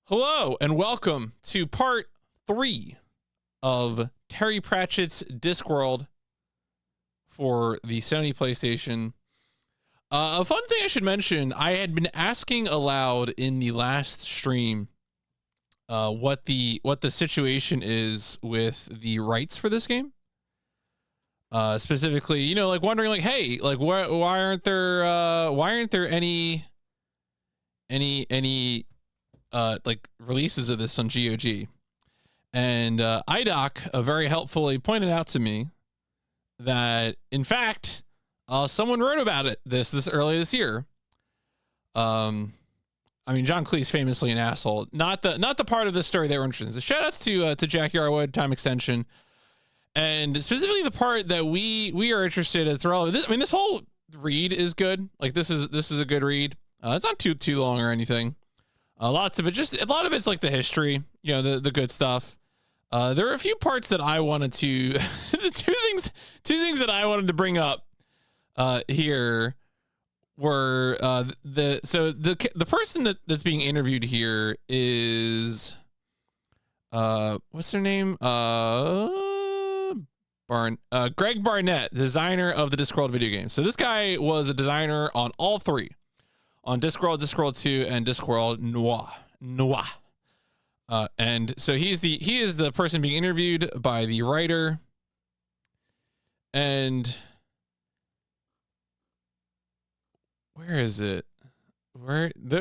Hello and welcome to part 3 of Terry Pratchett's Discworld for the Sony PlayStation. A fun thing I should mention, I had been asking aloud in the last stream what the situation is with the rights for this game. Specifically, you know, like wondering like, hey, like why aren't there any like releases of this on GOG? And IDOC very helpfully pointed out to me that in fact someone wrote about this early this year. I mean, John Cleese famously an asshole. Not the part of this story they were interested in. So shout outs to Jack Yarwood, Time Extension, and specifically the part that we are interested in. It's relevant. I mean, this whole read is good. Like this is a good read. It's not too long or anything. Lots of it, just a lot of it's like the history, you know, the good stuff. There are a few parts that I wanted to, the two things that I wanted to bring up here were the person that's being interviewed here is what's their name? Greg Barnett, designer of the Discworld video game. So this guy was a designer on all three. On Discworld, Discworld 2, and Discworld Noir. And so he is the person being interviewed by the writer. And where is it?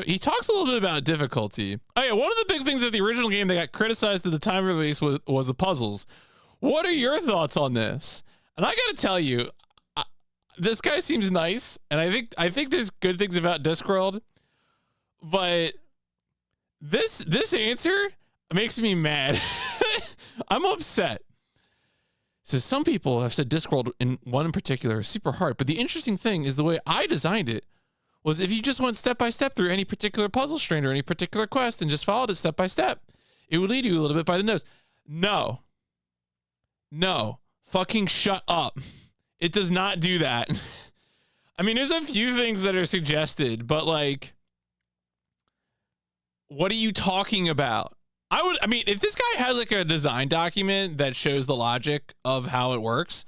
He talks a little bit about difficulty. Oh yeah, one of the big things of the original game that got criticized at the time of release was the puzzles. What are your thoughts on this? And I gotta tell you, this guy seems nice, and I think there's good things about Discworld, but this answer makes me mad. I'm upset. So some people have said Discworld in one in particular is super hard, but the interesting thing is the way I designed it was if you just went step by step through any particular puzzle strain or any particular quest and just followed it step by step, it would lead you a little bit by the nose. No, fucking shut up. It does not do that. I mean, there's a few things that are suggested, but like, what are you talking about? I mean, if this guy has like a design document that shows the logic of how it works,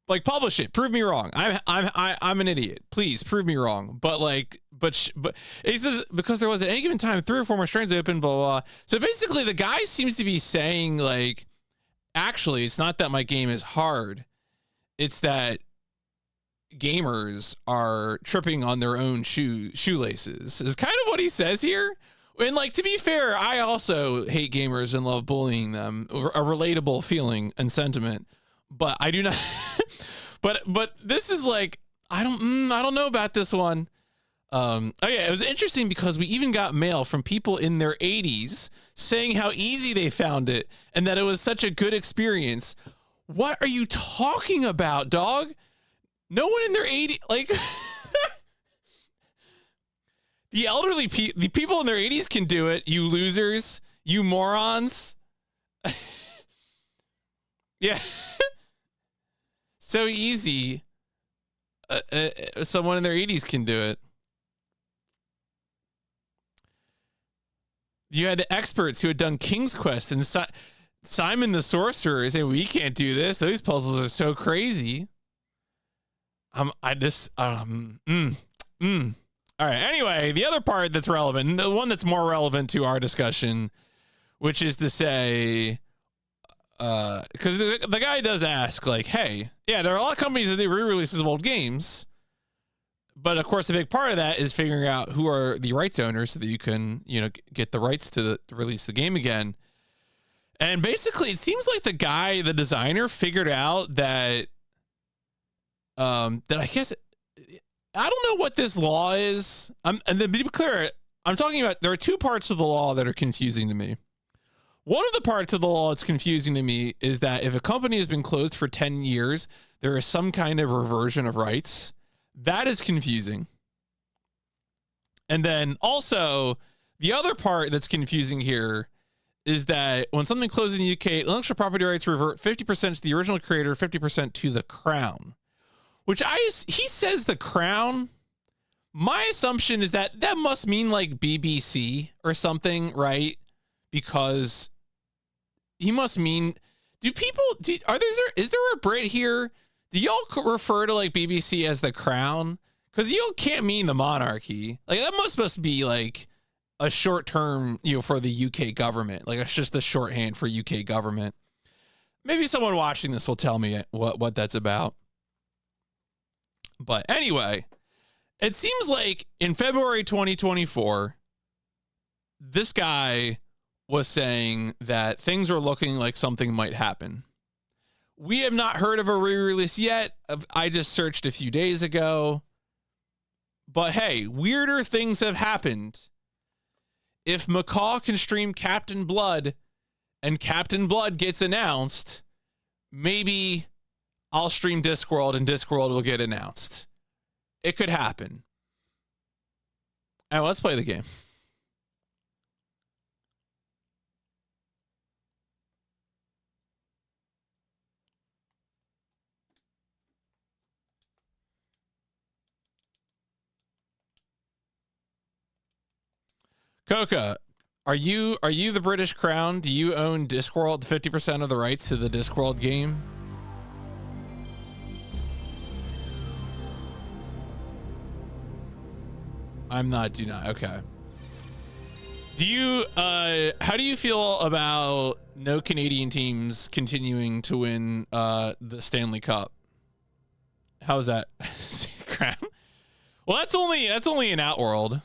like publish it. Prove me wrong. I'm an idiot. Please prove me wrong. But he says because there was at any given time 3 or 4 more strains open, blah, blah, blah. So basically the guy seems to be saying like, actually, it's not that my game is hard. It's that gamers are tripping on their own shoelaces is kind of what he says here. And like, to be fair, I also hate gamers and love bullying them, a relatable feeling and sentiment, but I do not, but this is like, I don't know about this one. Oh yeah, it was interesting because we even got mail from people in their 80s saying how easy they found it and that it was such a good experience. What are you talking about, dog? No one in their 80s, like, the people in their 80s can do it, you losers, you morons. Yeah. So easy. Someone in their 80s can do it. You had experts who had done King's Quest and Simon the Sorcerer saying, we can't do this. Those puzzles are so crazy. All right. Anyway, the other part that's relevant, the one that's more relevant to our discussion, which is to say, because the guy does ask, like, hey, yeah, there are a lot of companies that do re-releases of old games, but of course, a big part of that is figuring out who are the rights owners so that you can, you know, get the rights to release the game again. And basically, it seems like the designer, figured out that, I guess, I don't know what this law is. And to be clear, I'm talking about, there are 2 parts of the law that are confusing to me. One of the parts of the law that's confusing to me is that if a company has been closed for 10 years, there is some kind of reversion of rights. That is confusing. And then also, the other part that's confusing here is that when something closes in the UK, intellectual property rights revert 50% to the original creator, 50% to the crown. Which he says the crown, My assumption is that that must mean like BBC or something, right? Because he must mean, is there a Brit here? Do y'all refer to like BBC as the Crown? Because you can't mean the monarchy. Like that must be like a short term, for the UK government. Like it's just the shorthand for UK government. Maybe someone watching this will tell me what that's about. But anyway, it seems like in February 2024, this guy was saying that things are looking like something might happen. We have not heard of a re-release yet. I just searched a few days ago. But hey, weirder things have happened. If Macaw can stream Captain Blood and Captain Blood gets announced, maybe I'll stream Discworld and Discworld will get announced. It could happen. All right, let's play the game. Coca, are you the British Crown? Do you own Discworld, 50% of the rights to the Discworld game? I'm not, do not. Okay. Do you, how do you feel about no Canadian teams continuing to win the Stanley Cup? How's that? Crap. Well, that's only an Outworld.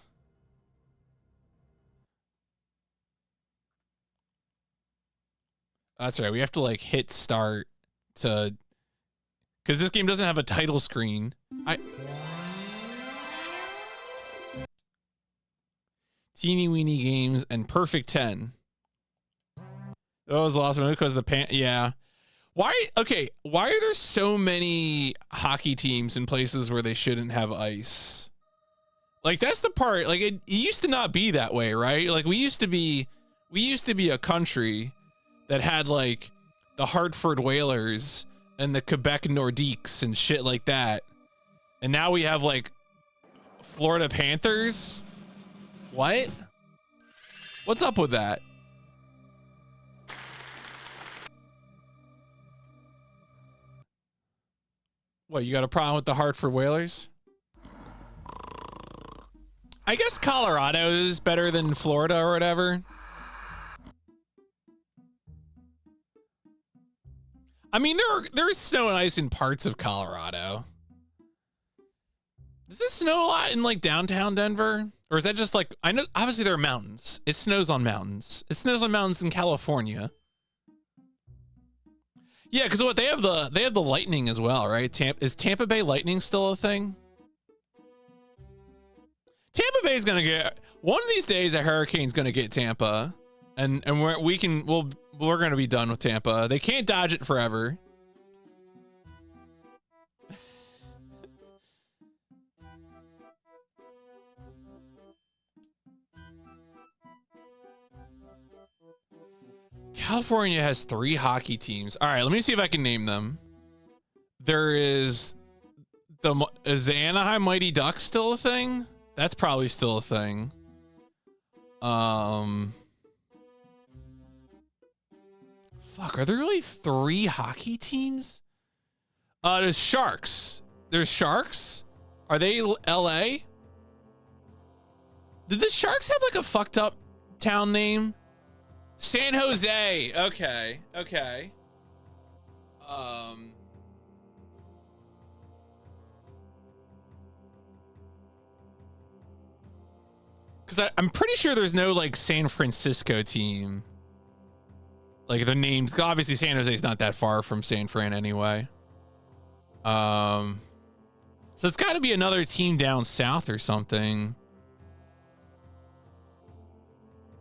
That's right. We have to like hit start to, because this game doesn't have a title screen. Teeny Weeny Games and Perfect 10. That was the last one because of the yeah. Why are there so many hockey teams in places where they shouldn't have ice? Like that's the part, like it used to not be that way, right? Like we used to be a country that had like the Hartford Whalers and the Quebec Nordiques and shit like that. And now we have like Florida Panthers. What? What's up with that? What, you got a problem with the Hartford Whalers? I guess Colorado is better than Florida or whatever. I mean, there's snow and ice in parts of Colorado. Does it snow a lot in like downtown Denver? Or is that just like, I know obviously there are mountains. It snows on mountains. It snows on mountains in California. Yeah, because what they have the lightning as well, right? Is Tampa Bay Lightning still a thing? Tampa Bay is gonna get one of these days. A hurricane's gonna get Tampa, and we're gonna be done with Tampa. They can't dodge it forever. California has 3 hockey teams. All right, let me see if I can name them. There is the Anaheim Mighty Ducks still a thing? That's probably still a thing. Fuck, are there really 3 hockey teams? There's Sharks. There's Sharks? Are they LA? Did the Sharks have like a fucked up town name? San Jose. Okay. Okay. Because I'm pretty sure there's no like San Francisco team. Like the names, obviously San Jose is not that far from San Fran anyway. So it's got to be another team down south or something.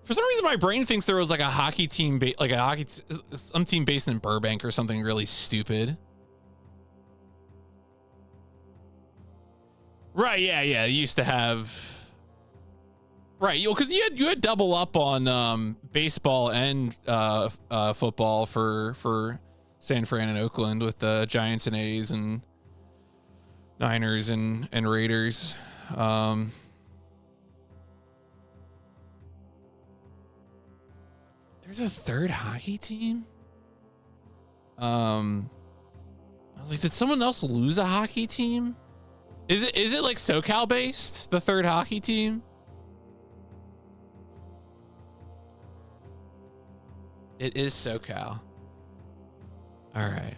For some reason, my brain thinks there was like a hockey team, some team based in Burbank or something really stupid. Right? Yeah. You used to have. Right, because you had double up on baseball and football for San Fran and Oakland with the Giants and A's and Niners and Raiders. There's a third hockey team? I was like, did someone else lose a hockey team? Is it like SoCal based, the third hockey team? It is SoCal. All right.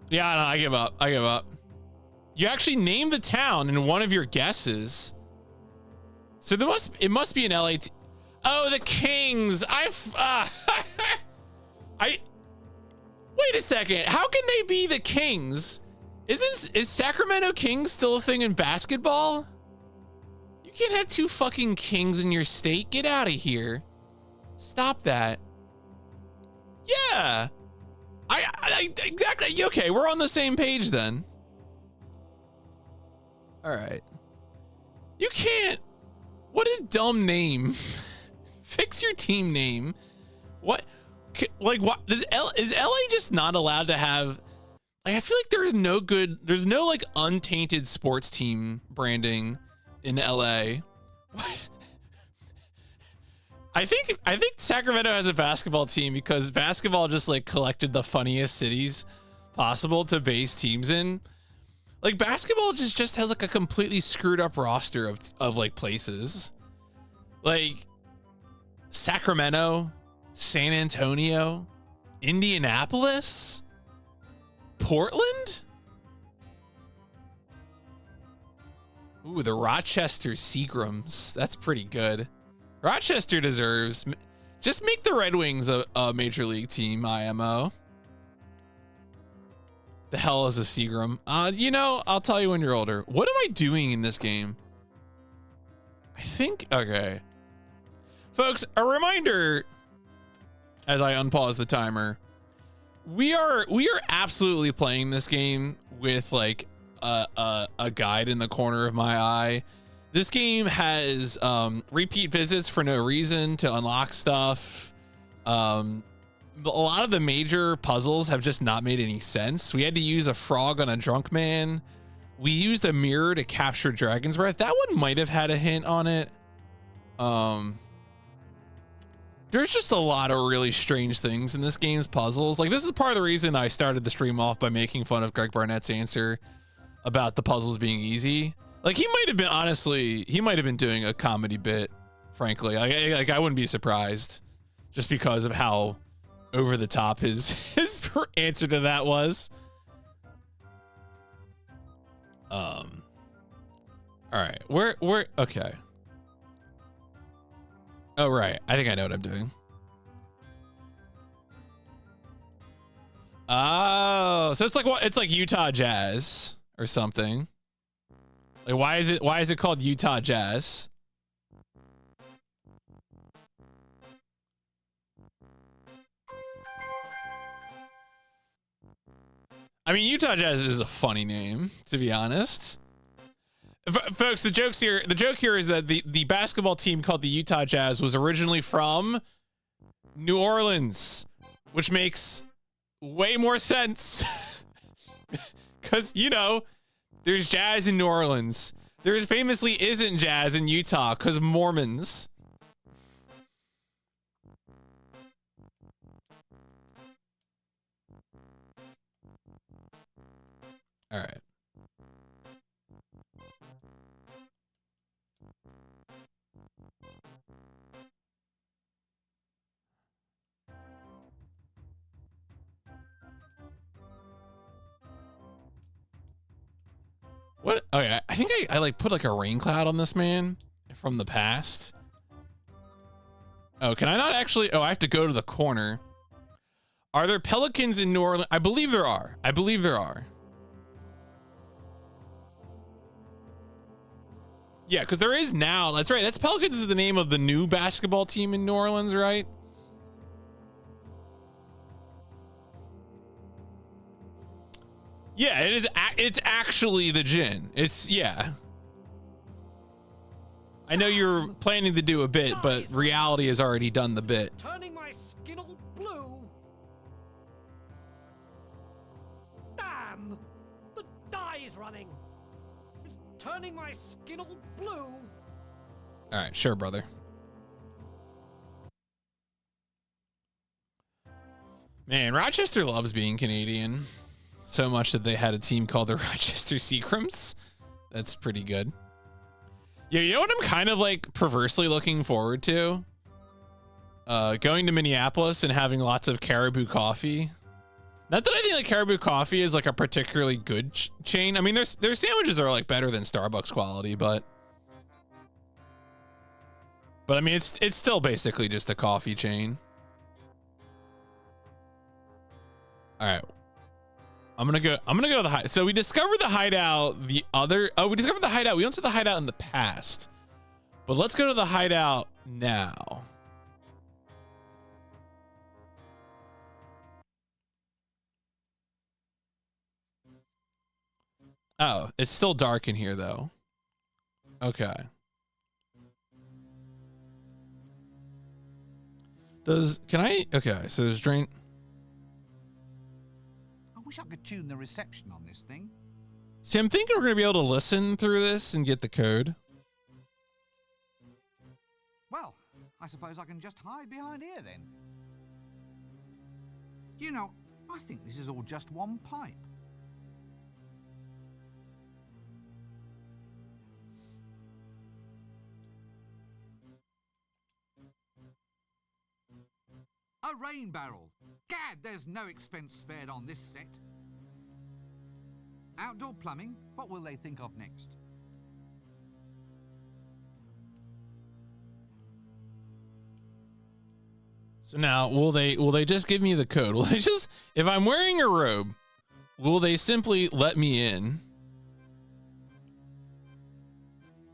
Yeah, no, I give up. I give up. You actually named the town in one of your guesses. So it must be an LA. Oh, the Kings. Wait a second. How can they be the Kings? Is Sacramento Kings still a thing in basketball? You can't have two fucking Kings in your state. Get out of here. Stop that. Yeah. Exactly. Okay, we're on the same page then. All right. You can't. What a dumb name. Fix your team name. What? Like, what? Is LA just not allowed to have? Like, I feel like there's no like untainted sports team branding in LA. What? I think Sacramento has a basketball team because basketball just like collected the funniest cities possible to base teams in. Like, basketball just has like a completely screwed up roster of like places. Like Sacramento, San Antonio, Indianapolis, Portland. Ooh, the Rochester Seagrams. That's pretty good. Rochester deserves. Just make the Red Wings a major league team, IMO. The hell is a Seagram? You know, I'll tell you when you're older. What am I doing in this game? I think, okay. Folks, a reminder as I unpause the timer. We are absolutely playing this game with like a guide in the corner of my eye. This game has repeat visits for no reason to unlock stuff. A lot of the major puzzles have just not made any sense. We had to use a frog on a drunk man. We used a mirror to capture Dragon's Breath. That one might have had a hint on it. There's just a lot of really strange things in this game's puzzles. Like, this is part of the reason I started the stream off by making fun of Greg Barnett's answer about the puzzles being easy. Like, he might have been, honestly, he might have been doing a comedy bit, frankly. Like I wouldn't be surprised just because of how over the top his answer to that was. All right, we're okay. Oh, right. I think I know what I'm doing. Oh, so it's like what? It's like Utah Jazz or something. Like, why is it called Utah Jazz? I mean, Utah Jazz is a funny name, to be honest. Folks, the joke here is that the basketball team called the Utah Jazz was originally from New Orleans, which makes way more sense. Because, you know, there's jazz in New Orleans. There famously isn't jazz in Utah because Mormons. All right. What? Okay, I think I like put like a rain cloud on this man from the past. Oh, can I not actually? Oh, I have to go to the corner. Are there pelicans in New Orleans? I believe there are. I believe there are. Yeah, because there is now. That's right. That's Pelicans is the name of the new basketball team in New Orleans, right? Yeah, it is. It's actually the gin. It's, yeah. I know you're planning to do a bit, but reality has already done the bit. Turning my skin all blue. Damn! The running. It's turning my skin all blue. All right, sure, brother. Man, Rochester loves being Canadian so much that they had a team called the Rochester Seacrums. That's pretty good. Yeah, you know what I'm kind of like perversely looking forward to? Going to Minneapolis and having lots of Caribou coffee. Not that I think like Caribou coffee is like a particularly good chain. I mean, their sandwiches are like better than Starbucks quality, but I mean, it's still basically just a coffee chain. All right. I'm gonna go to the hideout. So we discovered the hideout. We discovered the hideout. We went to the hideout in the past, but let's go to the hideout now. Oh, it's still dark in here though. Okay. Okay, so there's drain. I wish I could tune the reception on this thing. See, I'm thinking we're gonna be able to listen through this and get the code. Well, I suppose I can just hide behind here then. You know, I think this is all just one pipe. A rain barrel. Gad, there's no expense spared on this set. Outdoor plumbing, what will they think of next? So now, will they just give me the code? Will they just, if I'm wearing a robe, will they simply let me in?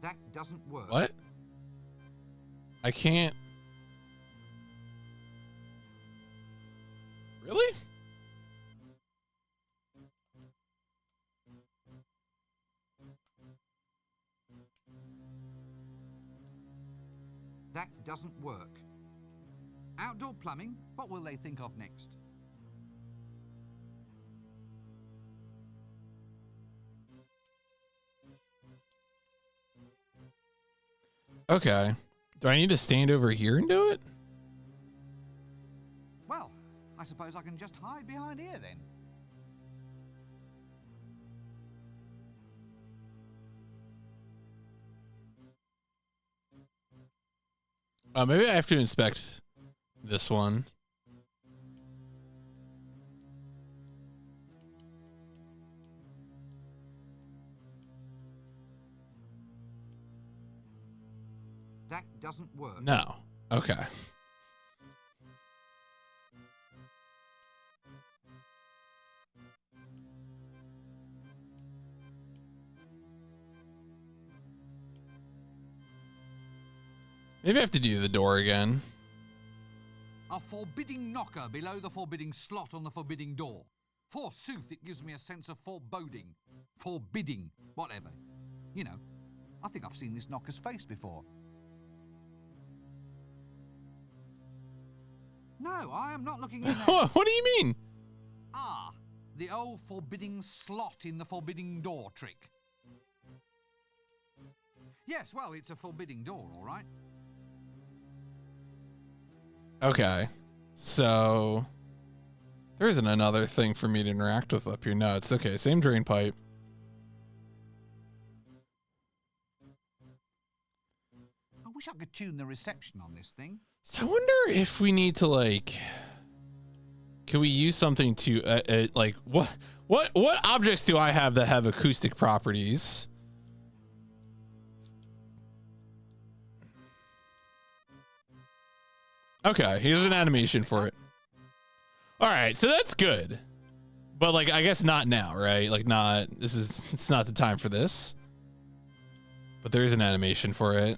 That doesn't work. What? I can't. Really? That doesn't work. Outdoor plumbing, what will they think of next? Okay. Do I need to stand over here and do it? Well, I suppose I can just hide behind here then. Maybe I have to inspect this one. That doesn't work. No. Okay. Maybe I have to do the door again. A forbidding knocker below the forbidding slot on the forbidding door. Forsooth, it gives me a sense of foreboding. Forbidding, whatever. You know, I think I've seen this knocker's face before. No, I am not looking in there. What do you mean? Ah, the old forbidding slot in the forbidding door trick. Yes, well, it's a forbidding door, all right. Okay. So there isn't another thing for me to interact with up here. No, it's okay. Same drain pipe. I wish I could tune the reception on this thing. So I wonder if we need to like, can we use something to like what objects do I have that have acoustic properties? Okay, here's an animation for it. All right, so that's good. But like, I guess not now, right? Like it's not the time for this. But there is an animation for it.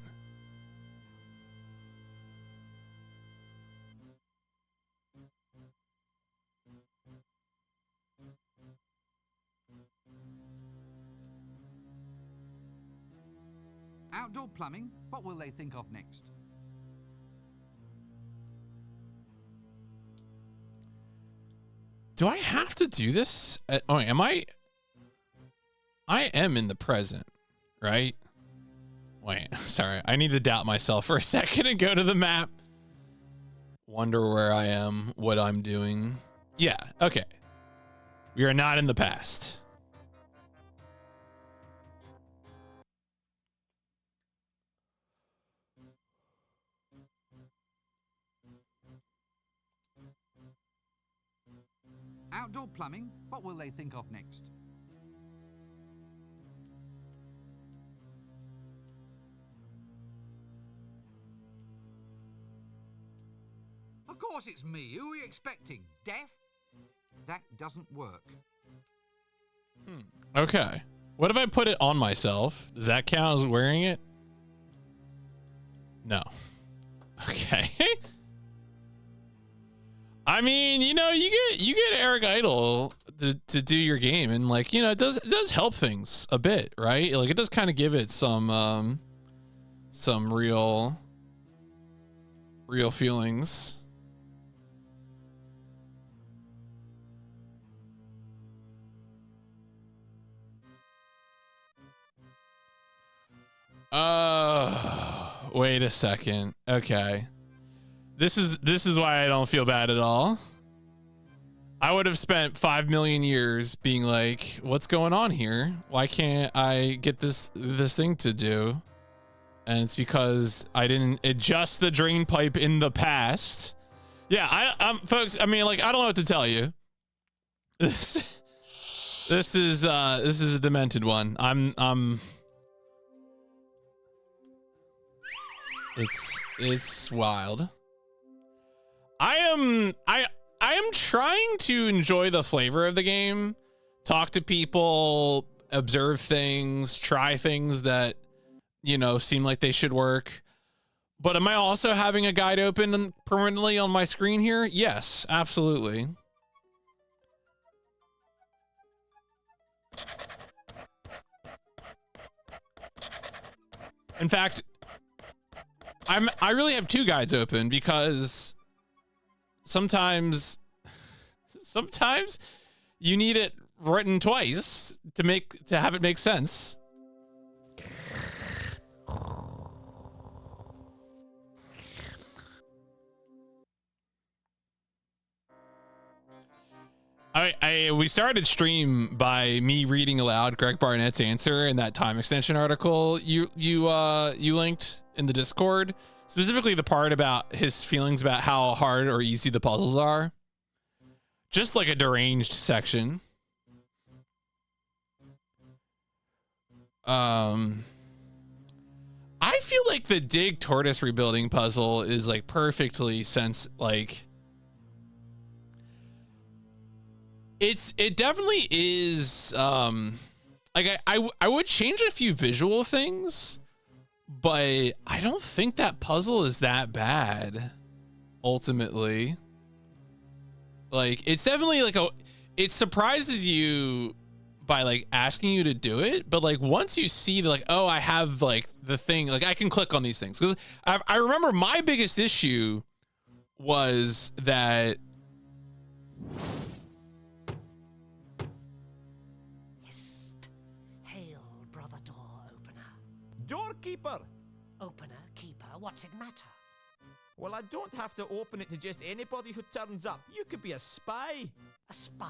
Outdoor plumbing, what will they think of next? Do I have to do this? Oh, am I? I am in the present, right? Wait, sorry. I need to doubt myself for a second and go to the map. Wonder where I am, what I'm doing. Yeah, okay. We are not in the past. Outdoor plumbing? What will they think of next? Of course it's me. Who are you expecting? Death? That doesn't work. Okay. What if I put it on myself? Does that count as wearing it? No. Okay. I mean, you know, you get Eric Idle to do your game, and like, you know, it does help things a bit, right? Like, it does kind of give it some real feelings. Wait a second. Okay. This is why I don't feel bad at all. I would have spent 5 million years being like, what's going on here? Why can't I get this thing to do? And it's because I didn't adjust the drain pipe in the past. Yeah, folks, I mean, like, I don't know what to tell you. This is a demented one. It's wild. I am trying to enjoy the flavor of the game, talk to people, observe things, try things that, you know, seem like they should work. But am I also having a guide open permanently on my screen here? Yes, absolutely. In fact, I really have 2 guides open because sometimes you need it written twice to have it make sense. We started stream by me reading aloud Greg Barnett's answer in that time extension article you linked in the Discord, specifically the part about his feelings about how hard or easy the puzzles are. Just like a deranged section. I feel like the dig tortoise rebuilding puzzle is like perfectly it definitely is like I would change a few visual things, but I don't think that puzzle is that bad ultimately. Like, it's definitely like it surprises you by like asking you to do it, but like once you see like, oh, I have like the thing, like I can click on these things. Because I remember my biggest issue was that Hail, brother door opener. Doorkeeper! Opener, keeper, what's it matter? Well, I don't have to open it to just anybody who turns up. You could be a spy. A spy?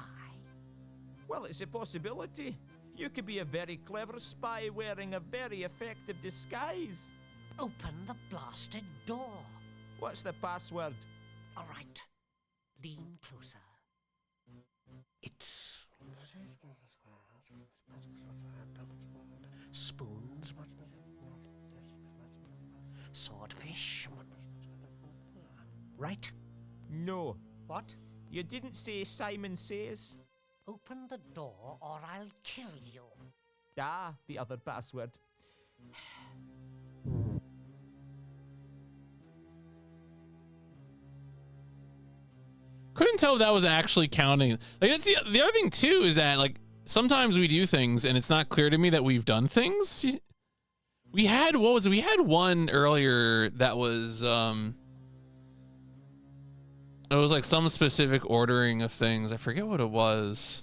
Well, it's a possibility. You could be a very clever spy wearing a very effective disguise. Open the blasted door. What's the password? All right. Lean closer. It's spoons, swordfish, right? No. What? You didn't say Simon Says. Open the door or I'll kill you. Ah, the other password. couldn't tell if that was actually counting. Like, that's the other thing too, is that like sometimes we do things and it's not clear to me that we've done things. We had, what was it? We had one earlier that was it was like some specific ordering of things. I forget what it was.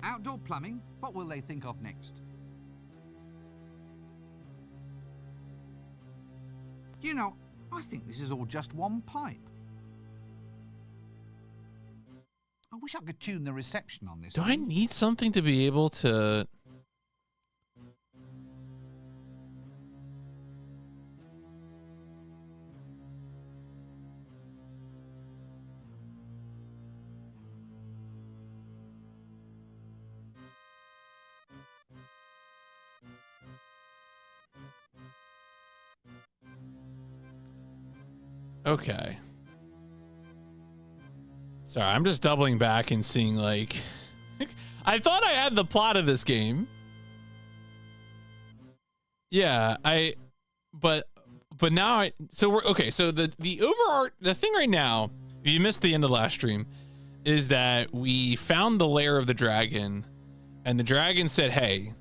Outdoor plumbing? What will they think of next? You know, I think this is all just one pipe. I wish I could tune the reception on this. Do I need something to be able to... Okay. Sorry, I'm just doubling back and seeing, like... I thought I had the plot of this game. Yeah, but now so we're okay, so the thing right now, if you missed the end of the last stream, is that we found the lair of the dragon, and the dragon said, hey,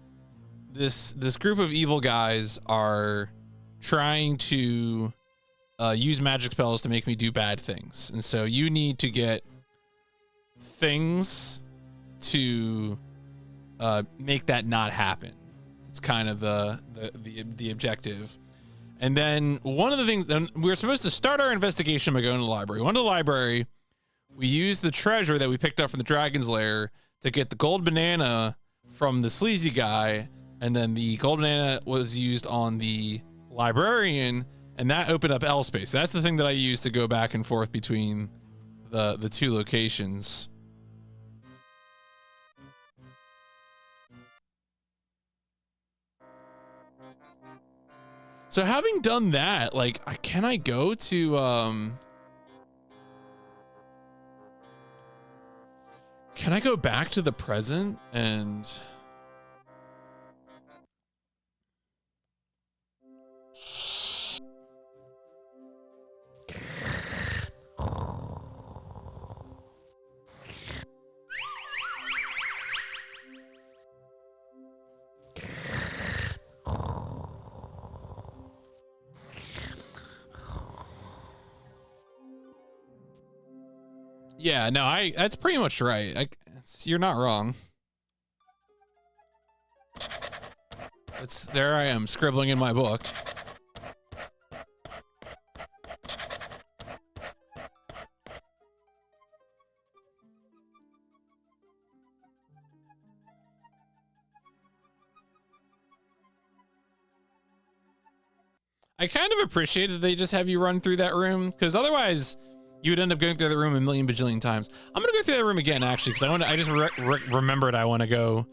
this group of evil guys are trying to use magic spells to make me do bad things, and so you need to get things to make that not happen. It's kind of the objective. And then one of the things, then we were supposed to start our investigation by going to the library. We went to the library, we used the treasure that we picked up from the dragon's lair to get the gold banana from the sleazy guy, and then the gold banana was used on the librarian, and that opened up L space. That's the thing that I used to go back and forth between the two locations. So having done that, like, can I go to, can I go back to the present and... Yeah, no, that's pretty much right. You're not wrong. There I am, scribbling in my book. I kind of appreciate that they just have you run through that room, because otherwise you would end up going through the room a million bajillion times. I'm gonna go through that room again, actually, because I just remembered I want to go,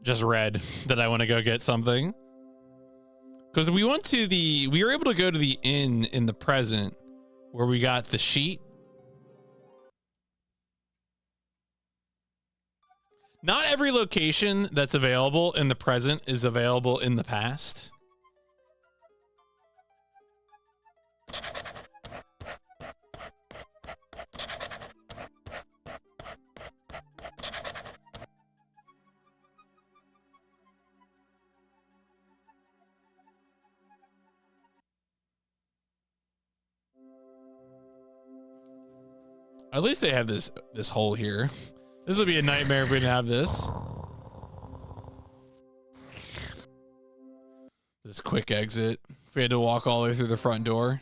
just read that I want to go get something. Because we were able to go to the inn in the present where we got the sheet. Not every location that's available in the present is available in the past. At least they have this hole here. This would be a nightmare if we didn't have this. This quick exit. If we had to walk all the way through the front door.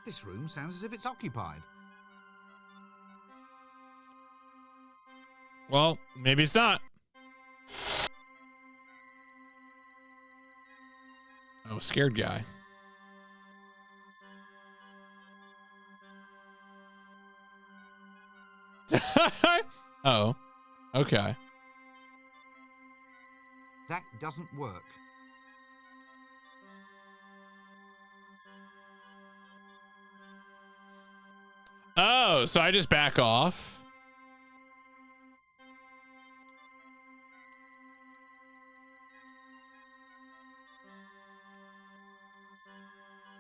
This room sounds as if it's occupied. Well, maybe it's not. Oh, scared guy. Oh, okay. That doesn't work. Oh, so I just back off.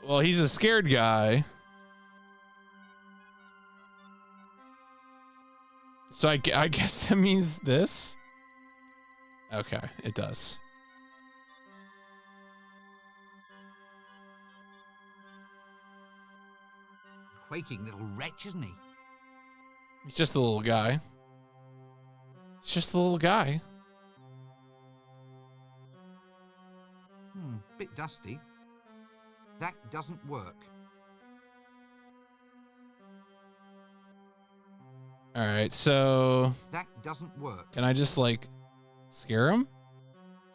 Well, he's a scared guy. So I guess that means this? Okay, it does. Quaking little wretch, isn't he? He's just a little guy. He's just a little guy. Bit dusty. That doesn't work. All right, so That doesn't work. can I just like scare him?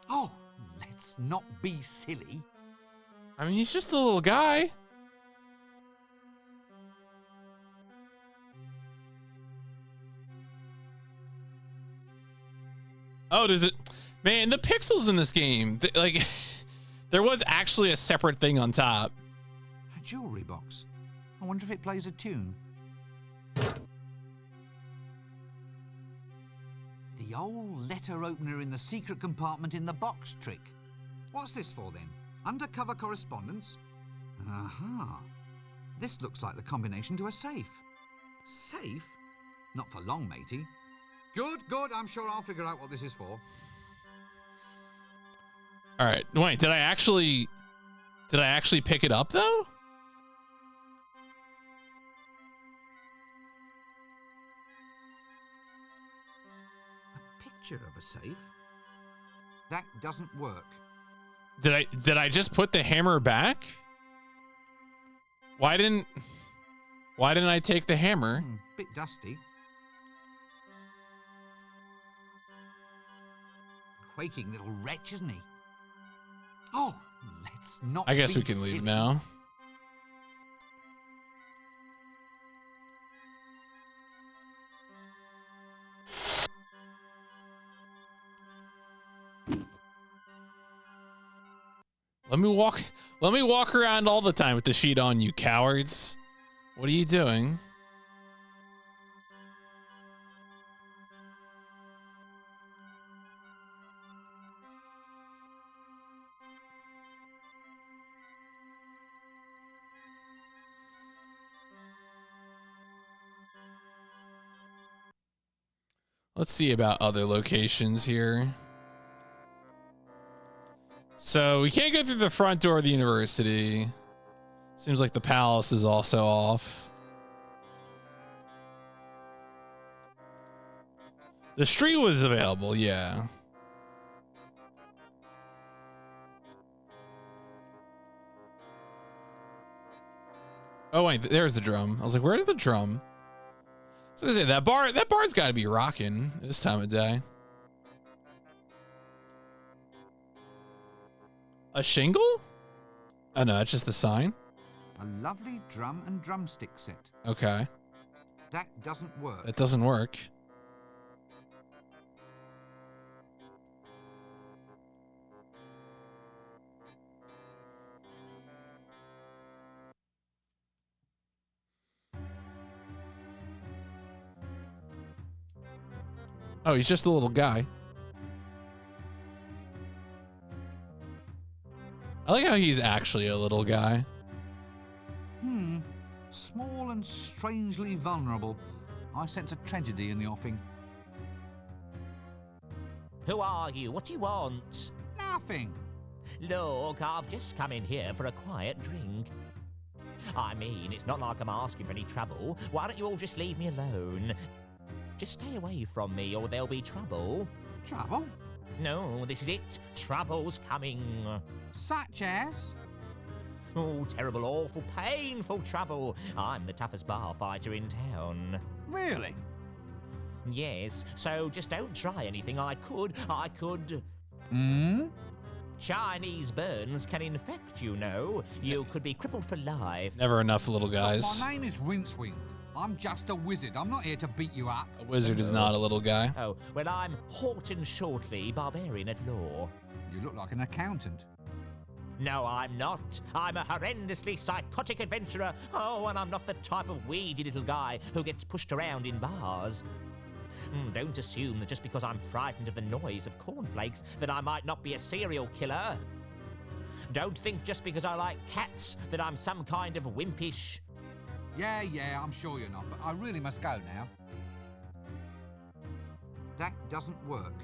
Oh, let's not be silly. I mean, he's just a little guy. Oh, does it? Man, the pixels in this game, like, there was actually a separate thing on top. A jewellery box. I wonder if it plays a tune. The old letter opener in the secret compartment in the box trick. What's this for then? Undercover correspondence? Aha. This looks like the combination to a safe. Safe? Not for long, matey. Good, good. I'm sure I'll figure out what this is for. All right, wait, did I actually pick it up though? A picture of a safe? That doesn't work. Did I just put the hammer back? Why didn't I take the hammer? Bit dusty. Quaking little wretch, isn't he? Oh, let's not. I guess be we can leave silly. now. Let me walk around all the time with the sheet on, you cowards. What are you doing? Let's see about other locations here. So we can't go through the front door of the university. Seems like the palace is also off. The street was available, yeah. Oh wait, there's the drum. I was like, where's the drum? So I was gonna say that bar's got to be rocking this time of day. A shingle? Oh no, it's just the sign. A lovely drum and drumstick set. Okay, That doesn't work. that doesn't work. Oh, he's just a little guy. I like how he's actually a little guy. Small and strangely vulnerable. I sense a tragedy in the offing. Who are you? What do you want? Nothing. Look, I've just come in here for a quiet drink. I mean, it's not like I'm asking for any trouble. Why don't you all just leave me alone? Just stay away from me or there'll be trouble. Trouble? No, this is it. Trouble's coming. Such as? Oh, terrible, awful, painful trouble. I'm the toughest bar fighter in town. Really? Yes, so just don't try anything. I could. Chinese burns can infect, you know. You could be crippled for life. Never enough little guys. My name is Rincewind. I'm just a wizard. I'm not here to beat you up. A wizard is not a little guy. Oh, well, I'm Horton Shortley, barbarian at law. You look like an accountant. No, I'm not. I'm a horrendously psychotic adventurer. Oh, and I'm not the type of weedy little guy who gets pushed around in bars. Don't assume that just because I'm frightened of the noise of cornflakes that I might not be a serial killer. Don't think just because I like cats that I'm some kind of wimpish... Yeah, I'm sure you're not, but I really must go now. That doesn't work.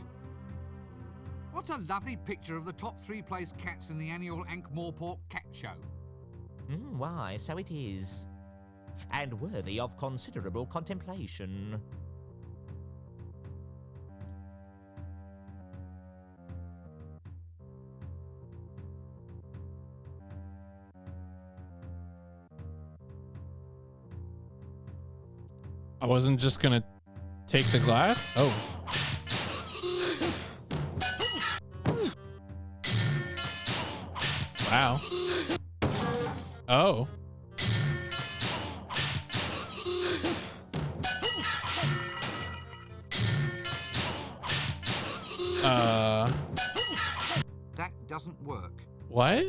What's a lovely picture of the top 3 placed cats in the annual Ankh-Morpork Cat Show? Why, so it is. And worthy of considerable contemplation. I wasn't just gonna take the glass. Oh. Wow. Oh. That doesn't work. What?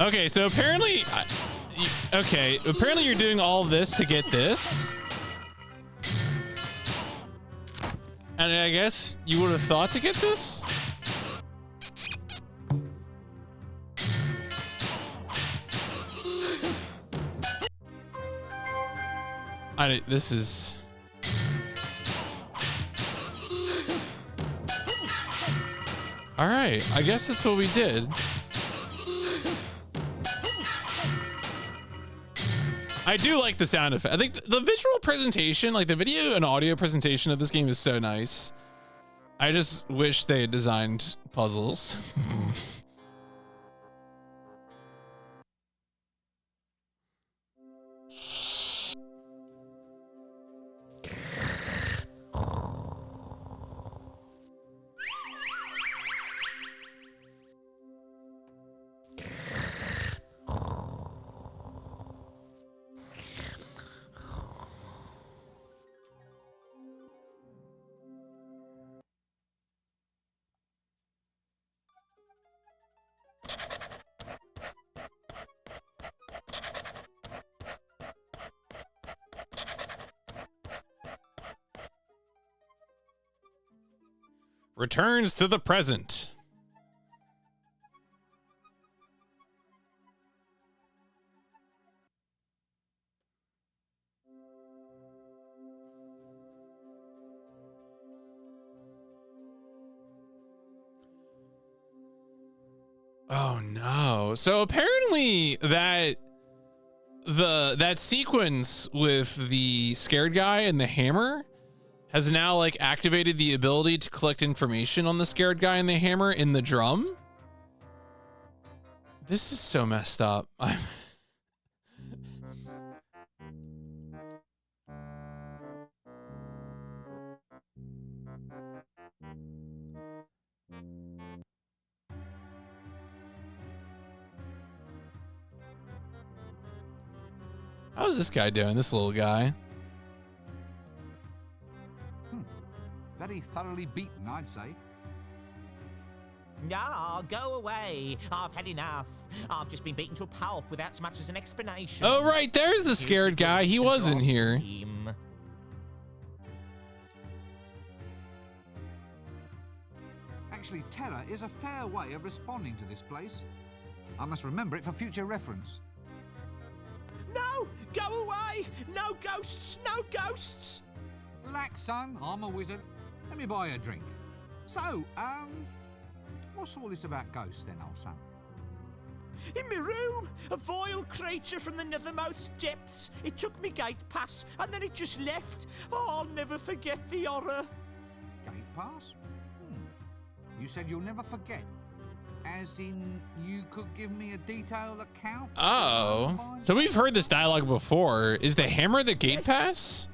Okay, so apparently, apparently you're doing all this to get this. And I guess you would have thought to get this? This is... All right, I guess that's what we did. I do like the sound effect. I think the visual presentation, like the video and audio presentation of this game is so nice. I just wish they had designed puzzles. Returns to the present. Oh no. So apparently that sequence with the scared guy and the hammer has now like activated the ability to collect information on the scared guy and the hammer in the drum. This is so messed up. How's this guy doing, this little guy? Very thoroughly beaten, I'd say. Ah, go away. I've had enough. I've just been beaten to a pulp without so much as an explanation. Oh, right, there's the scared guy. He was in here. Actually, terror is a fair way of responding to this place. I must remember it for future reference. No! Go away! No ghosts! No ghosts! Relax, son. I'm a wizard. Let me buy you a drink. So, what's all this about ghosts then, old son? In my room, a vile creature from the nethermost depths. It took me gate pass, and then it just left. Oh, I'll never forget the horror. Gate pass? You said you'll never forget. As in, you could give me a detailed account? Oh, so we've heard this dialogue before. Is the hammer the gate pass?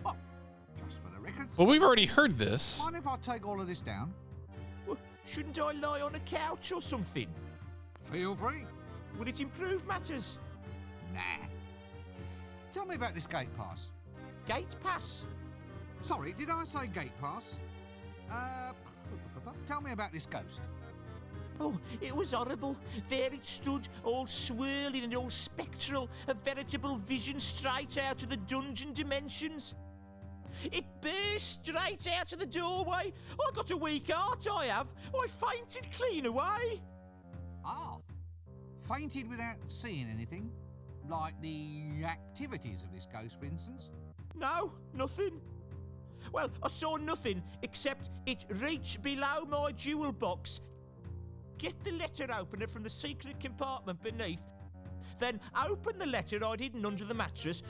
Oh, just for the record. Well, we've already heard this. Mind if I take all of this down? Well, shouldn't I lie on a couch or something? Feel free. Would it improve matters? Nah. Tell me about this gate pass. Gate pass? Sorry, did I say gate pass? Tell me about this ghost. Oh, it was horrible. There it stood, all swirling and all spectral, a veritable vision straight out of the dungeon dimensions. It burst straight out of the doorway. I got a weak heart, I have. I fainted clean away. Ah, fainted without seeing anything? Like the activities of this ghost, for instance? No, nothing. Well, I saw nothing except it reached below my jewel box, get the letter opener from the secret compartment beneath, then open the letter I'd hidden under the mattress,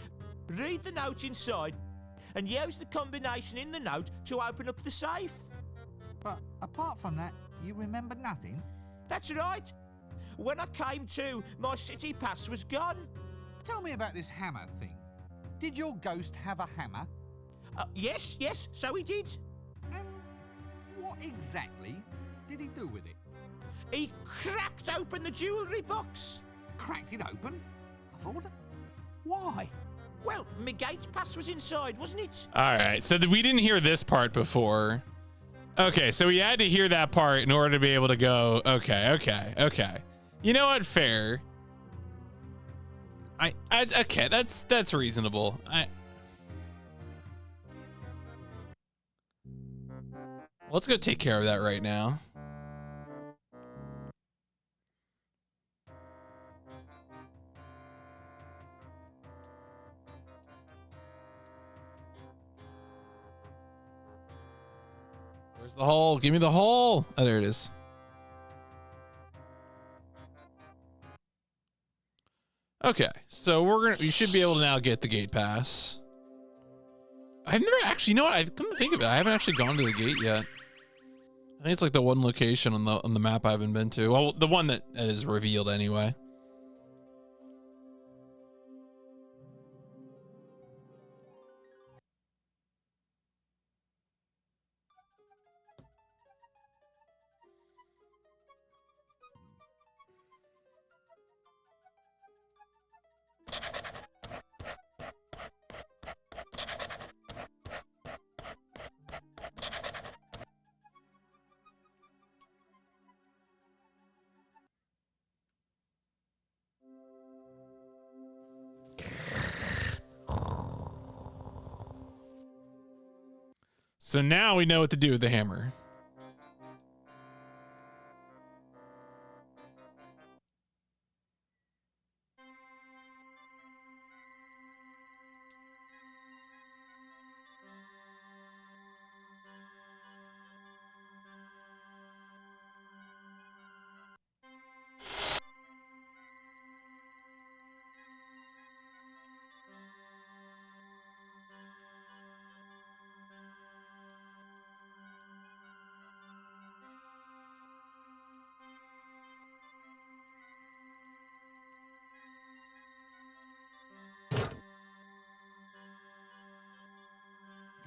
read the note inside, and use the combination in the note to open up the safe. But apart from that, you remember nothing? That's right. When I came to, my city pass was gone. Tell me about this hammer thing. Did your ghost have a hammer? Yes, so he did. And what exactly did he do with it? He cracked open the jewellery box. Cracked it open? I thought. Why? Well, my gate pass was inside, wasn't it? All right, so we didn't hear this part before. Okay, so we had to hear that part in order to be able to go, okay. You know what? Fair. Okay, that's reasonable. Let's go take care of that right now. Where's the hole? Give me the hole. Oh, there it is. Okay, so we should be able to now get the gate pass. I've never actually, you know what? I come to think of it, I haven't actually gone to the gate yet. I think it's like the one location on the map I haven't been to. Well, the one that is revealed anyway. So now we know what to do with the hammer.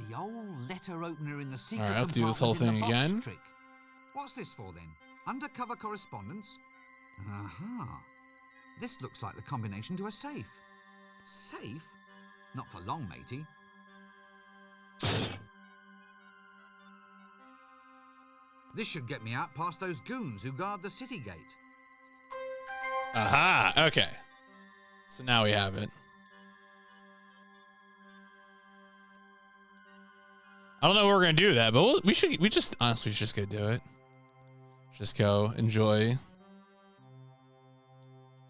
The old letter opener in the secret All right, let's do this whole compartment thing in the box again. trick. What's this for then? Undercover correspondence? Aha. This looks like the combination to a safe. Safe? Not for long, matey. This should get me out past those goons who guard the city gate. Aha, okay. So now we have it. I don't know what we're gonna do with that, but we just honestly just go do it. Just go enjoy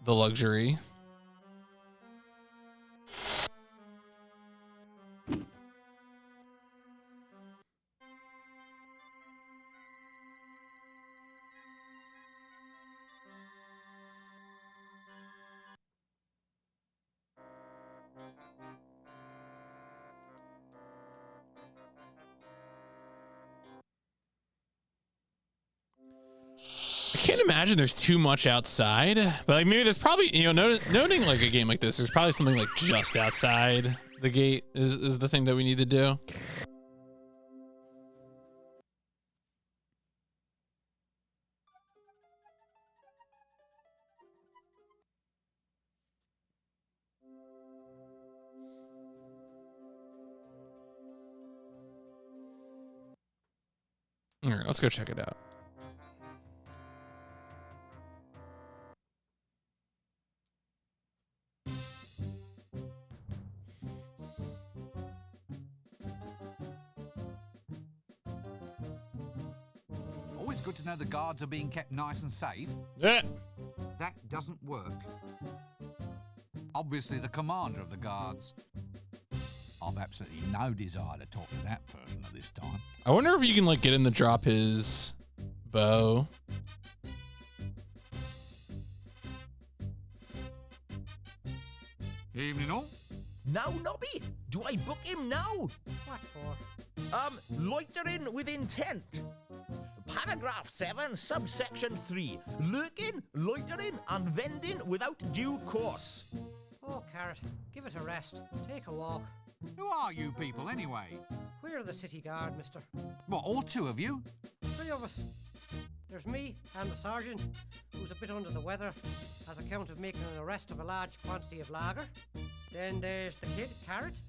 the luxury. I can't imagine there's too much outside, but like maybe there's probably, you know, noting like a game like this, there's probably something like just outside the gate is the thing that we need to do. All right, let's go check it out. it's good to know the guards are being kept nice and safe. Yeah. That doesn't work. Obviously, the commander of the guards. I've absolutely no desire to talk to that person at this time. I wonder if you can like get him to drop his bow. Evening all. Now, Nobby, do I book him now? What for? Loitering with intent. Paragraph 7, subsection 3. Lurking, loitering, and vending without due course. Oh, Carrot, give it a rest. Take a walk. Who are you people, anyway? We're the city guard, mister. What, all two of you? 3 of us. There's me and the sergeant, who's a bit under the weather as account of making an arrest of a large quantity of lager. Then there's the kid, Carrot.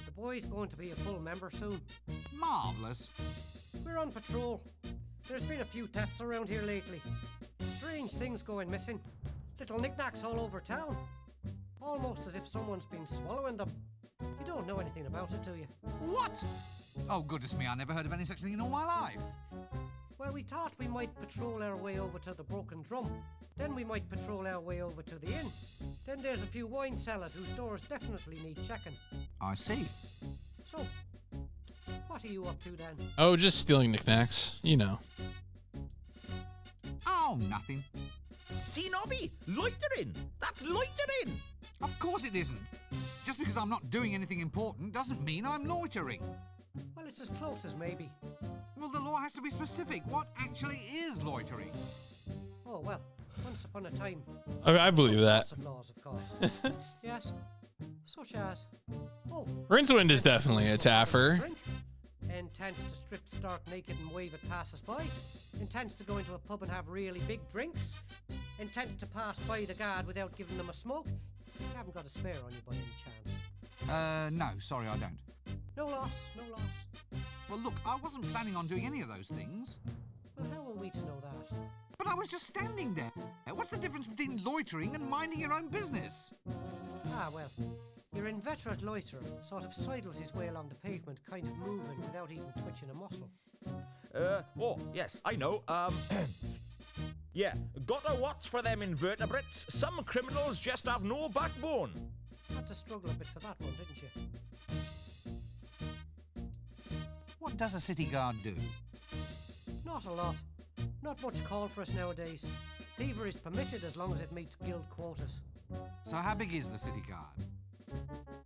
The boy's going to be a full member soon. Marvellous. We're on patrol. There's been a few thefts around here lately. Strange things going missing. Little knickknacks all over town. Almost as if someone's been swallowing them. You don't know anything about it, do you? What? Oh, goodness me, I never heard of any such thing in all my life. Well, we thought we might patrol our way over to the Broken Drum. Then we might patrol our way over to the inn. Then there's a few wine cellars whose doors definitely need checking. I see. So, what are you up to then? Oh, just stealing knickknacks. You know. Oh, nothing. See, Nobby, loitering. That's loitering. Of course it isn't. Just because I'm not doing anything important doesn't mean I'm loitering. Well, it's as close as maybe. Well, the law has to be specific. What actually is loitering? Oh, well, once upon a time. I believe that. Lots of laws, of course. Yes. Such as. Oh. Rincewind is definitely a taffer. Drink. Intends to strip stark naked and wave at passers-by. Intends to go into a pub and have really big drinks. Intends to pass by the guard without giving them a smoke. You haven't got a spare on you by any chance. No, sorry, I don't. No loss, no loss. Well, look, I wasn't planning on doing any of those things. Well, how are we to know that? But I was just standing there. What's the difference between loitering and minding your own business? Ah, well, your inveterate loiterer sort of sidles his way along the pavement, kind of moving without even twitching a muscle. Oh, yes, I know. Yeah, gotta watch for them invertebrates. Some criminals just have no backbone. Had to struggle a bit for that one, didn't you? What does a city guard do? Not a lot. Not much call for us nowadays. Thievery is permitted as long as it meets guild quotas. So how big is the city guard?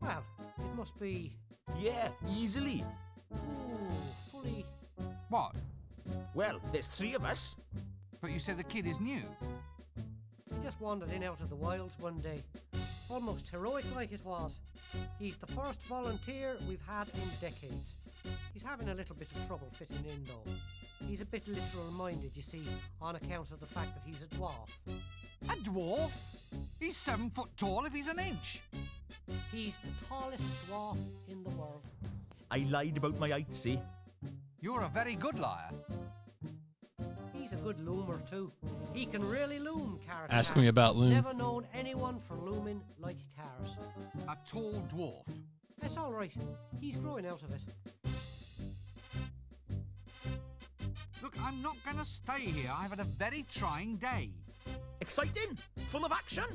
Well, it must be... Yeah, easily. Ooh, fully... What? Well, there's 3 of us. But you said the kid is new. He just wandered in out of the wilds one day. Almost heroic like it was. He's the first volunteer we've had in decades. He's having a little bit of trouble fitting in though. He's a bit literal-minded, you see, on account of the fact that he's a dwarf. A dwarf? He's 7 foot tall if he's an inch. He's the tallest dwarf in the world. I lied about my height, see? You're a very good liar. He's a good loomer too. He can really loom, Carrot. Ask can. me about loom. Never known anyone for looming like Carrot. A tall dwarf. That's all right. He's growing out of it. Look, I'm not going to stay here. I've had a very trying day. Exciting? Full of action?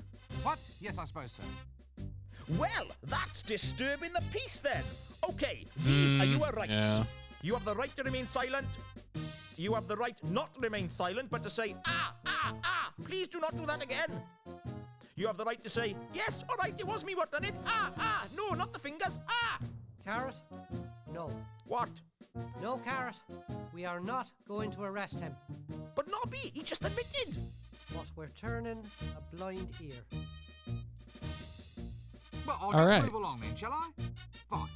What? Yes, I suppose so. Well, that's disturbing the peace then. Okay, these are your rights. Yeah. You have the right to remain silent. You have the right not to remain silent, but to say, please do not do that again. You have the right to say, yes, all right, it was me what done it. No, not the fingers. Carrot? No. What? No, Carrot. We are not going to arrest him. But Nobby, he just admitted. But we're turning a blind ear. Well, I'll All just right. move along then, shall I? Fine.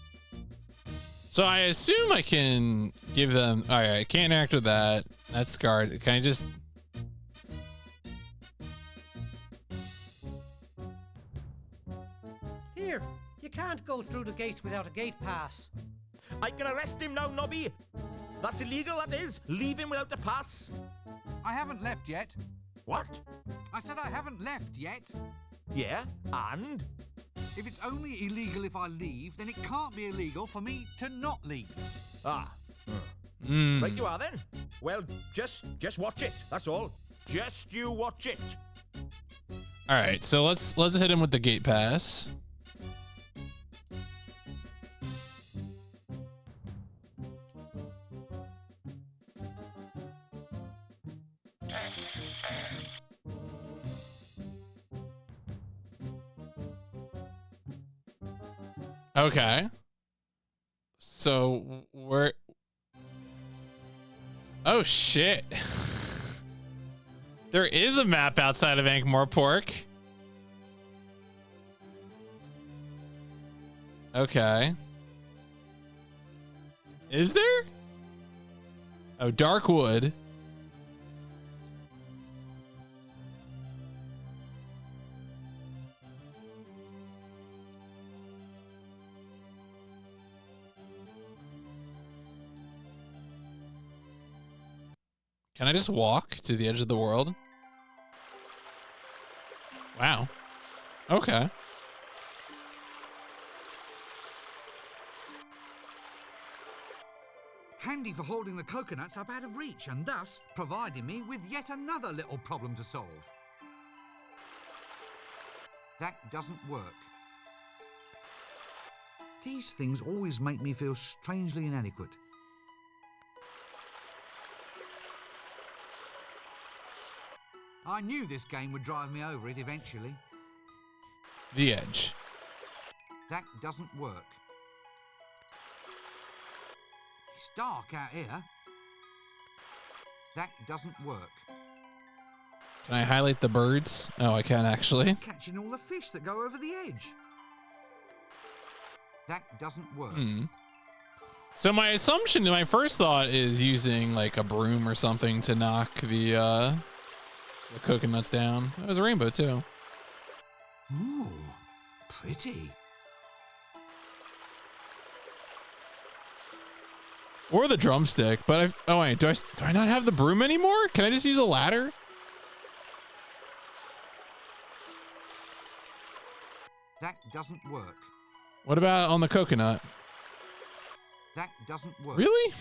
So I assume I can give them. All right, I can't interact with that. That's scarred. Can I just? Here, you can't go through the gates without a gate pass. I can arrest him now, Nobby. That's illegal, that is. Leave him without a pass. I haven't left yet. What? I said I haven't left yet. Yeah, and? If it's only illegal if I leave, then it can't be illegal for me to not leave. Right you are then. Well, just watch it. That's all. Just you watch it. All right, so let's hit him with the gate pass. Okay. So we're... Oh, shit. There is a map outside of Ankh-Morpork. Okay. Is there? Oh, Darkwood. Can I just walk to the edge of the world? Wow. Okay. Handy for holding the coconuts up out of reach and thus providing me with yet another little problem to solve. That doesn't work. These things always make me feel strangely inadequate. I knew this game would drive me over it eventually. The edge. That doesn't work. It's dark out here. That doesn't work. Can I highlight the birds? Oh, I can actually. Catching all the fish that go over the edge. That doesn't work. So my assumption, my first thought is using like a broom or something to knock the coconuts down. It was a rainbow too. Ooh, pretty. Or the drumstick, but oh wait, do I not have the broom anymore? Can I just use a ladder? That doesn't work. What about on the coconut? That doesn't work. Really?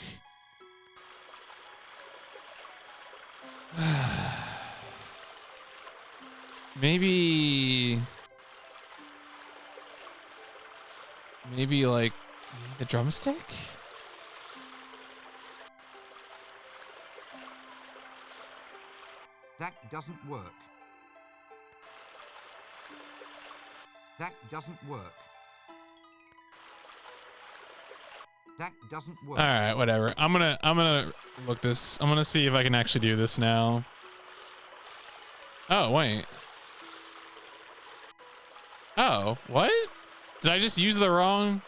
Maybe like the drumstick? That doesn't work. That doesn't work. That doesn't work. All right, whatever. I'm gonna look this. I'm gonna see if I can actually do this now. Oh, wait. Oh, what? Did I just use the wrong?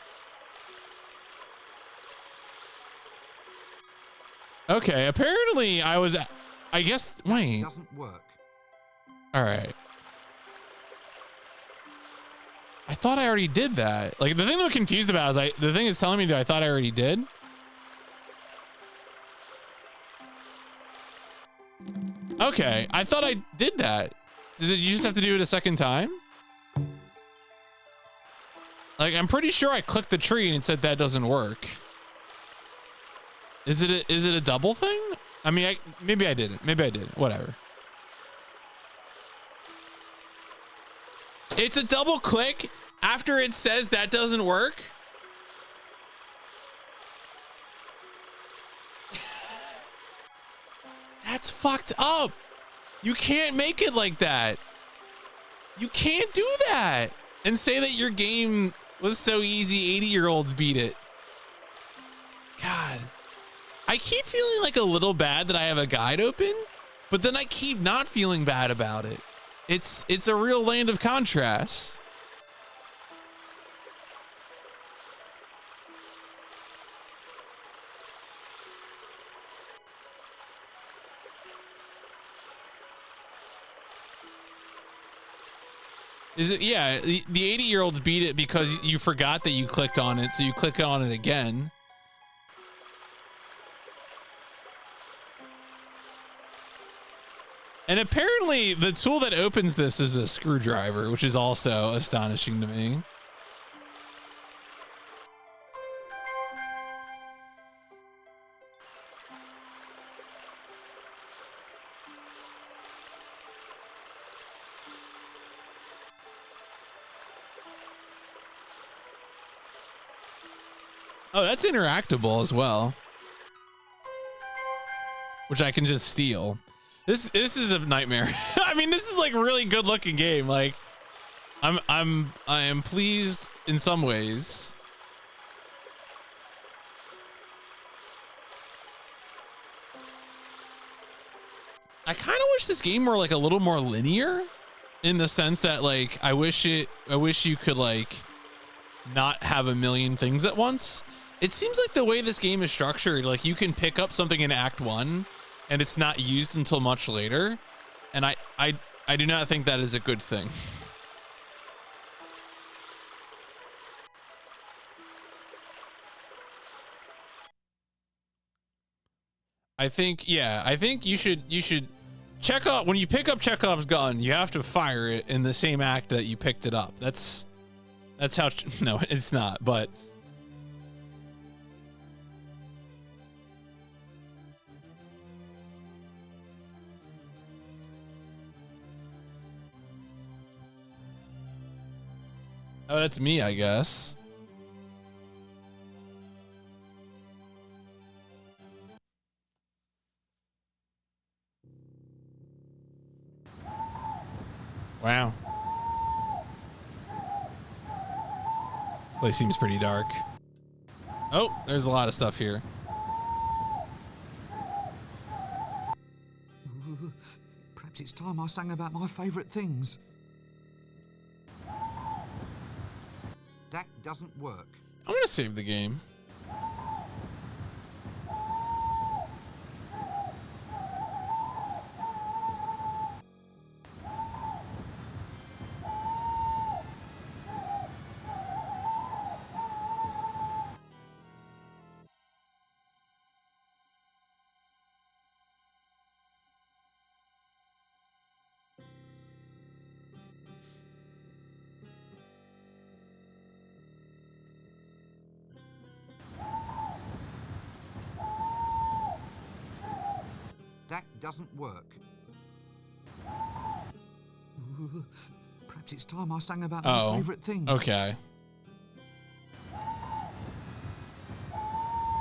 Okay, apparently I guess, wait. It doesn't work. All right. I thought I already did that. Like the thing I'm confused about is the thing is telling me that I thought I already did. Okay, I thought I did that. You just have to do it a second time? Like I'm pretty sure I clicked the tree and it said that doesn't work. Is it a double thing? I mean, maybe I didn't. Maybe I did. Whatever. It's a double click after it says that doesn't work. That's fucked up. You can't make it like that. You can't do that and say that your game was so easy 80-year-olds beat it. God. I keep feeling like a little bad that I have a guide open, but then I keep not feeling bad about it. It's a real land of contrasts. Is it? Yeah, the 80-year-olds beat it because you forgot that you clicked on it, so you click on it again. And apparently the tool that opens this is a screwdriver, which is also astonishing to me. Oh, that's interactable as well, which I can just steal. This is a nightmare. I mean, this is like a really good looking game. Like, I am pleased in some ways. I kind of wish this game were like a little more linear, in the sense that like I wish you could like not have a million things at once. It seems like the way this game is structured, like you can pick up something in Act 1 and it's not used until much later, and I do not think that is a good thing. I think you should check out, when you pick up Chekhov's gun, you have to fire it in the same act that you picked it up. That's how, no, it's not, but oh, that's me, I guess. Wow. This place seems pretty dark. Oh, there's a lot of stuff here. Perhaps it's time I sang about my favourite things. That doesn't work. I'm gonna save the game. That doesn't work. Perhaps it's time I sang about my favourite things. Okay.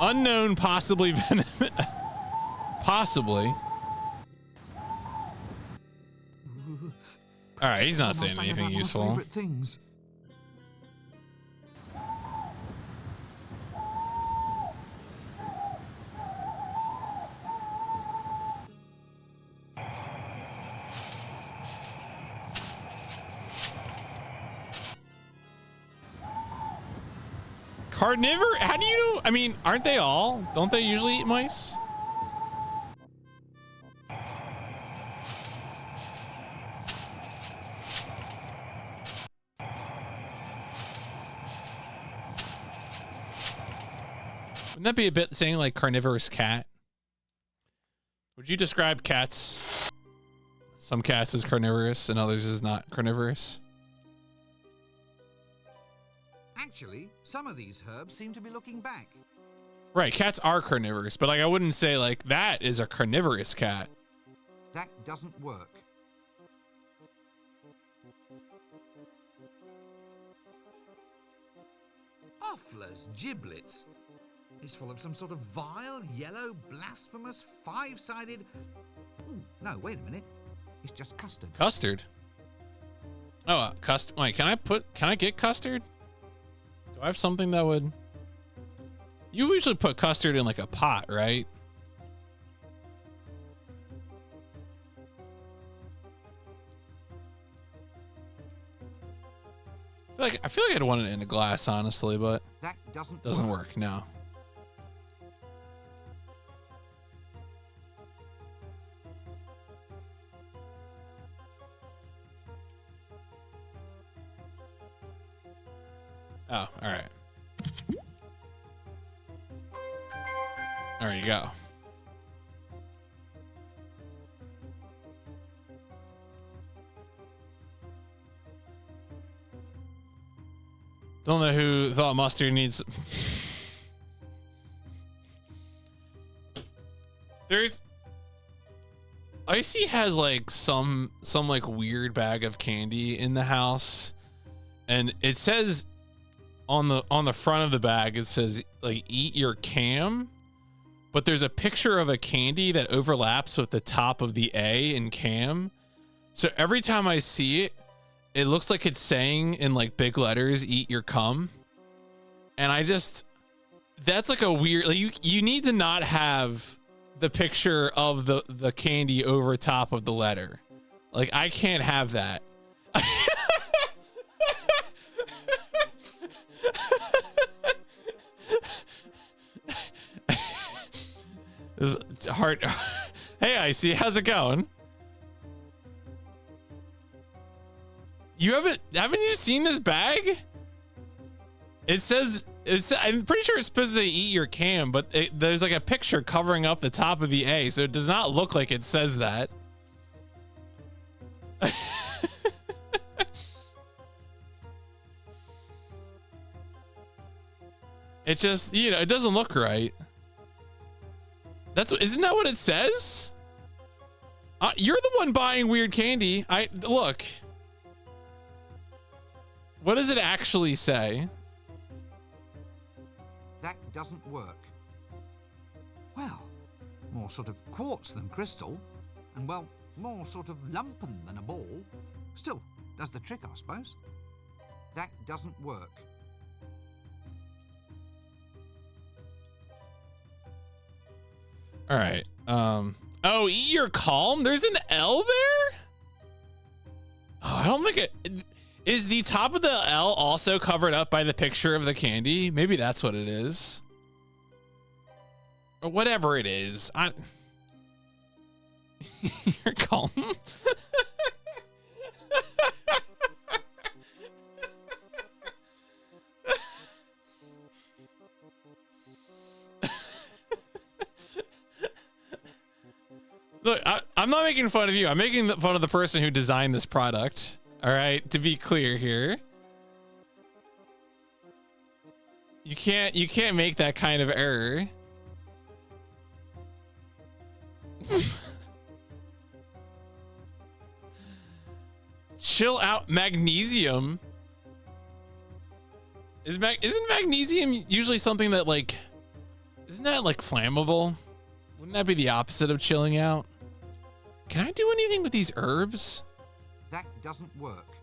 Unknown, possibly venom. Possibly. All right, he's not saying anything useful. Favourite things. Carnivore? How do you know? I mean, aren't they all? Don't they usually eat mice? Wouldn't that be a bit saying like carnivorous cat? Would you describe cats, some cats as carnivorous and others as not carnivorous? Actually, some of these herbs seem to be looking back. Right, cats are carnivorous, but like I wouldn't say like that is a carnivorous cat. That doesn't work. Offler's giblets. It's full of some sort of vile, yellow, blasphemous, five-sided... Ooh, no, wait a minute. It's just custard. Custard? Oh, custard. Wait, can I get custard? Do I have something that would... You usually put custard in like a pot, right? I feel like I'd want it in a glass, honestly, but that doesn't work. No. Oh, all right. There you go. Don't know who thought mustard needs. There's Icy has like some like weird bag of candy in the house, and it says on the front of the bag, it says like eat your cam, but there's a picture of a candy that overlaps with the top of the A in cam. So every time I see it, it looks like it's saying in like big letters, eat your cum. And that's like a weird, like you need to not have the picture of the candy over top of the letter. Like I can't have that. This is hard. Hey, Icy, how's it going? Haven't you seen this bag? It says, I'm pretty sure it's supposed to say eat your cam, but there's like a picture covering up the top of the A, so it does not look like it says that. It just, it doesn't look right. Isn't that what it says? You're the one buying weird candy. Look. What does it actually say? That doesn't work. Well, more sort of quartz than crystal, and well, more sort of lumpen than a ball. Still, does the trick, I suppose. That doesn't work. All right. Oh, eat your calm? There's an L there? Oh, I don't think it... Is the top of the L also covered up by the picture of the candy? Maybe that's what it is. Or whatever it is. You're calm. Look, I'm not making fun of you. I'm making fun of the person who designed this product. All right, to be clear here. You can't make that kind of error. Chill out. Magnesium. Isn't magnesium usually something that like, isn't that like flammable? Wouldn't that be the opposite of chilling out? Can I do anything with these herbs? That doesn't work.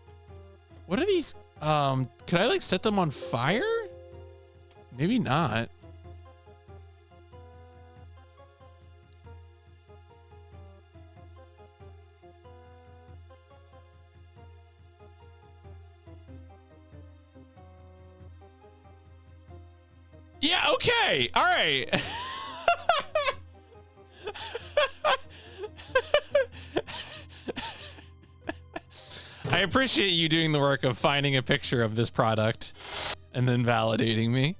What are these? Could I like set them on fire? Maybe not. Yeah, okay. All right. I appreciate you doing the work of finding a picture of this product and then validating me.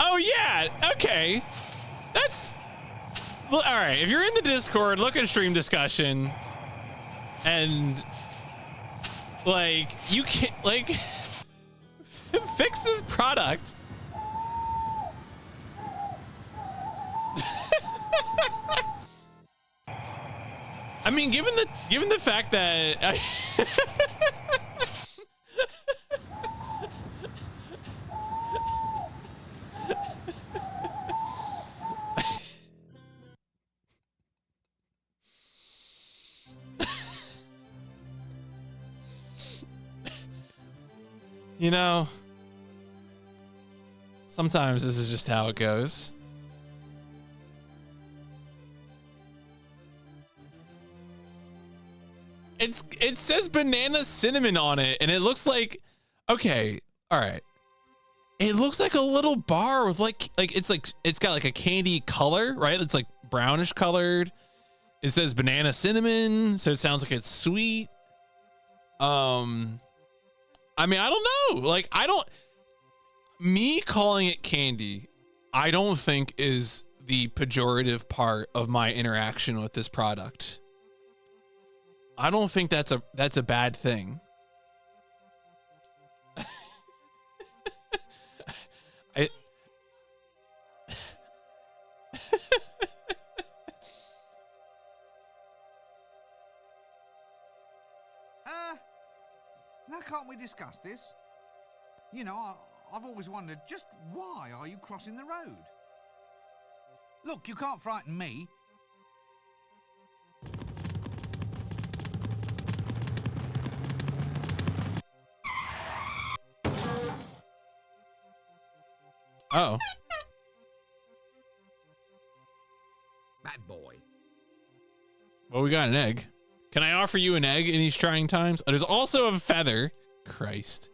Oh yeah, okay. That's well, all right. If you're in the Discord, look at stream discussion, and like you can't like fix this product. I mean, given the fact that you know, sometimes this is just how it goes. It says banana cinnamon on it, and it looks like, okay, all right. It looks like a little bar with like it's got like a candy color, right? It's like brownish colored. It says banana cinnamon, so it sounds like it's sweet. I mean, I don't know. Like, me calling it candy, I don't think is the pejorative part of my interaction with this product. I don't think that's a bad thing. I Now can't we discuss this? You know, I've always wondered, just why are you crossing the road? Look, you can't frighten me. Oh. Bad boy. Well, we got an egg. Can I offer you an egg in these trying times? There's also a feather. Christ.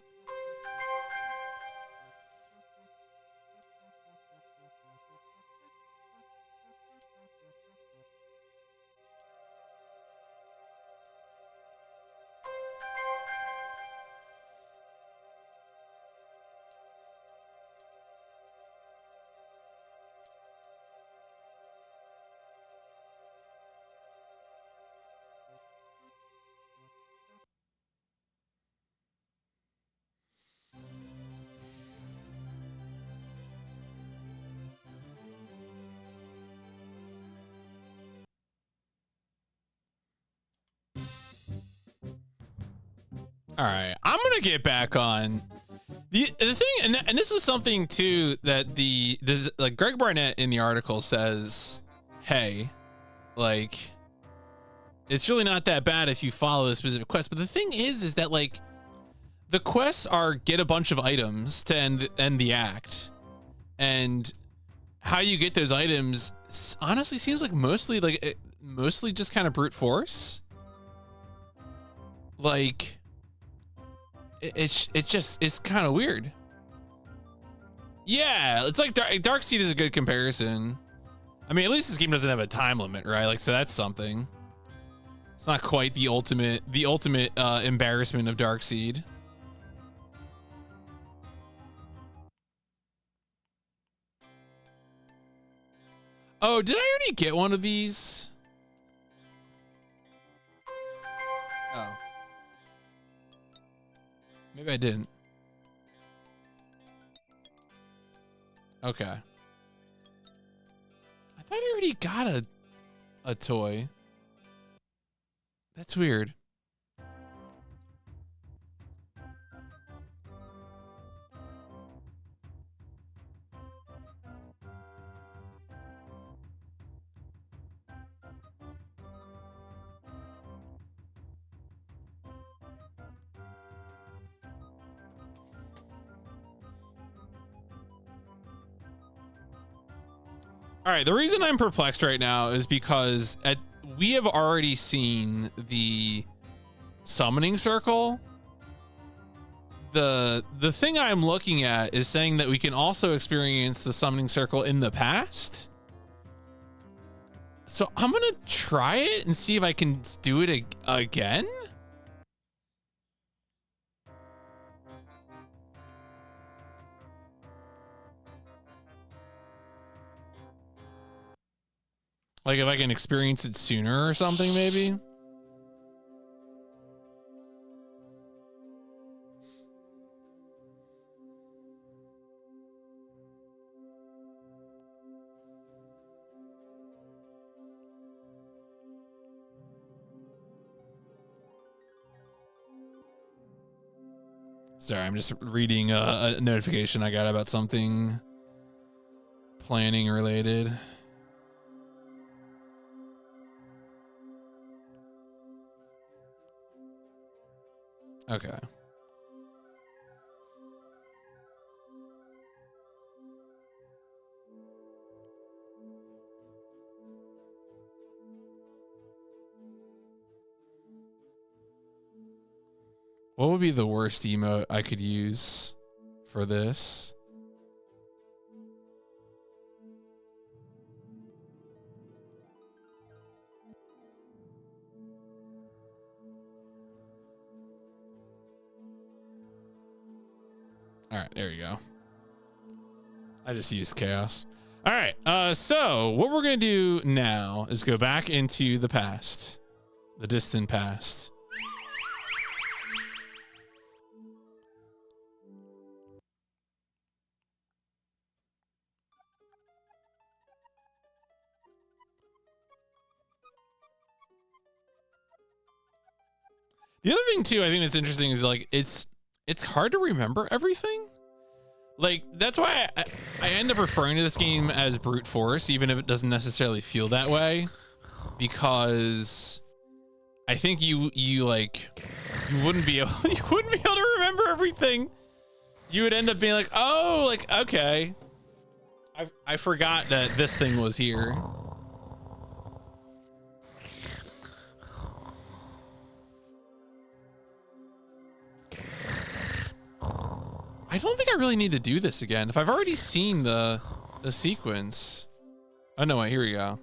All right, I'm gonna get back on the thing, and this is something too that like Greg Barnett in the article says, hey, like it's really not that bad if you follow a specific quest. But the thing is that like the quests are get a bunch of items to end the act, and how you get those items honestly seems like mostly just kind of brute force. Like it's kind of weird. Yeah, it's like Darkseid is a good comparison. I mean, at least this game doesn't have a time limit, right? Like, so that's something. It's not quite the ultimate embarrassment of Darkseid. Oh, did I already get one of these? Oh. Maybe I didn't. Okay. I thought I already got a toy. That's weird. All right, the reason I'm perplexed right now is because we have already seen the summoning circle. The thing I'm looking at is saying that we can also experience the summoning circle in the past. So I'm gonna try it and see if I can do it again. Like if I can experience it sooner or something, maybe. Sorry, I'm just reading a notification I got about something planning related. Okay. What would be the worst emote I could use for this? All right, there you go. I just used chaos. All right. So what we're gonna do now is go back into the past, the distant past. The other thing too, I think that's interesting is like it's hard to remember everything. Like that's why I end up referring to this game as brute force, even if it doesn't necessarily feel that way, because I think you wouldn't be able to remember everything. You would end up being like, oh, like okay, I forgot that this thing was here. I don't think I really need to do this again. If I've already seen the sequence. Oh no, wait, here we go.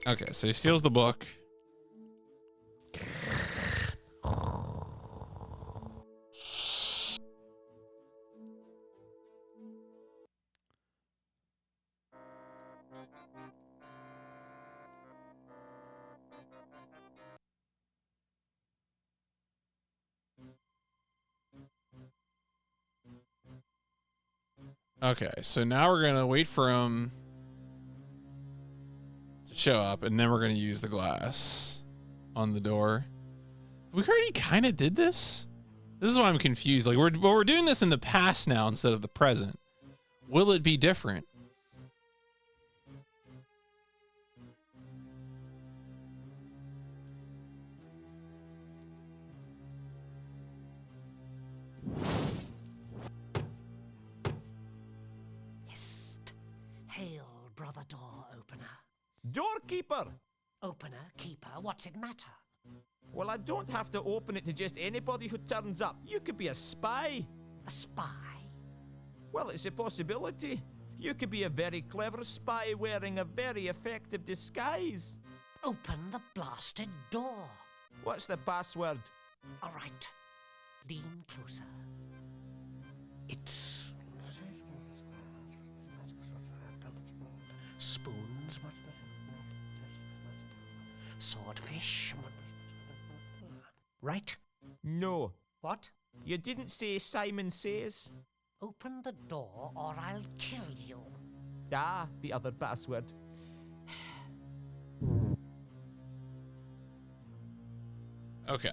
Okay, so he steals the book. Okay, so now we're gonna wait for him to show up, and then we're gonna use the glass on the door. We already kind of did this. This is why I'm confused. Like we're doing this in the past now instead of the present. Will it be different? Hail, brother door opener. Doorkeeper! Opener, keeper, what's it matter? Well, I don't have to open it to just anybody who turns up. You could be a spy. A spy? Well, it's a possibility. You could be a very clever spy wearing a very effective disguise. Open the blasted door. What's the password? All right. Lean closer. It's... spoons. Swordfish. Right? No. What? You didn't say Simon Says. Open the door or I'll kill you. Ah, the other password. Okay.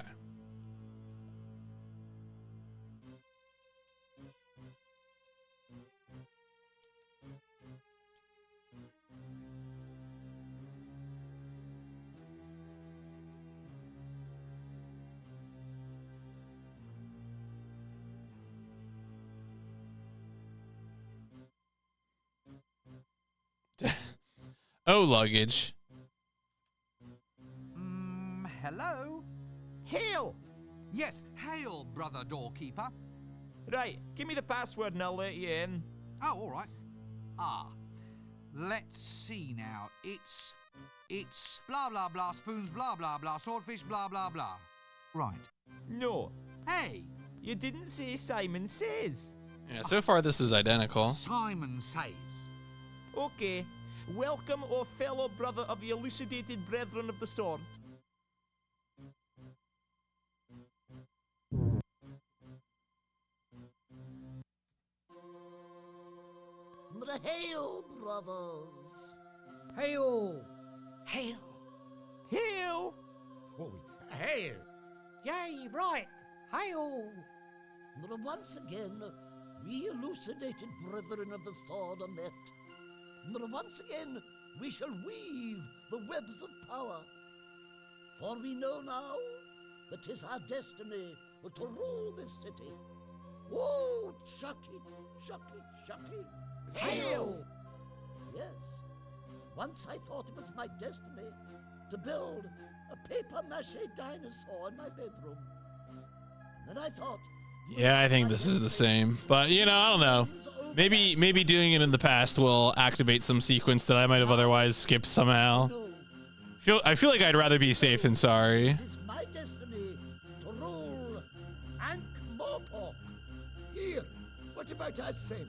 Oh, luggage. Hello? Hail! Yes, hail, brother doorkeeper. Right, give me the password and I'll let you in. Oh, all right. Let's see now. It's blah, blah, blah, spoons, blah, blah, blah, swordfish, blah, blah, blah. Right. No. Hey, You didn't say Simon Says. Yeah, so far this is identical. Simon Says. Okay. Welcome, O fellow brother of the elucidated brethren of the sword. Hail, brothers! Hail! Hail! Hail! Oh, hail! Yay, right! Hail! Once again, we elucidated brethren of the sword are met. Once again, we shall weave the webs of power. For we know now that 'tis our destiny to rule this city. Oh, chucky, chucky, chucky. Hail! Yes, once I thought it was my destiny to build a paper-mache dinosaur in my bedroom. And then I thought... Yeah, I think this is the same. But, you know, I don't know. Maybe doing it in the past will activate some sequence that I might have otherwise skipped somehow. I feel like I'd rather be safe than sorry. It is my destiny What about us then?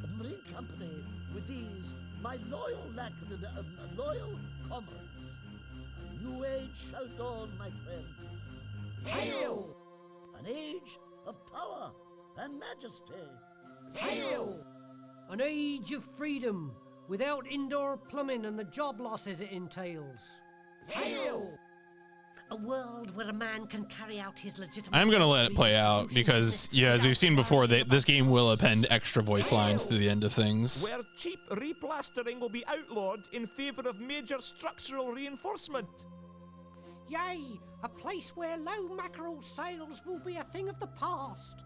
A marine company with these, my loyal loyal comrades. A new age shall dawn, my friends. Hail! An age of power and majesty. Hail! An age of freedom, without indoor plumbing and the job losses it entails. Hail! A world where a man can carry out his legitimate... I'm going to let it play out because, yeah, as we've seen before, this game will append extra voice lines to the end of things. Where cheap replastering will be outlawed in favour of major structural reinforcement. Yay! A place where low mackerel sales will be a thing of the past.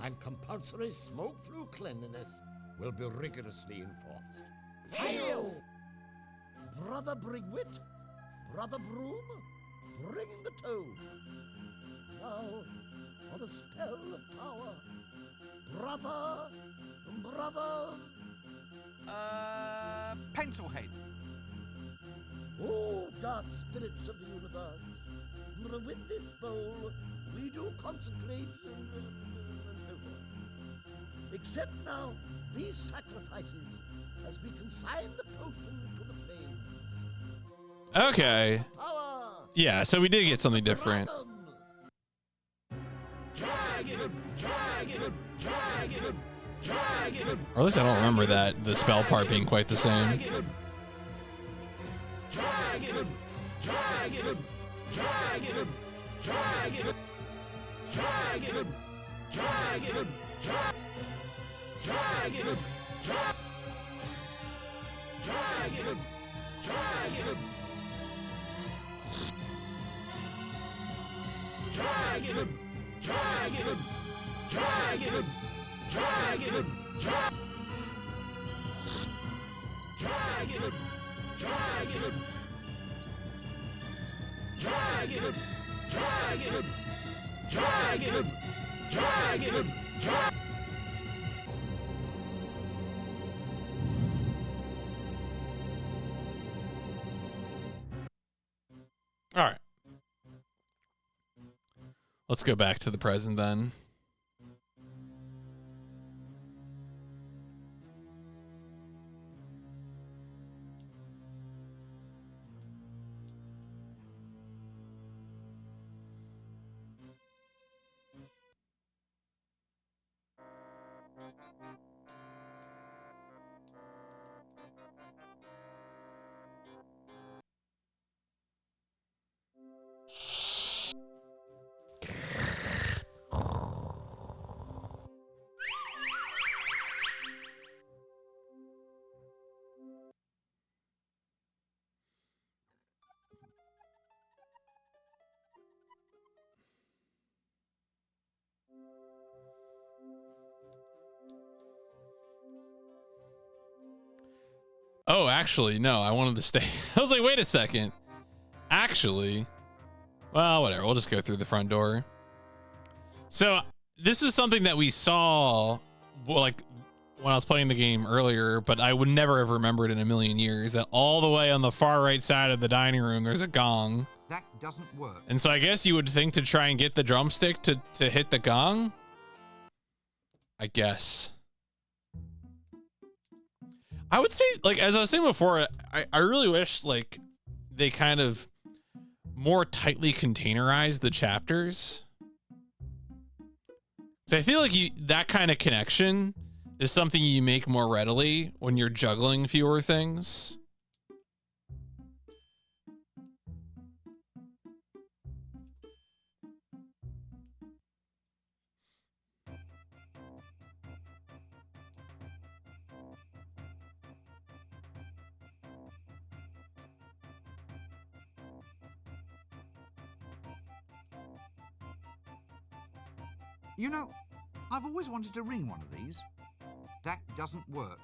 And compulsory smoke-through cleanliness will be rigorously enforced. Hail! Brother Brigwit, Brother Broom, bring the toad. Now, for the spell of power. Brother. Pencilhead. Oh, dark spirits of the universe. With this bowl, we do consecrate and so forth. Accept now these sacrifices as we consign the potion to the flames. Okay. Power! Yeah, so we did get something different. Or at least I don't remember the spell part being quite the same. All right. Let's go back to the present then. Oh, actually, no, I wanted to stay. I was like, wait a second. Actually, well, whatever. We'll just go through the front door. So this is something that we saw, well, like when I was playing the game earlier, but I would never have remembered in a million years that all the way on the far right side of the dining room, there's a gong. That doesn't work. And so I guess you would think to try and get the drumstick to hit the gong. I guess. I would say, like, as I was saying before, I really wish, like, they kind of more tightly containerized the chapters. So I feel like that kind of connection is something you make more readily when you're juggling fewer things. You know, I've always wanted to ring one of these. That doesn't work.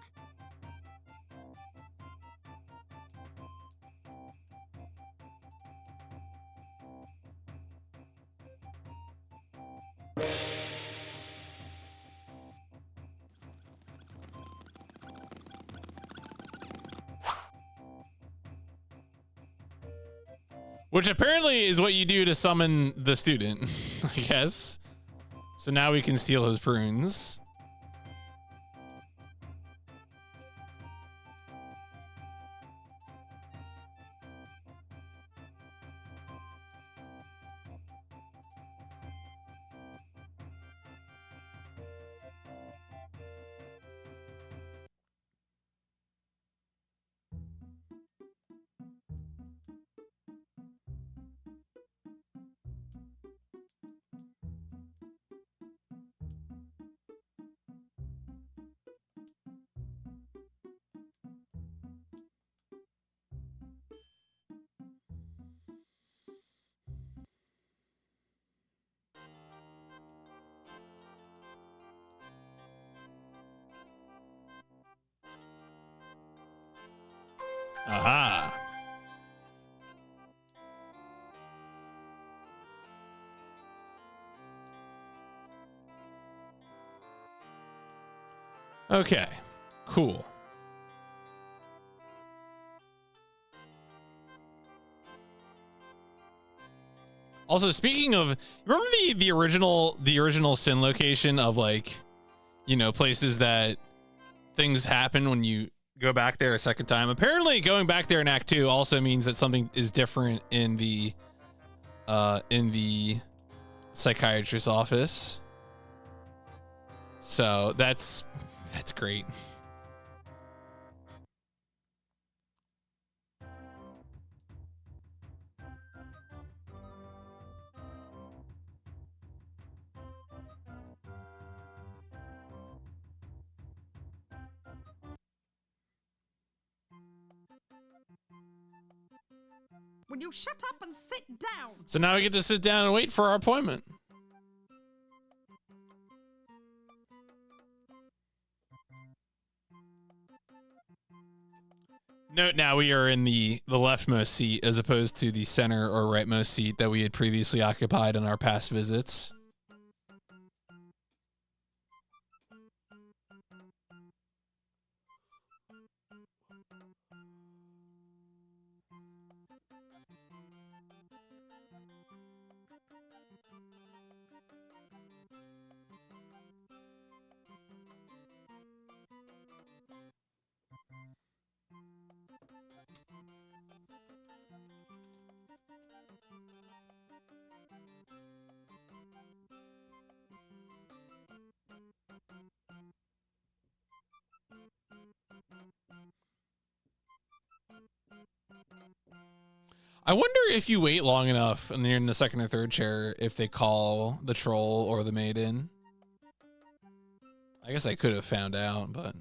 Which apparently is what you do to summon the student, I guess. So now we can steal his prunes. Aha. Okay, cool. Also, speaking of, remember the original sin location of, like, you know, places that things happen when you go back there a second time. Apparently, going back there in Act 2 also means that something is different in the psychiatrist's office. So that's great. Will you shut up and sit down? So now we get to sit down and wait for our appointment. Note now we are in the leftmost seat as opposed to the center or rightmost seat that we had previously occupied in our past visits. I wonder if you wait long enough and you're in the second or third chair, if they call the troll or the maid in. I guess I could have found out, but...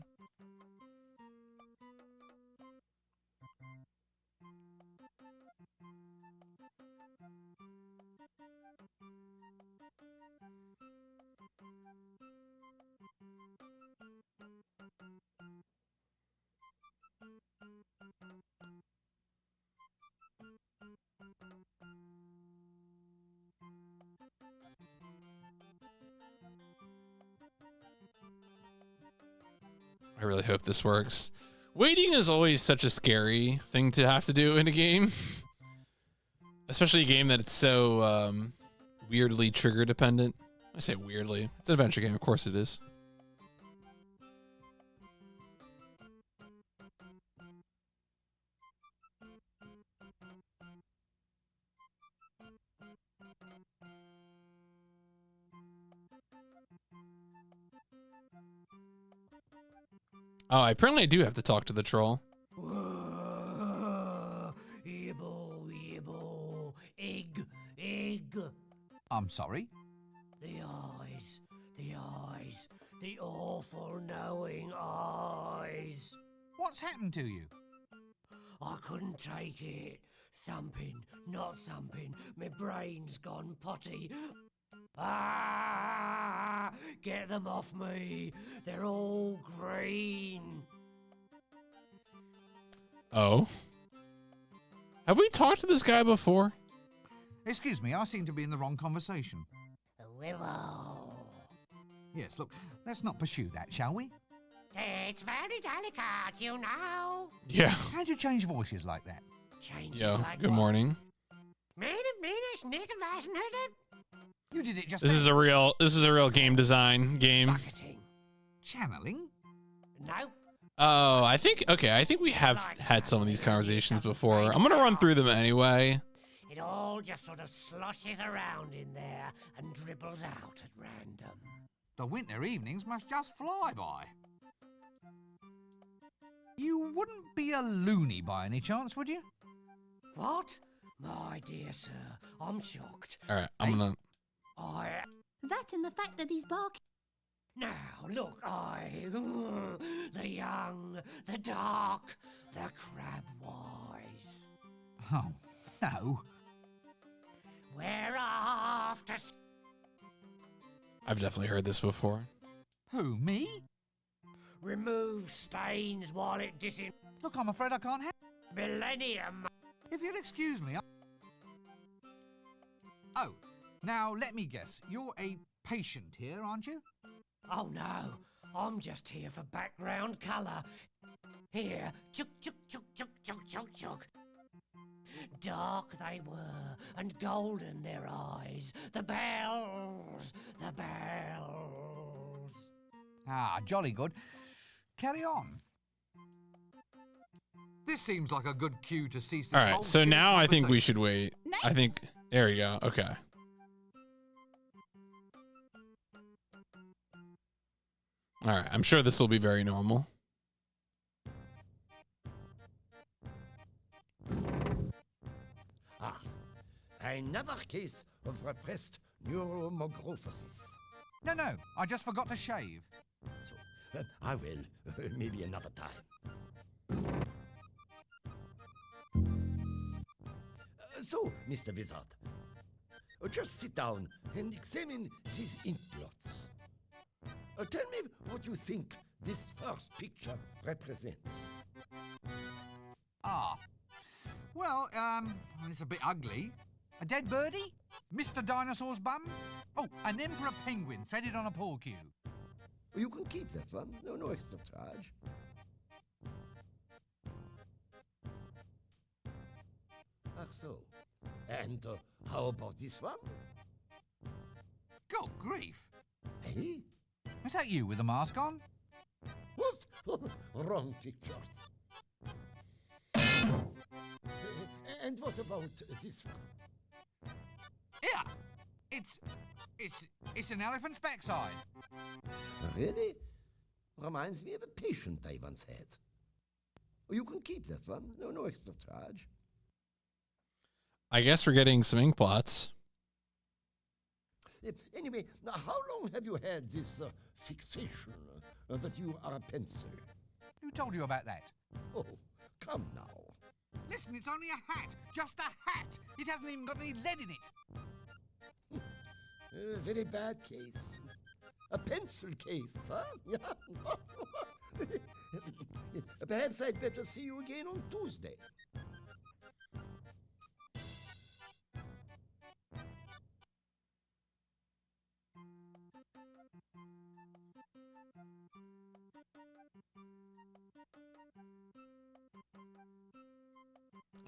I really hope this works. Waiting is always such a scary thing to have to do in a game. Especially a game that it's so weirdly trigger dependent. I say weirdly. It's an adventure game, of course it is. Oh, apparently I do have to talk to the troll. Yibble, yibble, egg, egg. I'm sorry? The awful knowing eyes. What's happened to you? I couldn't take it. Thumping, not thumping. My brain's gone potty. Ah! Get them off me. They're all green. Oh. Have we talked to this guy before? Excuse me, I seem to be in the wrong conversation. Willow. Yes, look, let's not pursue that, shall we? It's very delicate, you know. Yeah. How'd you change voices like that? Change Yo, it like good what? morning. You did it just This then. is a real game design game. Bucketing. Channeling? No. Oh, I think we have had some of these conversations before. I'm gonna run through them anyway. It all just sort of sloshes around in there and dribbles out at random. The winter evenings must just fly by. You wouldn't be a loony by any chance, would you? What? My dear sir, I'm shocked. All right, I'm gonna. That and the fact that he's barking. Now, look, the young, the dark, the crab-wise. Oh, no. We're after... I've definitely heard this before. Who, me? Remove stains while it Look, I'm afraid I can't help. millennium. If you'll excuse me. Oh, now let me guess. You're a patient here, aren't you? Oh no, I'm just here for background colour. Here, chuk chuk chuk chuk chuk chuk chuk. Dark they were, and golden their eyes. The bells, the bells. Ah, jolly good. Carry on. This seems like a good cue to cease this All whole right, so silly now I think we conversation. should wait. I think there we go. Okay. All right, I'm sure this will be very normal. Ah, another case of repressed neuromorphosis. No, I just forgot to shave. So, I will, maybe another time. So, Mr. Wizard, just sit down and examine these ink blots. Tell me what you think this first picture represents. Ah. Well, it's a bit ugly. A dead birdie? Mr. Dinosaur's bum? Oh, an emperor penguin threaded on a pool cue. You can keep that one, no extra charge. Ach so. And how about this one? Good grief. Hey? Is that you with the mask on? What? Wrong pictures. And what about this one? Yeah. It's an elephant's backside. Really? Reminds me of a patient I once had. You can keep that one, no extra charge. I guess we're getting some ink blots. Anyway, now how long have you had this fixation that you are a pencil? Who told you about that? Oh, come now. Listen, it's only a hat. Just a hat. It hasn't even got any lead in it. Very bad case. A pencil case, huh? Yeah. Perhaps I'd better see you again on Tuesday.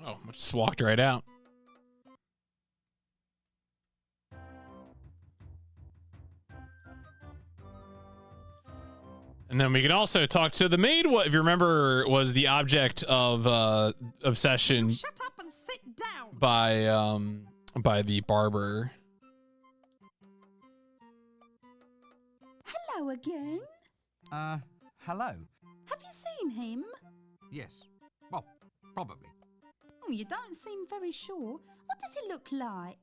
Oh, I just walked right out. And then we can also talk to the maid. What, if you remember, was the object of obsession Shut up and sit down. by the barber. Hello again. Hello. Have you seen him? Yes. Well, probably. Oh, you don't seem very sure. What does he look like?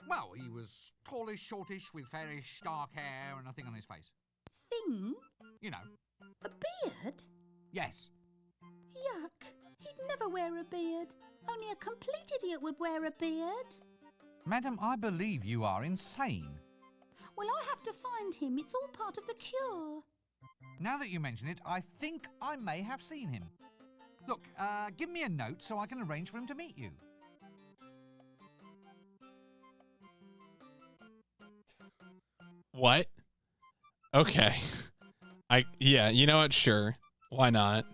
Well, he was tallish, shortish, with fairish dark hair and a thing on his face. Thing? You know. A beard? Yes. Yuck. He'd never wear a beard. Only a complete idiot would wear a beard. Madam, I believe you are insane. Well, I have to find him. It's all part of the cure. Now that you mention it, I think I may have seen him. Look, give me a note so I can arrange for him to meet you. What? Okay. Yeah, you know what? Sure. Why not?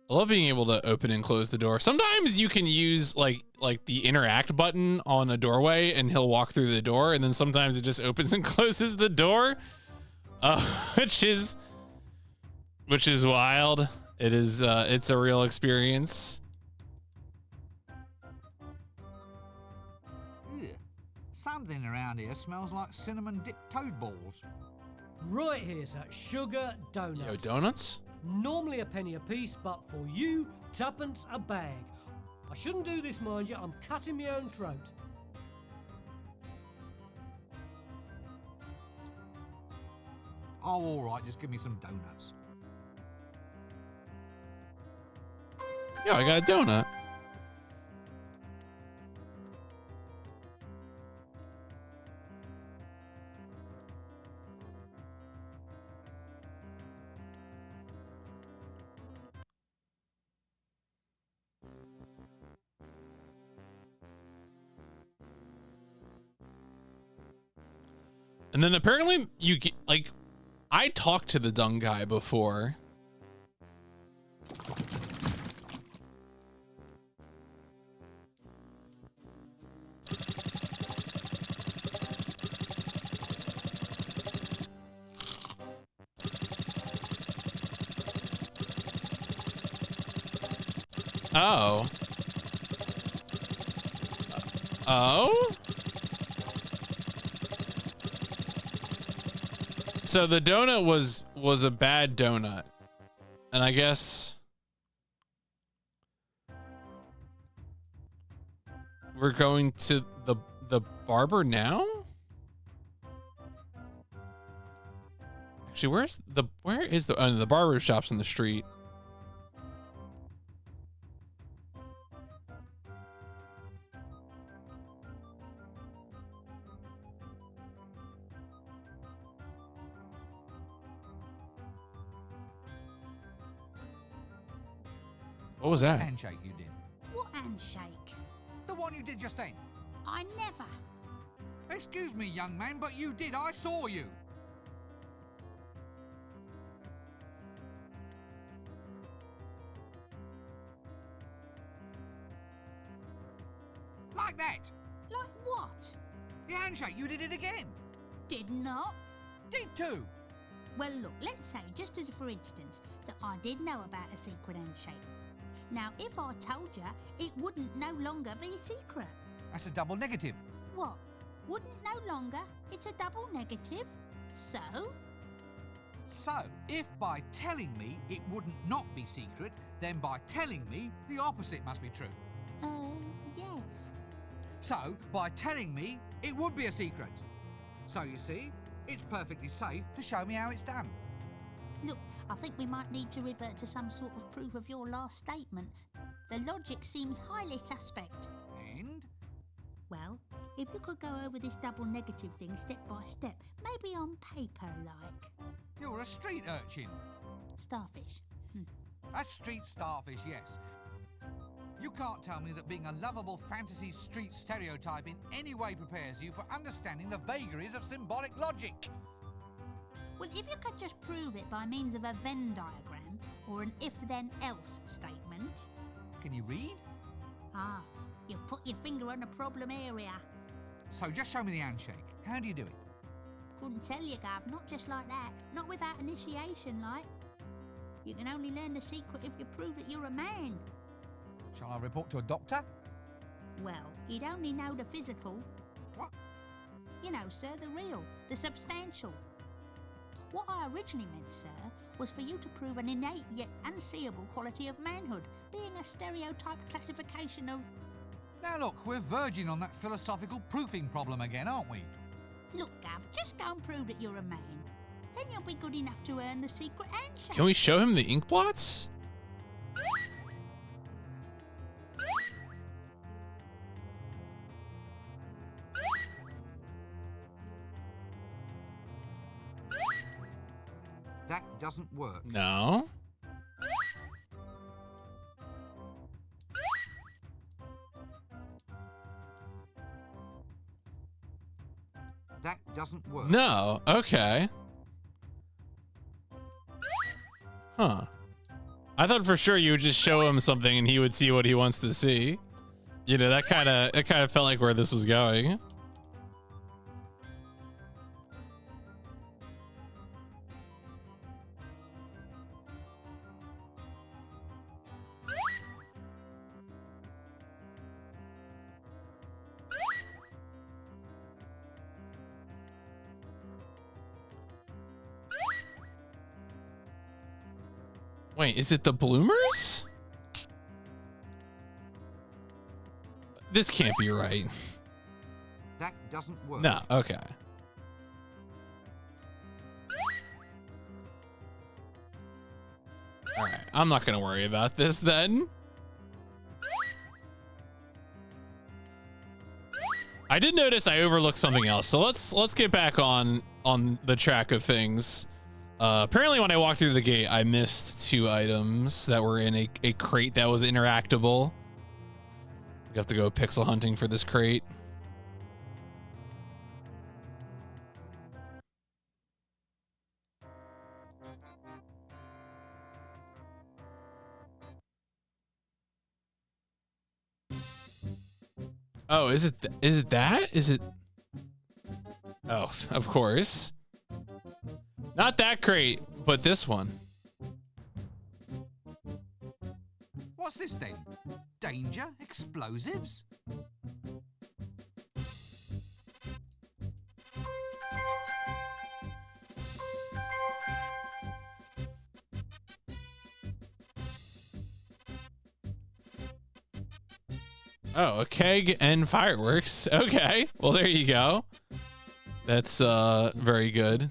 I love being able to open and close the door. Sometimes you can use like the interact button on a doorway and he'll walk through the door, and then sometimes it just opens and closes the door. Which is wild. It is it's a real experience. Ugh. Something around here smells like cinnamon dipped toad balls. Right here's that sugar donuts. Yo, donuts? Normally a penny a piece, but for you, tuppence a bag. I shouldn't do this, mind you. I'm cutting my own throat. Oh, all right, just give me some donuts. Yo, I got a donut. And then apparently you get, like, I talked to the dung guy before. Oh. Oh? So the donut was a bad donut. And I guess we're going to the barber now? Actually, where is the barber shop's in the street. What was that? Handshake you did. What handshake? The one you did just then. I never. Excuse me, young man, but you did. I saw you. Like that. Like what? The handshake, you did it again. Did not. Did too. Well, look, let's say, just as for instance, that I did know about a secret handshake. Now, if I told you, it wouldn't no longer be a secret. That's a double negative. What? Wouldn't no longer? It's a double negative. So? So, if by telling me it wouldn't not be secret, then by telling me the opposite must be true. Yes. So, by telling me it would be a secret. So you see, it's perfectly safe to show me how it's done. Look, I think we might need to revert to some sort of proof of your last statement. The logic seems highly suspect. And? Well, if you could go over this double negative thing step by step, maybe on paper like. You're a street urchin. Starfish. A street starfish, yes. You can't tell me that being a lovable fantasy street stereotype in any way prepares you for understanding the vagaries of symbolic logic. Well, if you could just prove it by means of a Venn diagram or an if-then-else statement. Can you read? Ah, you've put your finger on a problem area. So just show me the handshake. How do you do it? Couldn't tell you, Gav, not just like that. Not without initiation, like. You can only learn the secret if you prove that you're a man. Shall I report to a doctor? Well, he'd only know the physical. What? You know, sir, the real, the substantial. What I originally meant, sir, was for you to prove an innate yet unseeable quality of manhood, being a stereotype classification of... Now look, we're verging on that philosophical proofing problem again, aren't we? Look, Gav, just go and prove that you're a man. Then you'll be good enough to earn the secret handshake. Can we show him the ink blots? That doesn't work. No. That doesn't work. No. Okay. Huh. I thought for sure you would just show him something and he would see what he wants to see. You know, that kind of felt like where this was going. Wait, is it the bloomers? This can't be right. That doesn't work. No, okay. All right, I'm not gonna worry about this then. I did notice I overlooked something else, so let's get back on the track of things. Apparently when I walked through the gate, I missed 2 items that were in a crate that was interactable. We have to go pixel hunting for this crate. Oh, is it that? Is it? Oh, of course. Not that great, but this one. What's this then? Danger? Explosives? Oh, a keg and fireworks. Okay, well there you go. That's very good.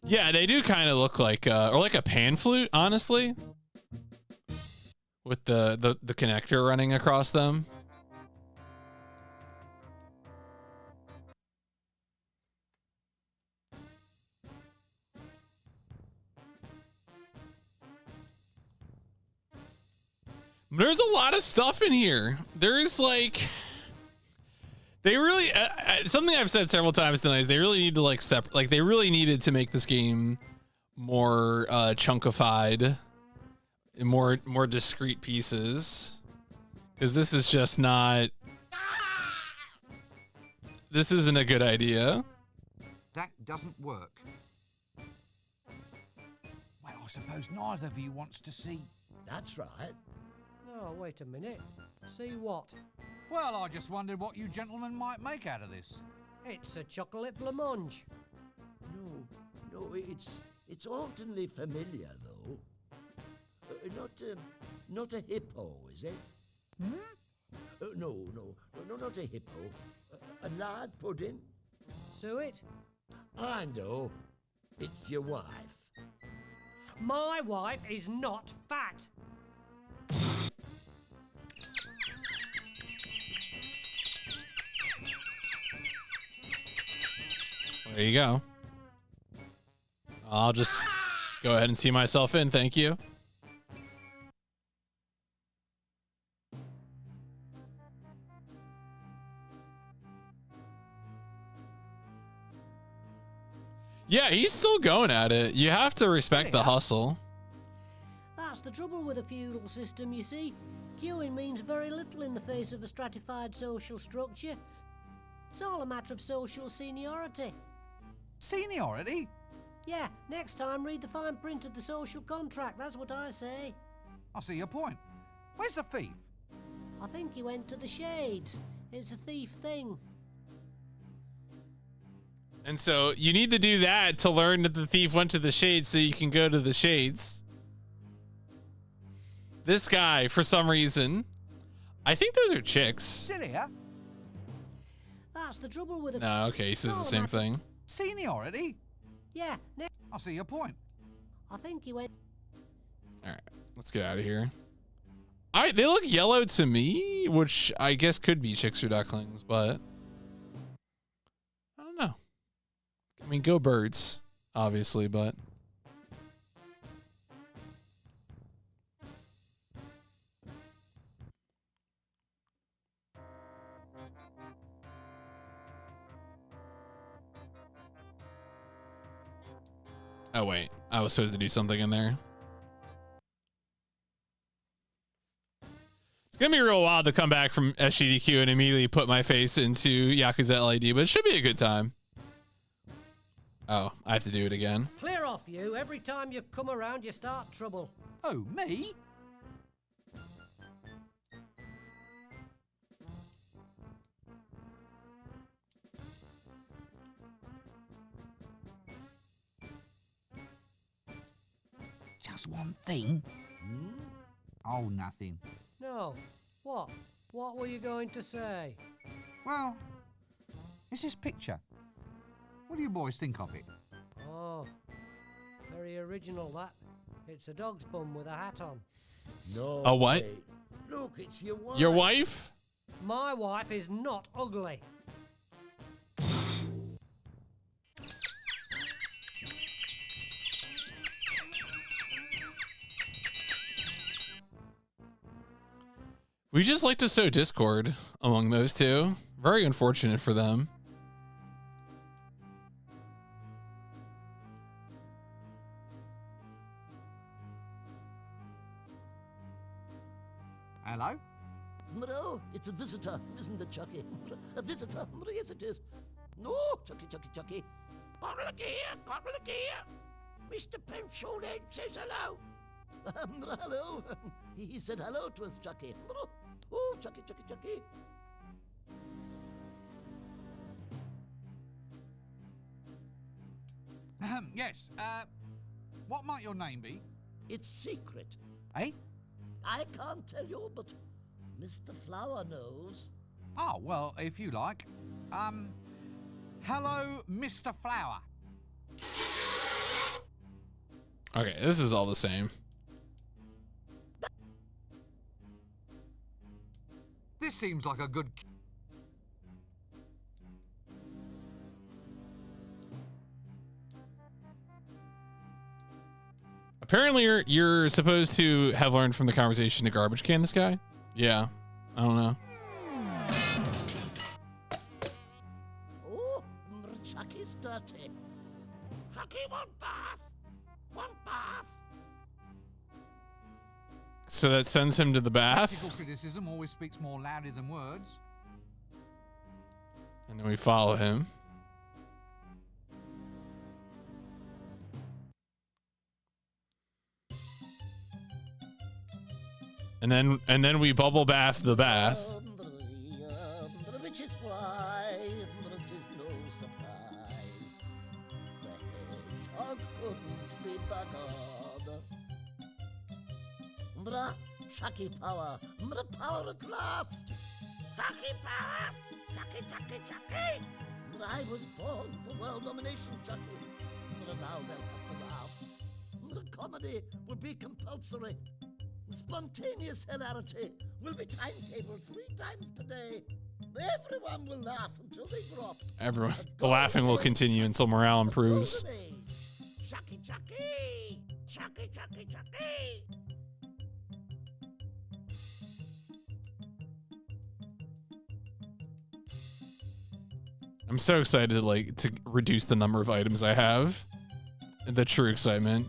Yeah, they do kind of look like or like a pan flute, honestly, with the connector running across them. There's a lot of stuff in here. There's like, they really, something I've said several times tonight is they really need to like separate, like they really needed to make this game more chunkified, more discrete pieces. Because this is just not, this isn't a good idea. That doesn't work. Well, I suppose neither of you wants to see. That's right. Oh, wait a minute. See what? Well, I just wondered what you gentlemen might make out of this. It's a chocolate blancmange. No, it's hauntingly familiar though. Not a hippo, is it? Hmm? No, not a hippo. A lard pudding. Suet? I know. It's your wife. My wife is not fat. There you go. I'll just go ahead and see myself in. Thank you. Yeah, he's still going at it. You have to respect the hustle. That's the trouble with a feudal system, you see. Queuing means very little in the face of a stratified social structure. It's all a matter of social seniority. Seniority? Yeah, next time read the fine print of the social contract, that's what I say. I see your point. Where's the thief? I think he went to the Shades. It's a thief thing. And so you need to do that to learn that the thief went to the Shades so you can go to the Shades. This guy, for some reason, I think those are chicks. Still here? That's the trouble with a... No, okay, he says the same thing. Seniority? Yeah, I see your point. I think he went... All right, let's get out of here. They look yellow to me, which I guess could be chicks or ducklings, but I don't know. I mean, go birds, obviously, but oh wait, I was supposed to do something in there. It's gonna be real wild to come back from SGDQ and immediately put my face into Yakuza LED, but it should be a good time. Oh, I have to do it again. Clear off, you. Every time you come around, you start trouble. Oh, me? Just one thing. Oh, nothing. No. What? What were you going to say? Well, it's this picture. What do you boys think of it? Oh, very original, that. It's a dog's bum with a hat on. No. A what? way. Look, it's your wife. Your wife? My wife is not ugly. We just like to sow discord among those two. Very unfortunate for them. Hello? No, it's a visitor, isn't it, Chucky? A visitor, yes it is. No, Chucky. Look here. Mr. Pencil Head says hello. Hello. He said hello to us, Chucky. Oh, Chucky. Yes, what might your name be? It's secret. Eh? I can't tell you, but Mr. Flower knows. Oh, well, if you like. Hello, Mr. Flower. Okay, this is all the same. This seems like a good... Apparently you're supposed to have learned from the conversation to garbage can this guy. Yeah, I don't know. Oh, Chucky's dirty. Chucky, one bath. So that sends him to the bath. Critical criticism always speaks more loudly than words. And then we follow him. And then we bubble bath the bath. Which is why this is no surprise. The hedgehog couldn't be buggered. Chucky power. Power at last. Chucky power. Chucky. I was born for world domination, Chucky. Now they'll have to laugh. Comedy will be compulsory. Spontaneous hilarity will be timetabled 3 times per day. Everyone will laugh until they drop. The laughing will continue until morale improves. Chucky. I'm so excited to reduce the number of items I have. The true excitement.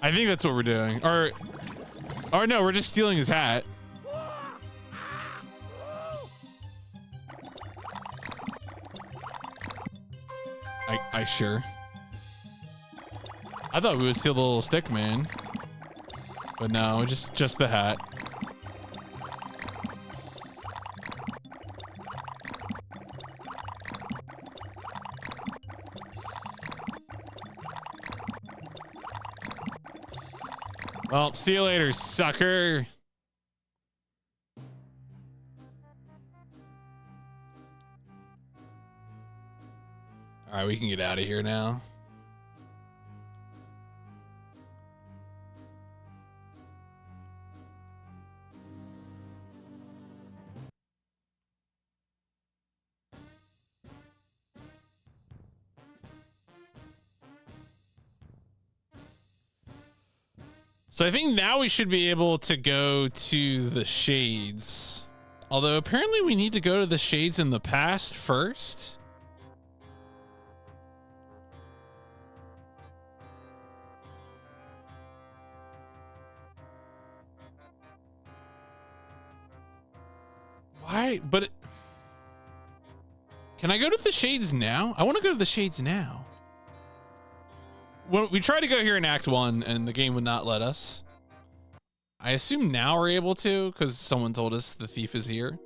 I think that's what we're doing. Or no, we're just stealing his hat. I sure. I thought we would steal the little stick man. But no, just the hat. Well, see you later, sucker. All right, we can get out of here now. So I think now we should be able to go to the shades. Although apparently we need to go to the shades in the past first. Why? But can I go to the shades now? I want to go to the shades now. Well, we tried to go here in Act 1 and the game would not let us. I assume now we're able to because someone told us the thief is here.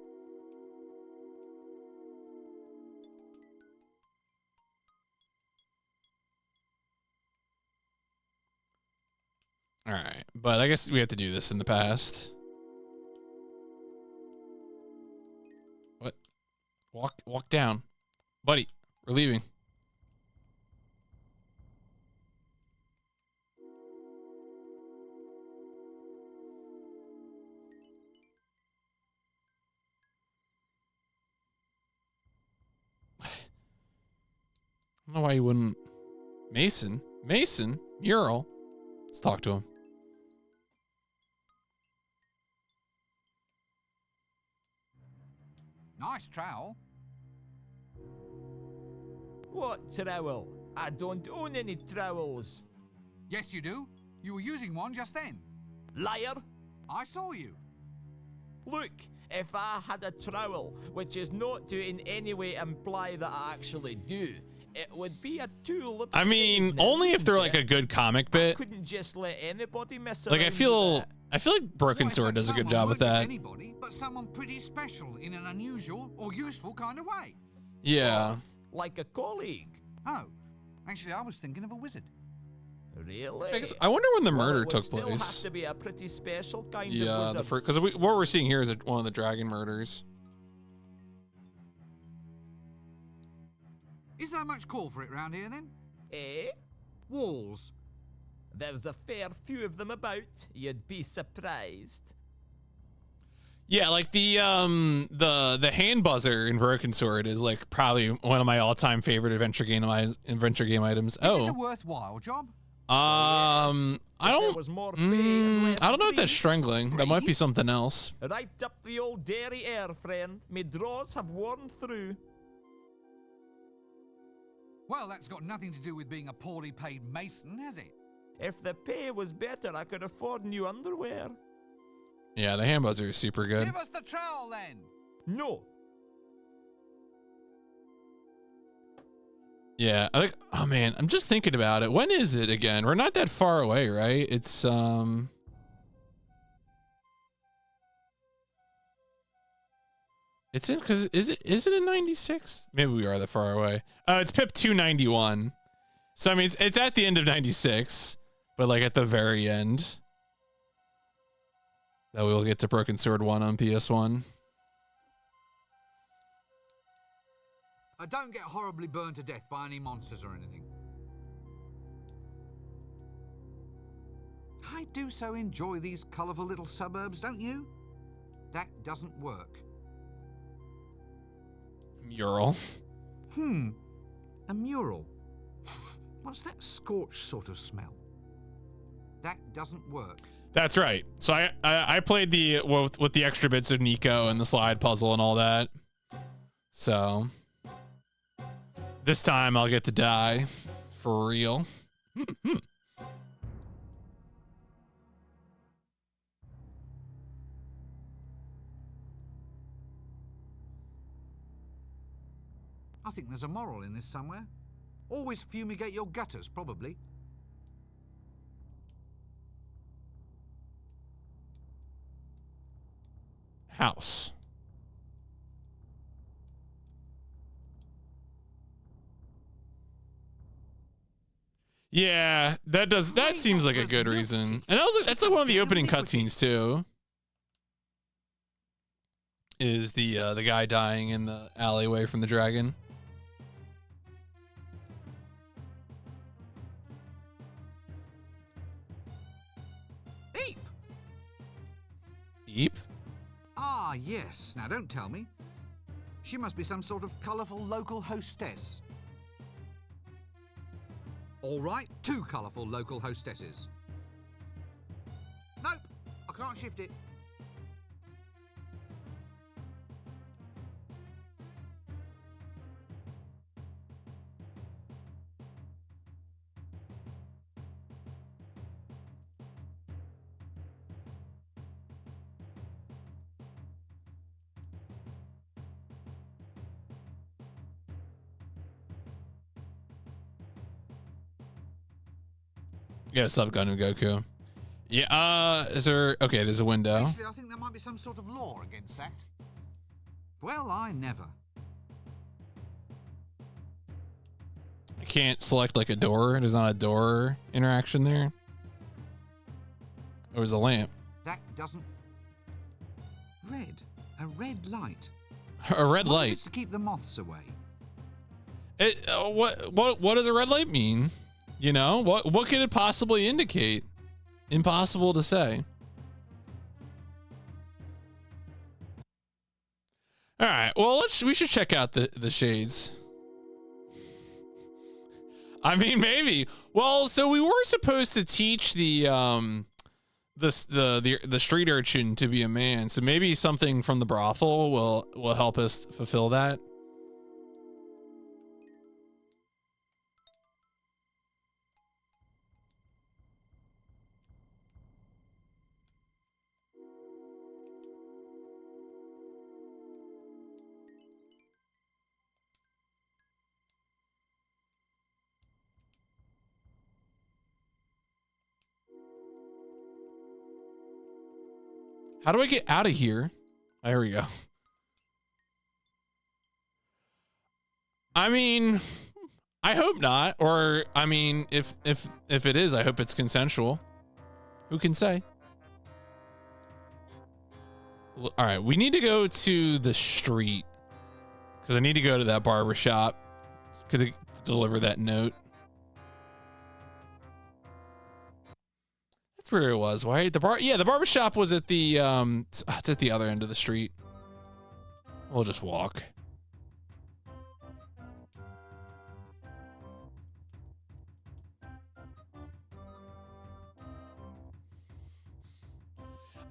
All right, but I guess we have to do this in the past. What? Walk down. Buddy, we're leaving. I don't know why you wouldn't. Mason? Mural? Let's talk to him. Nice trowel. What trowel? I don't own any trowels. Yes, you do. You were using one just then. Liar. I saw you. Look, if I had a trowel, which is not to in any way imply that I actually do, it would be a tool of I mean, trade, only if they're wouldn't like a it? good comic I bit. couldn't just let anybody mess Like around I with feel it. like Broken What if Sword that does a good someone job with weren't just that. Anybody, but someone pretty special in an unusual or useful kind of way. Yeah. Like a colleague. Oh, actually, I was thinking of a wizard. Really? I wonder when the Well, murder it would took still place. have to be a pretty special kind Yeah, of the wizard. first, because what we're seeing here is one of the dragon murders. Is there much call for it round here then? Eh? Walls. There's a fair few of them about. You'd be surprised. Yeah, like the hand buzzer in Broken Sword is like probably one of my all-time favorite adventure game items. Is it a Oh, worthwhile job? I If there don't. was more pay and less I don't know if that's breeze. strangling. That might be something else. Right up the old dairy air, friend. Me draws have worn through. Well, that's got nothing to do with being a poorly paid mason, has it? If the pay was better, I could afford new underwear. Yeah, the hand buzzer is super good. Give us the trowel then. No. Yeah, I like. Oh man, I'm just thinking about it. When is it again? We're not that far away, right? It's It's in because is it in 96? Maybe we are that far away. It's PIP 291. So I mean, it's at the end of 96, but like at the very end. That we will get to Broken Sword 1 on PS1. I don't get horribly burned to death by any monsters or anything. I do so enjoy these colourful little suburbs, don't you? That doesn't work. Mural. A mural. What's that scorched sort of smell? That doesn't work. That's right. So I played the with the extra bits of Nico and the slide puzzle and all that. So this time I'll get to die for real. I think there's a moral in this somewhere. Always fumigate your gutters, probably. House. Yeah, that seems like a good reason. And that's like one of the opening cutscenes too. Is the guy dying in the alleyway from the dragon. Eep! Eep? Ah, yes. Now, don't tell me. She must be some sort of colourful local hostess. All right, 2 colourful local hostesses. Nope, I can't shift it. Yeah, sub Gundam Goku. Yeah, is there okay, there's a window. Actually, I think there might be some sort of law against that. Well, I never. I can't select like a door. There's not a door interaction there. There was a lamp. That doesn't... Red. A red light. A red What if light. it's to keep the moths away. What does a red light mean? You know, what could it possibly indicate? Impossible to say. All right. Well, we should check out the shades. I mean, maybe. Well, so we were supposed to teach the street urchin to be a man. So maybe something from the brothel will help us fulfill that. How do I get out of here? There we go. I mean, I hope not. Or, I mean, if it is, I hope it's consensual. Who can say? All right, we need to go to the street because I need to go to that barber shop. Could deliver that note. That's where it was. Why the bar? Yeah, the barber shop was at the it's at the other end of the street. We'll just walk.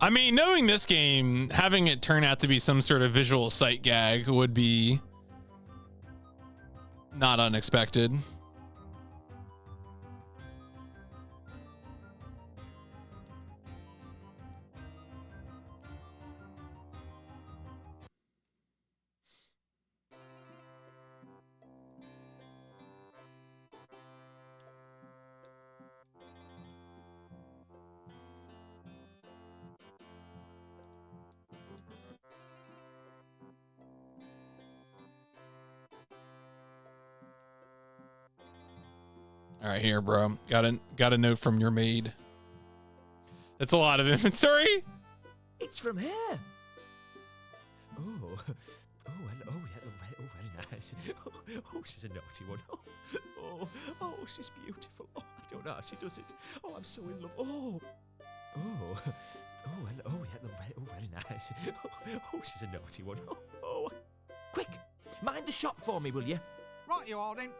I mean, knowing this game, having it turn out to be some sort of visual sight gag would be not unexpected. All right, here, bro. Got a note from your maid. That's a lot of inventory. It's from her. Oh, hello. Oh, yeah, very nice. Oh, she's a naughty one. Oh, she's beautiful. Oh, I don't know how she does it. Oh, I'm so in love. Oh, hello. Oh, yeah, very nice. Oh, she's a naughty one. Oh, quick, mind the shop for me, will you? Right, you are then.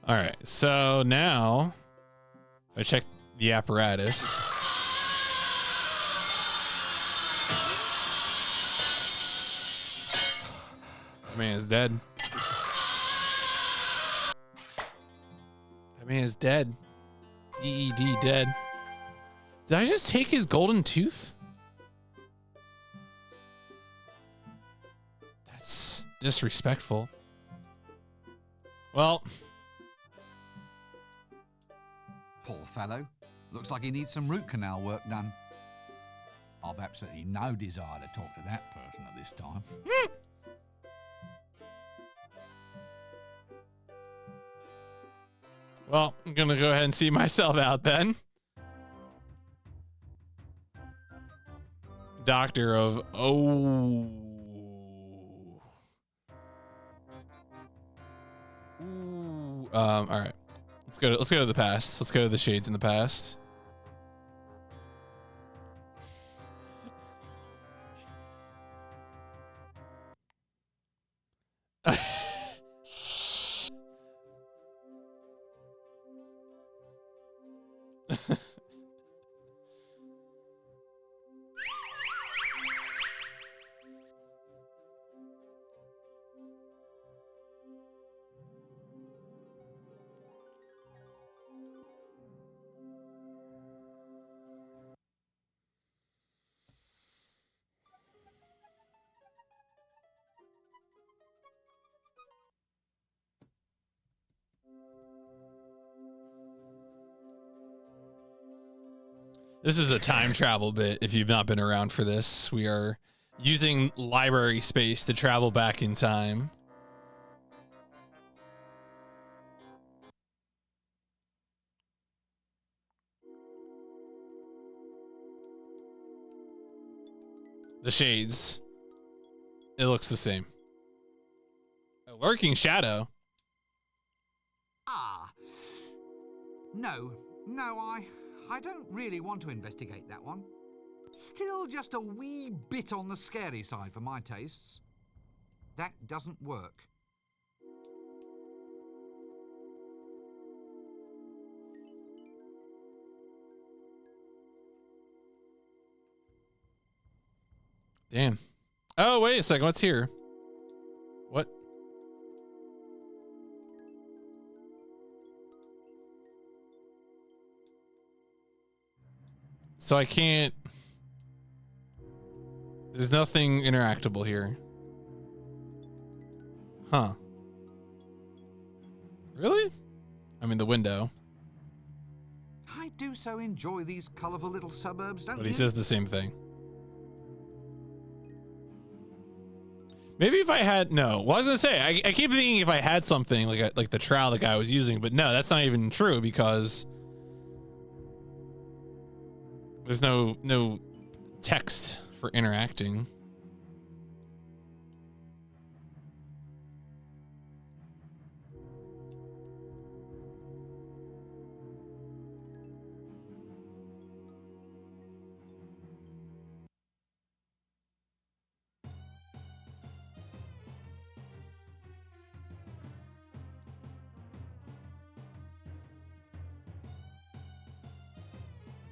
All right, so now I check the apparatus. That man is dead. That man is dead. DED dead. Did I just take his golden tooth? That's disrespectful. Well, Poor fellow. Looks like he needs some root canal work done. I've absolutely no desire to talk to that person at this time. well, I'm gonna go ahead and see myself out then. Doctor of Ooh, all right. Let's go to the past. Let's go to the shades in the past. This is a time travel bit. If you've not been around for this, we are using library space to travel back in time. The shades. It looks the same. A lurking shadow. Ah. No, I don't really want to investigate that one. Still just a wee bit on the scary side for my tastes. That doesn't work. Damn. Oh, wait a second. What's here? What? So I can't... There's nothing interactable here. Huh. Really? I mean, the window. I do so enjoy these colourful little suburbs, don't you? But he says the same thing. Maybe if I had well, I was gonna say I keep thinking if I had something like the trowel the guy was using, but no, that's not even true because there's no text for interacting.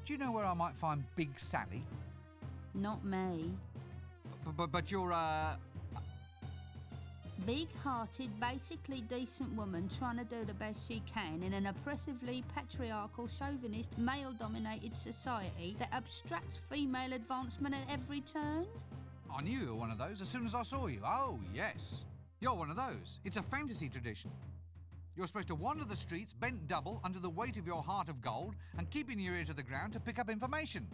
Do you know where I might find Big Sally? Not me. But you're, Big-hearted, basically decent woman trying to do the best she can in an oppressively patriarchal, chauvinist, male-dominated society that abstracts female advancement at every turn? I knew you were one of those as soon as I saw you. Oh, yes. You're one of those. It's a fantasy tradition. You're supposed to wander the streets bent double under the weight of your heart of gold and keeping your ear to the ground to pick up information.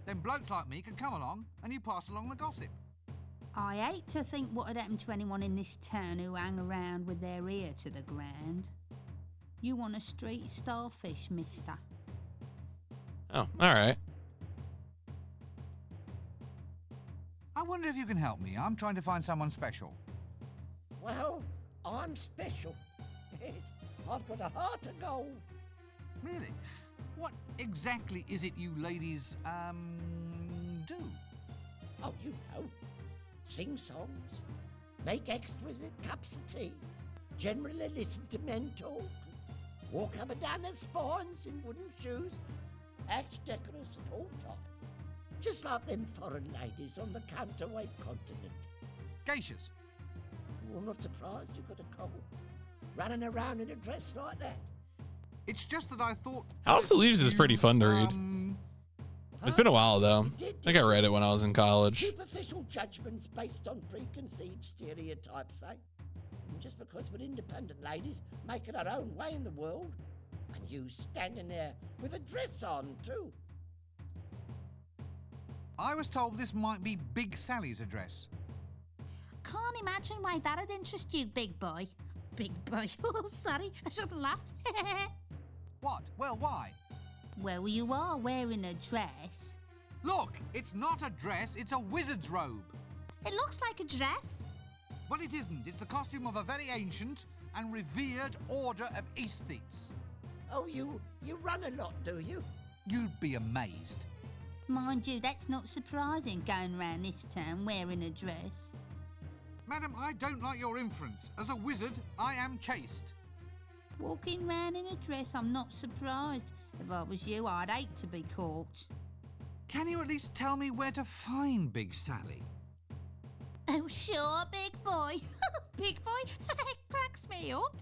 Then blokes like me can come along and you pass along the gossip. I hate to think what had happened to anyone in this town who hang around with their ear to the ground. You want a street starfish, mister? Oh, all right. I wonder if you can help me. I'm trying to find someone special. Well, I'm special. I've got a heart of gold. Really? What exactly is it you ladies, do? Oh, you know. Sing songs, make exquisite cups of tea, generally listen to men talk, walk up and down their spines in wooden shoes, act decorous at all times. Just like them foreign ladies on the counterweight continent. Geishas. Oh, I'm not surprised you've got a cold. Running around in a dress like that. It's just that I thought... House of Leaves is pretty fun to read. It's been a while, though. I think I read it when I was in college. Superficial judgments based on preconceived stereotypes, eh? And just because we're independent ladies making our own way in the world, and you standing there with a dress on, too. I was told this might be Big Sally's address. Can't imagine why that'd interest you, big boy. Big boy. Oh, sorry, I shouldn't laugh. What? Well, why? Well, you are wearing a dress. Look, it's not a dress, it's a wizard's robe. It looks like a dress. But it isn't. It's the costume of a very ancient and revered order of aesthetes. Oh, you run a lot, do you? You'd be amazed. Mind you, that's not surprising, going round this town wearing a dress. Madam, I don't like your inference. As a wizard, I am chaste. Walking round in a dress, I'm not surprised. If I was you, I'd hate to be caught. Can you at least tell me where to find Big Sally? Oh, sure, big boy. Big boy, it cracks me up.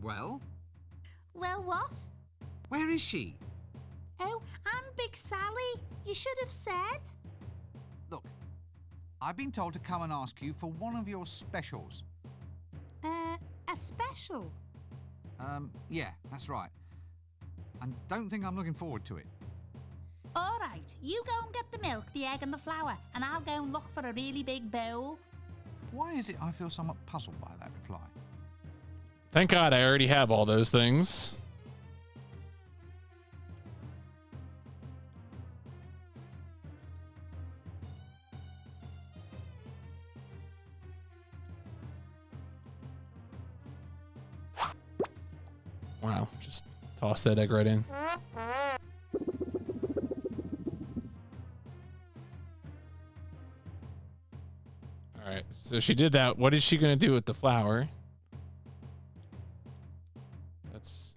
Well? Well, what? Where is she? Oh, I'm Big Sally. You should have said. Look, I've been told to come and ask you for one of your specials. A special? Yeah, that's right. And don't think I'm looking forward to it. All right, you go and get the milk, the egg and the flour, and I'll go and look for a really big bowl. Why is it I feel somewhat puzzled by that reply? Thank God I already have all those things. Wow, just toss that egg right in. All right, so she did that. What is she gonna do with the flour? That's.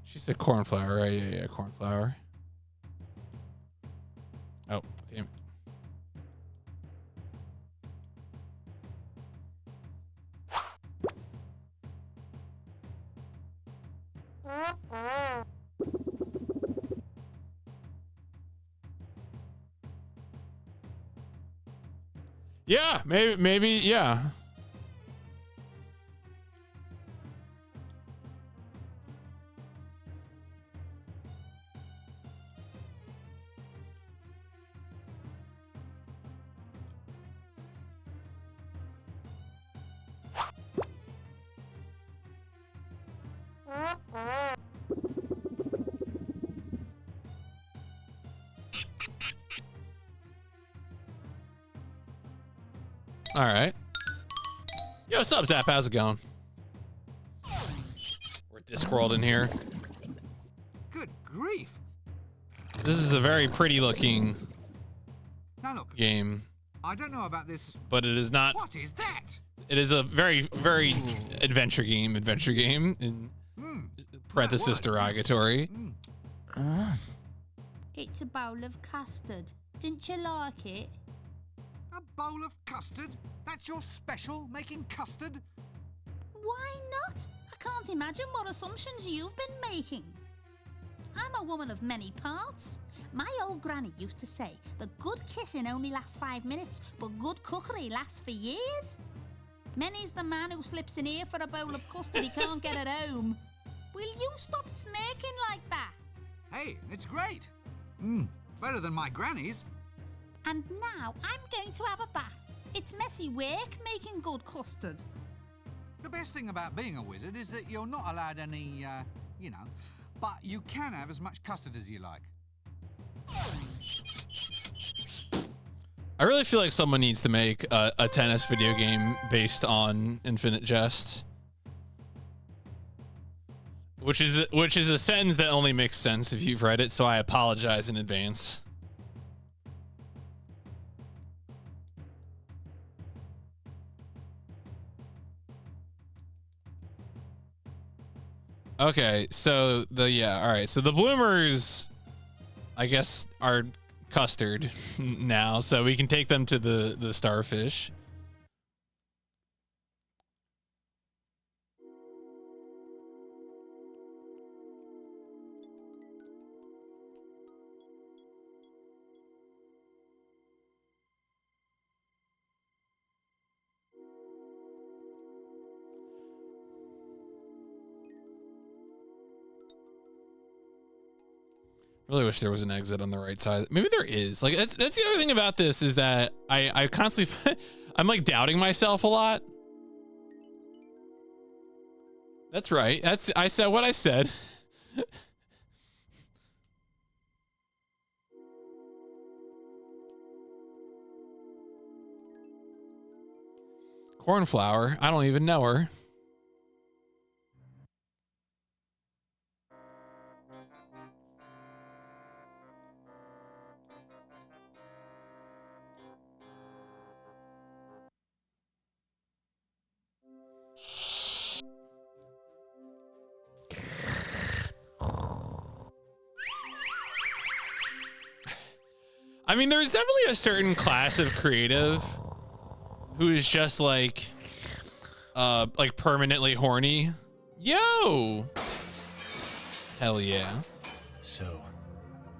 She said corn flour, right? Yeah, corn flour. Oh, damn. Yeah, maybe, yeah. All right. Yo, what's up, Zap? How's it going? We're Discworld in here. Good grief. This is a very pretty looking Now look, game, I don't know about this. but it is not. What is that? It is a very, very adventure game in parenthesis derogatory. It's a bowl of custard. Didn't you like it? A bowl of custard? That's your special, making custard? Why not? I can't imagine what assumptions you've been making. I'm a woman of many parts. My old granny used to say that good kissing only lasts 5 minutes, but good cookery lasts for years. Many's the man who slips in here for a bowl of custard he can't get at home. Will you stop smirking like that? Hey, it's great. Better than my granny's. And now I'm going to have a bath. It's messy work making good custard. The best thing about being a wizard is that you're not allowed any, but you can have as much custard as you like. I really feel like someone needs to make a tennis video game based on Infinite Jest. Which is a sentence that only makes sense if you've read it, so I apologize in advance. Okay, so all right, so the bloomers, I guess, are custard now, so we can take them to the starfish. Really wish there was an exit on the right side. Maybe there is. Like that's the other thing about this is that I constantly I'm like doubting myself a lot. That's right. I said what I said. Cornflower. I don't even know her. I mean, there's definitely a certain class of creative who is just like permanently horny. Yo! Hell yeah. So,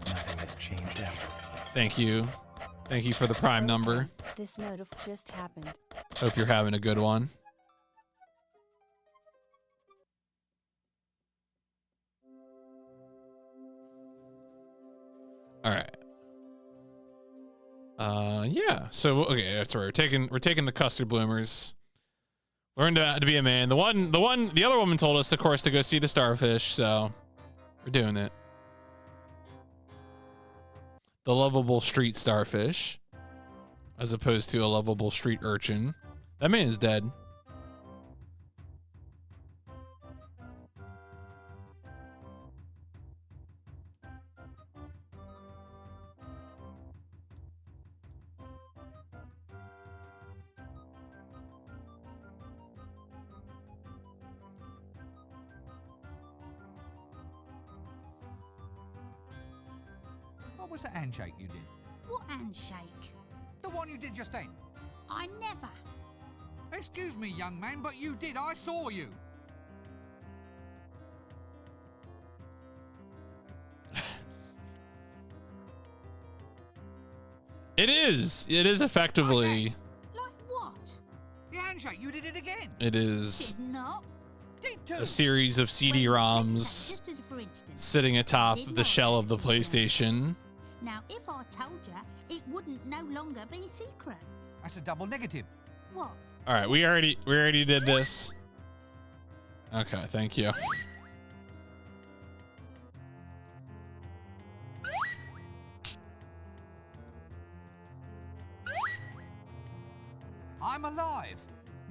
nothing has changed ever. Thank you. Thank you for the prime number. This note of just happened. Hope you're having a good one. All right. Yeah. So okay, that's right. We're taking the custard bloomers. Learn to be a man. The other woman told us, of course, to go see the starfish. So we're doing it. The lovable street starfish, as opposed to a lovable street urchin. That man is dead. What was that handshake you did? What handshake? The one you did just then. I never. Excuse me, young man, but you did. I saw you. It is effectively. Like what? The handshake, you did it again. It is Did not. Did too. a series of CD-ROMs Just as for instance. sitting atop Did the not. shell of the PlayStation. Now, if I told you, it wouldn't no longer be a secret. That's a double negative. What? All right, we already did this. Okay, thank you.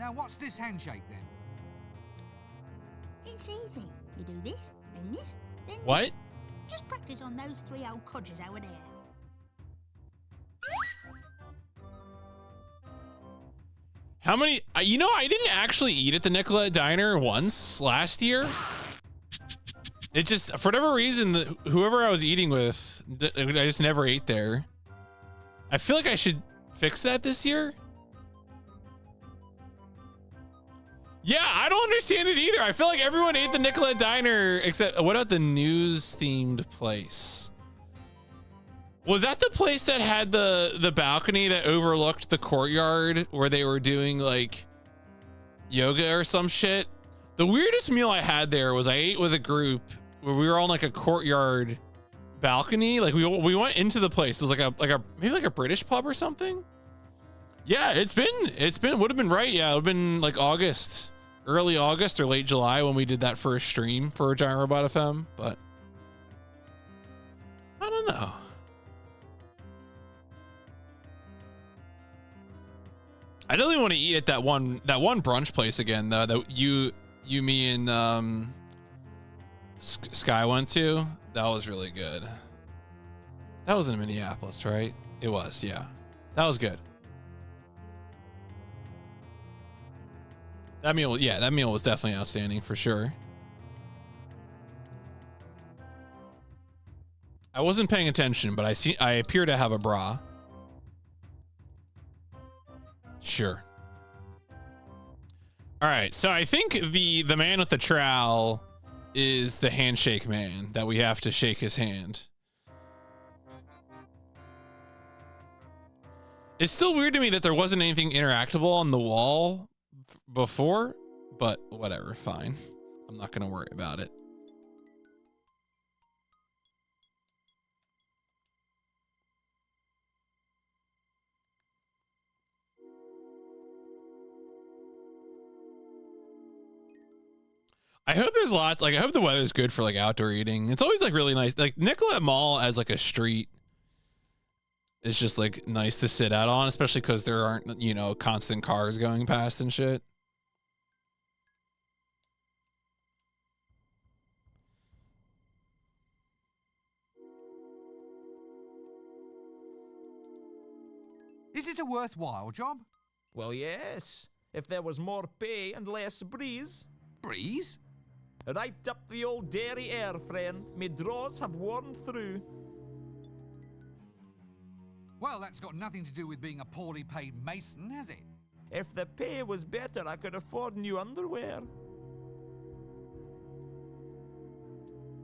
Now, what's this handshake then? It's easy. You do this, then this, then What? this. Just practice on those 3 old codgers over there. How many? You know, I didn't actually eat at the Nicolette Diner once last year. It just, for whatever reason, whoever I was eating with, I just never ate there. I feel like I should fix that this year. Yeah, I don't understand it either. I feel like everyone ate the Nicolette Diner except, what about the news themed place? Was that the place that had the balcony that overlooked the courtyard where they were doing like yoga or some shit? The weirdest meal I had there was I ate with a group where we were on like a courtyard balcony. Like we went into the place. It was maybe like a British pub or something. Yeah, would have been right. Yeah, it would have been like August, early August or late July when we did that first stream for Giant Robot FM. But I don't know. I really want to eat at that one brunch place again though. That you, me, and Sky went to. That was really good. That was in Minneapolis, right? It was, yeah. That was good. That meal was definitely outstanding for sure. I wasn't paying attention, but I appear to have a bra. Sure. All right, so I think the man with the trowel is the handshake man that we have to shake his hand. It's still weird to me that there wasn't anything interactable on the wall before, but whatever, fine. I'm not gonna worry about it. I hope there's lots, like I hope the weather's good for like outdoor eating. It's always like really nice. Like Nicolette Mall as like a street is just like nice to sit out on, especially because there aren't, you know, constant cars going past and shit. Is it a worthwhile job? Well, yes. If there was more pay and less breeze. Breeze? Right up the old dairy air, friend. Me drawers have worn through. Well, that's got nothing to do with being a poorly paid mason, has it? If the pay was better, I could afford new underwear.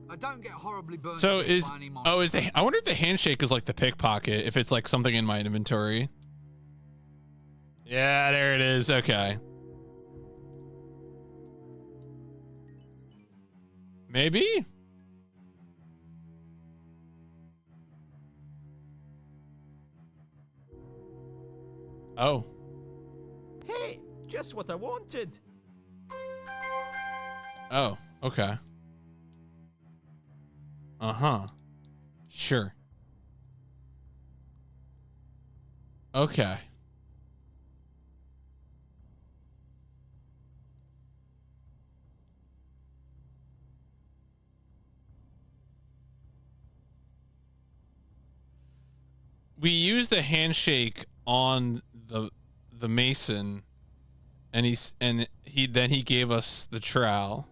I don't get horribly burned. So I wonder if the handshake is like the pickpocket, if it's like something in my inventory. Yeah, there it is. Okay. Maybe? Oh. Hey, just what I wanted. Oh, okay. Uh-huh. Sure. Okay. We used the handshake on the mason, and he gave us the trowel.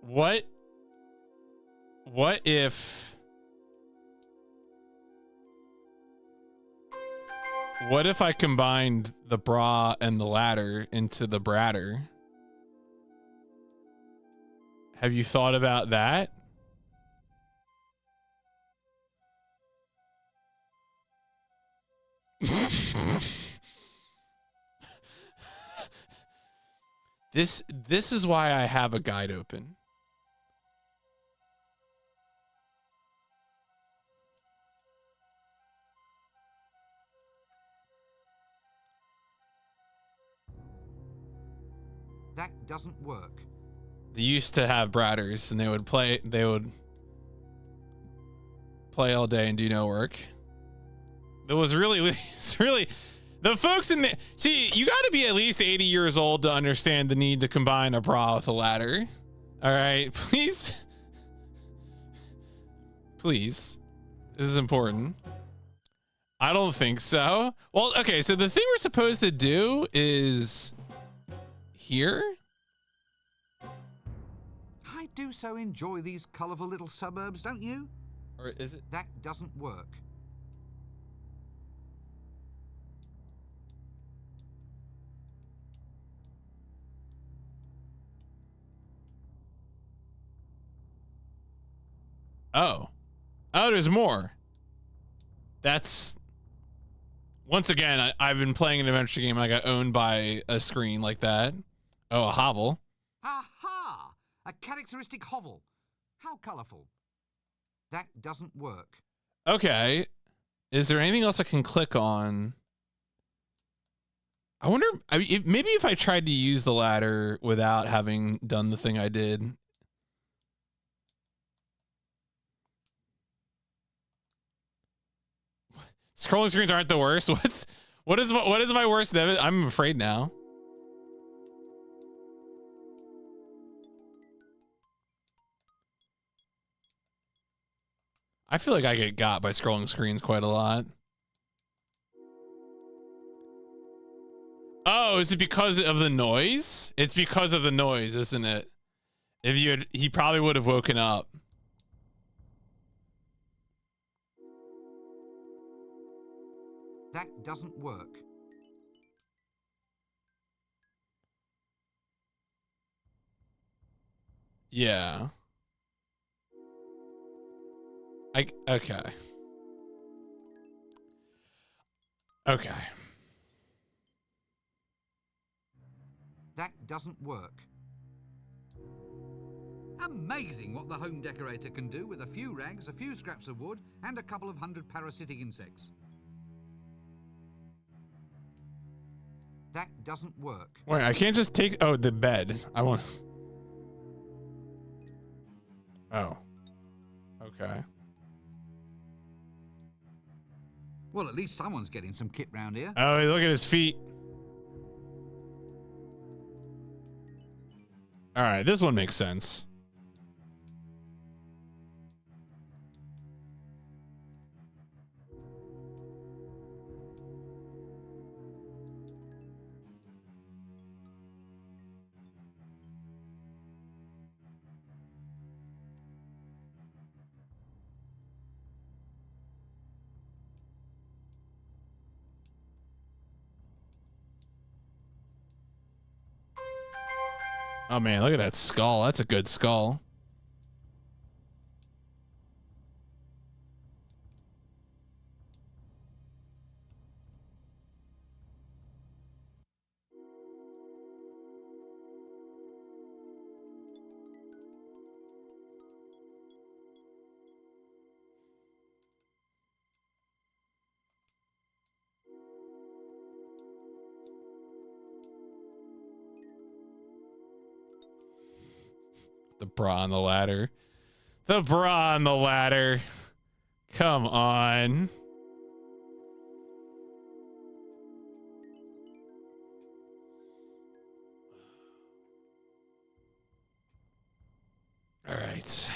What if I combined the bra and the ladder into the bratter? Have you thought about that? This is why I have a guide open. That doesn't work. They used to have bratters, and they would play all day and do no work. It was really, it's really, the folks in the, see, you got to be at least 80 years old to understand the need to combine a bra with a ladder. All right, please. Please. This is important. I don't think so. Well, okay, so the thing we're supposed to do is here. I do so enjoy these colourful little suburbs, don't you? Or is it? That doesn't work. Oh. Oh, there's more. That's... Once again, I've been playing an adventure game and I got owned by a screen like that. Oh, a hovel. Aha! A characteristic hovel. How colourful. That doesn't work. Okay. Is there anything else I can click on? I wonder, I mean, maybe if I tried to use the ladder without having done the thing I did. Scrolling screens aren't the worst. What is my worst? I'm afraid now. I feel like I get got by scrolling screens quite a lot. Oh, is it because of the noise? It's because of the noise, isn't it? If you had, he probably would have woken up. That doesn't work. Yeah. Okay. Okay. That doesn't work. Amazing what the home decorator can do with a few rags, a few scraps of wood, and a couple of 100 parasitic insects. That doesn't work. Wait, I can't just take... Oh, the bed. I want... Oh. Okay. Well, at least someone's getting some kit round here. Oh, look at his feet. All right, this one makes sense. Oh man, look at that skull. That's a good skull. The bra on the ladder. The bra on the ladder. Come on. All right.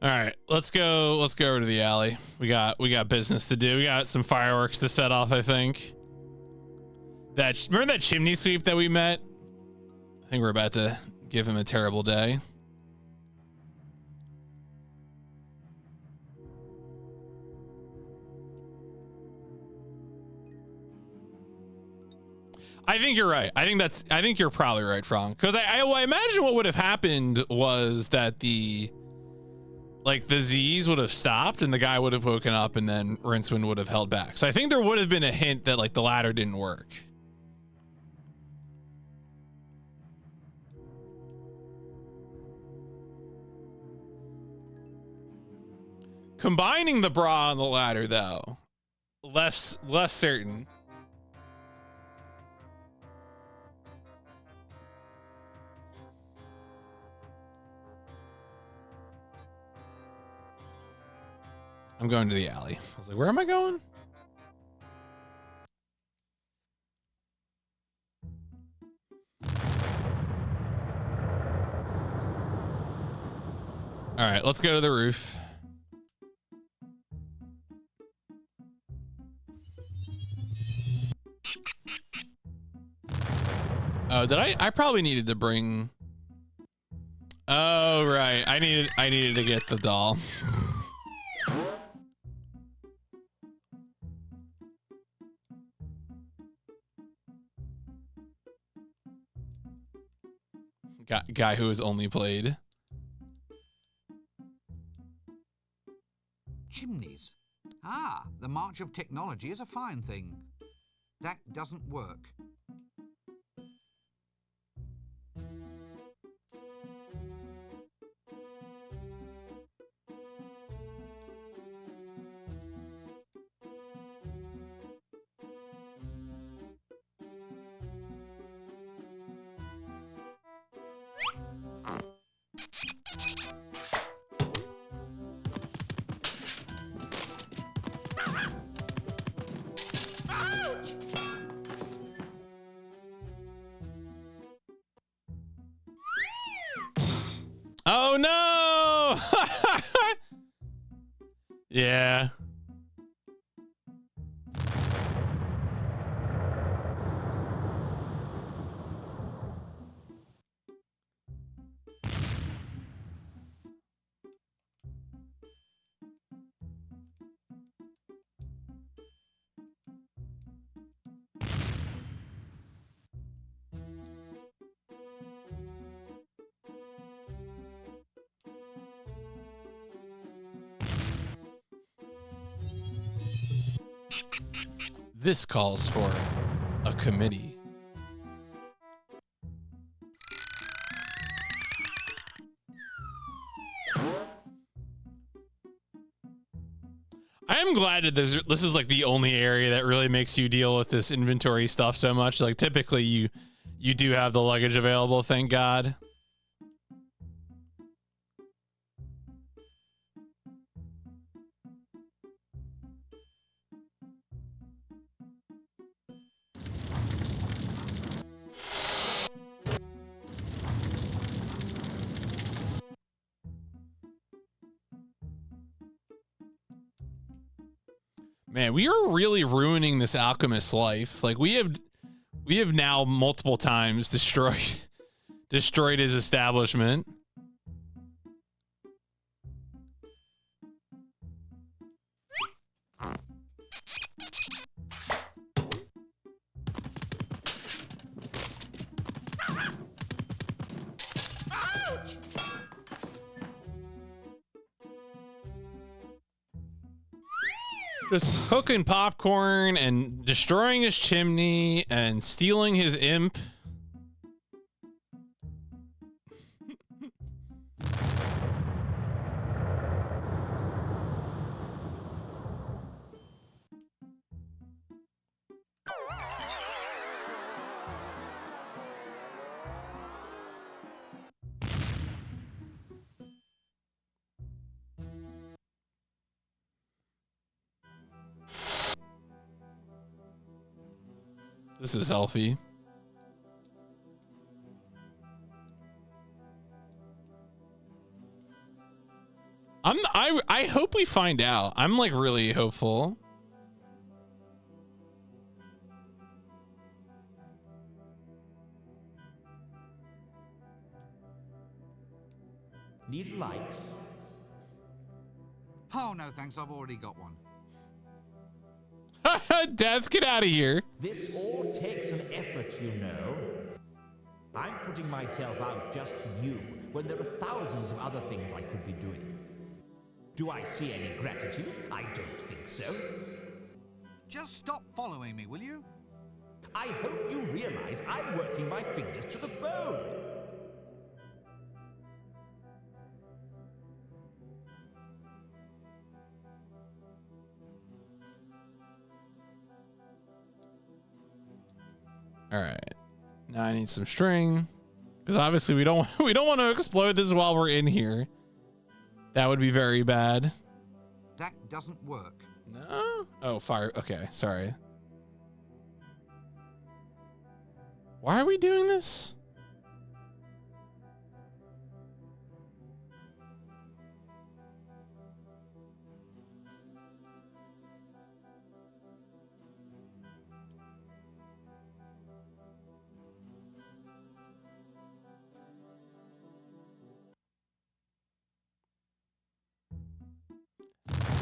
All right, let's go over to the alley. We got business to do. We got some fireworks to set off, I think. Remember that chimney sweep that we met? I think we're about to give him a terrible day. I think you're right. I think you're probably right, Frank. Because I imagine what would have happened was that the Z's would have stopped and the guy would have woken up and then Rincewind would have held back. So I think there would have been a hint that like the ladder didn't work. Combining the bra on the ladder though, less certain. I'm going to the alley. I was like, where am I going? All right, let's go to the roof. Oh, did I probably needed to bring. Oh, right. I needed to get the doll. Guy who has only played. Chimneys. Ah, the march of technology is a fine thing. That doesn't work. Oh no! Yeah. This calls for a committee. I am glad that this is like the only area that really makes you deal with this inventory stuff so much. Like typically you do have the luggage available, thank God. Man, we are really ruining this alchemist's life. Like we have now multiple times destroyed his establishment. Just cooking popcorn and destroying his chimney and stealing his imp. This is healthy. I hope we find out. I'm like really hopeful. Need a light? Oh, no, thanks. I've already got one. Death, get out of here. This all takes an effort, you know. I'm putting myself out just for you when there are thousands of other things I could be doing. Do I see any gratitude? I don't think so. Just stop following me, will you? I hope you realize I'm working my fingers to the bone. All right. Now I need some string because obviously we don't want to explode this while we're in here. That would be very bad. That doesn't work. No? Oh, fire. Okay, sorry. Why are we doing this?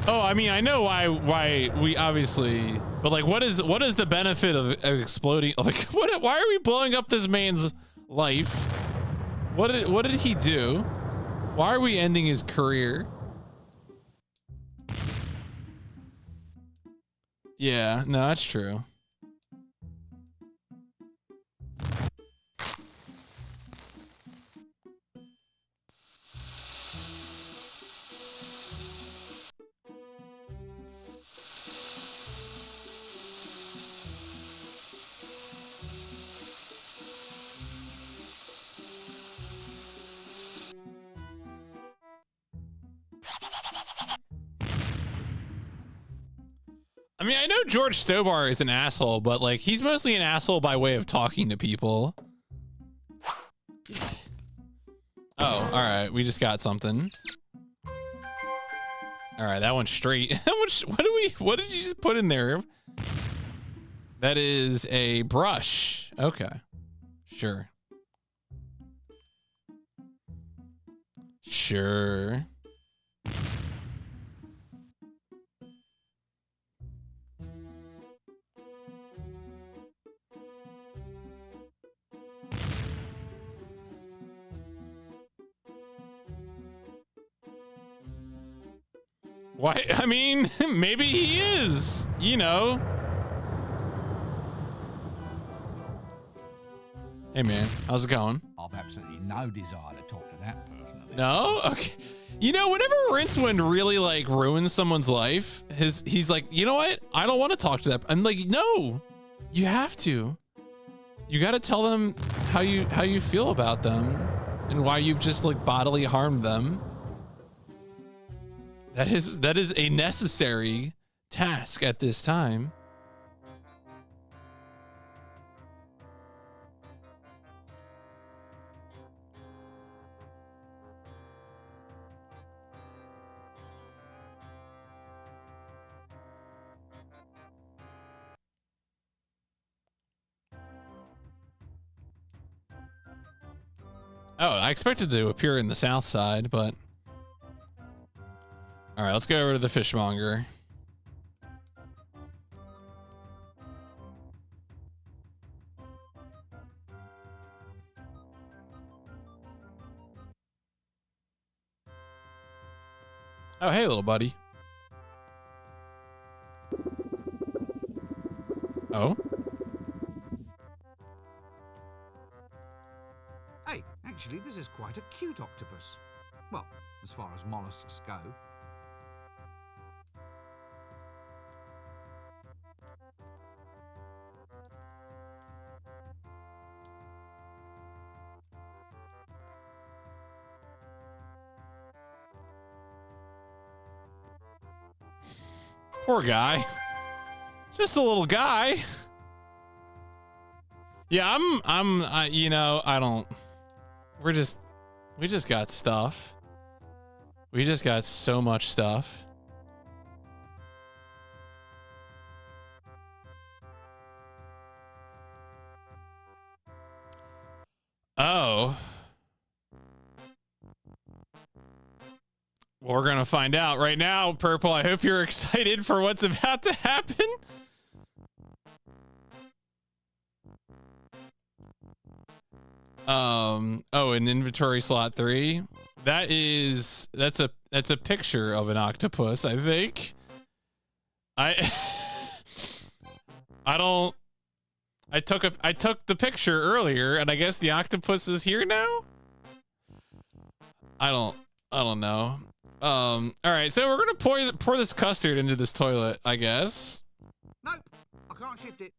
Oh, I mean, I know why we obviously, but like, what is the benefit of exploding? Like, why are we blowing up this man's life? What did he do? Why are we ending his career? Yeah, no, that's true. I mean, I know George Stobar is an asshole, but like, he's mostly an asshole by way of talking to people. Oh, all right. We just got something. All right, that one's straight. What did you just put in there? That is a brush. Okay. Sure. Sure. Why? I mean, maybe he is, you know. Hey man, how's it going? I've absolutely no desire to talk to that person. No? Okay. You know, whenever Rincewind really like ruins someone's life, he's like, you know what? I don't want to talk to that. I'm like, no, you have to. You got to tell them how you feel about them and why you've just like bodily harmed them. That is a necessary task at this time. Oh, I expected to appear in the south side, but all right, let's go over to the fishmonger. Oh, hey, little buddy. Oh? Hey, actually, this is quite a cute octopus. Well, as far as mollusks go. Poor guy. Just a little guy. Yeah, you know, I don't. We just got stuff. We just got so much stuff. Oh. We're gonna find out right now, Purple. I hope you're excited for what's about to happen. Oh, in inventory slot 3. That's a picture of an octopus, I think. I took the picture earlier, and I guess the octopus is here now. I don't know. All right, so we're gonna pour this custard into this toilet, I guess. Nope, I can't shift it.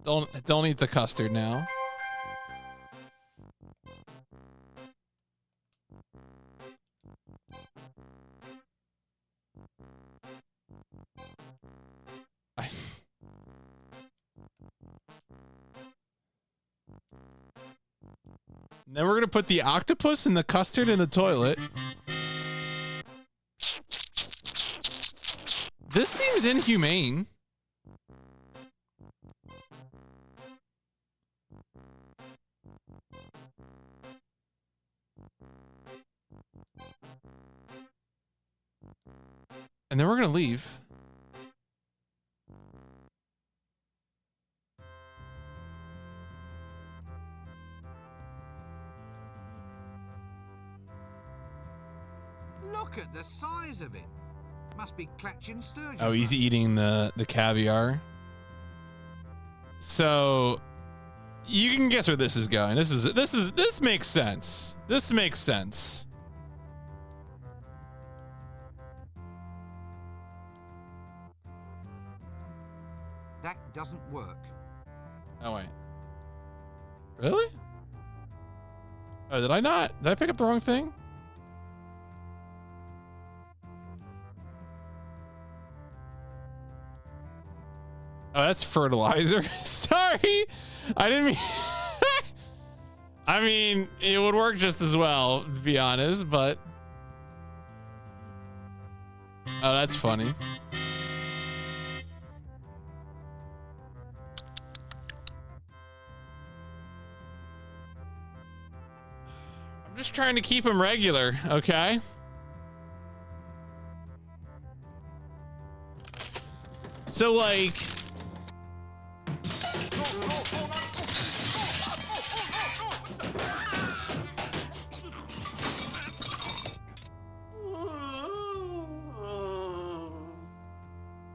Don't eat the custard now. And then we're gonna put the octopus and the custard in the toilet. This seems inhumane. And then we're gonna leave. Look at the size of it. Must be clutching sturgeon. Oh, he's eating the caviar. So you can guess where this is going. This makes sense. This makes sense. That doesn't work. Oh wait. Really? Oh, did I not? Did I pick up the wrong thing? Oh, that's fertilizer. Sorry. I didn't mean... I mean, it would work just as well, to be honest, but... Oh, that's funny. I'm just trying to keep him regular, okay? So, like...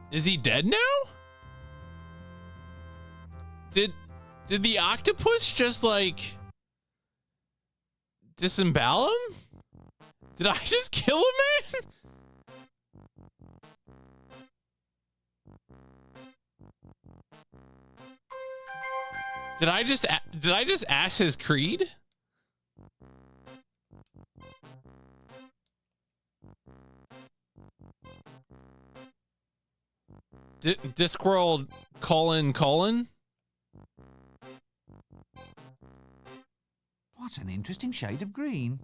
Is he dead now? Did the octopus just like disembowel him? Did I just kill a man? Did I just ask his creed? Discworld : What an interesting shade of green.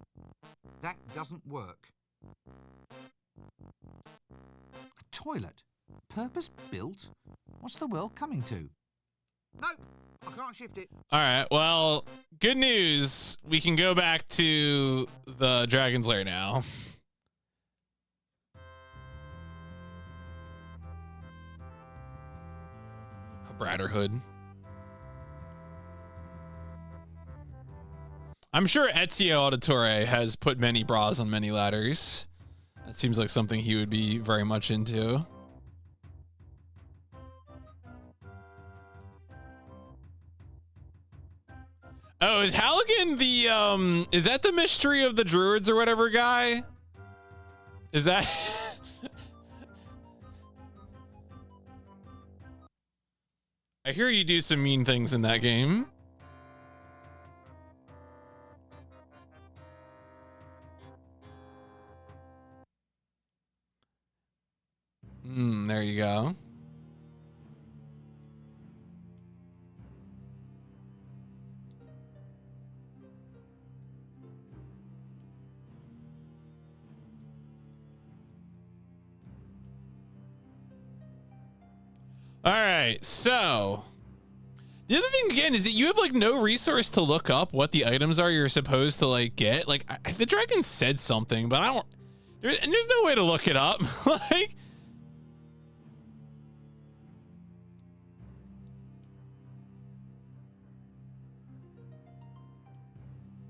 That doesn't work. A toilet? Purpose built? What's the world coming to? Nope, I can't shift it. All right, well, good news. We can go back to the Dragon's Lair now. Brotherhood. I'm sure Ezio Auditore has put many bras on many ladders. That seems like something he would be very much into. Oh, is Halligan the is that the mystery of the druids or whatever guy? Is that I hear you do some mean things in that game. There you go. All right, so the other thing again is that you have like no resource to look up what the items are you're supposed to like get. Like the dragon said something, but I don't. And there's no way to look it up. Like,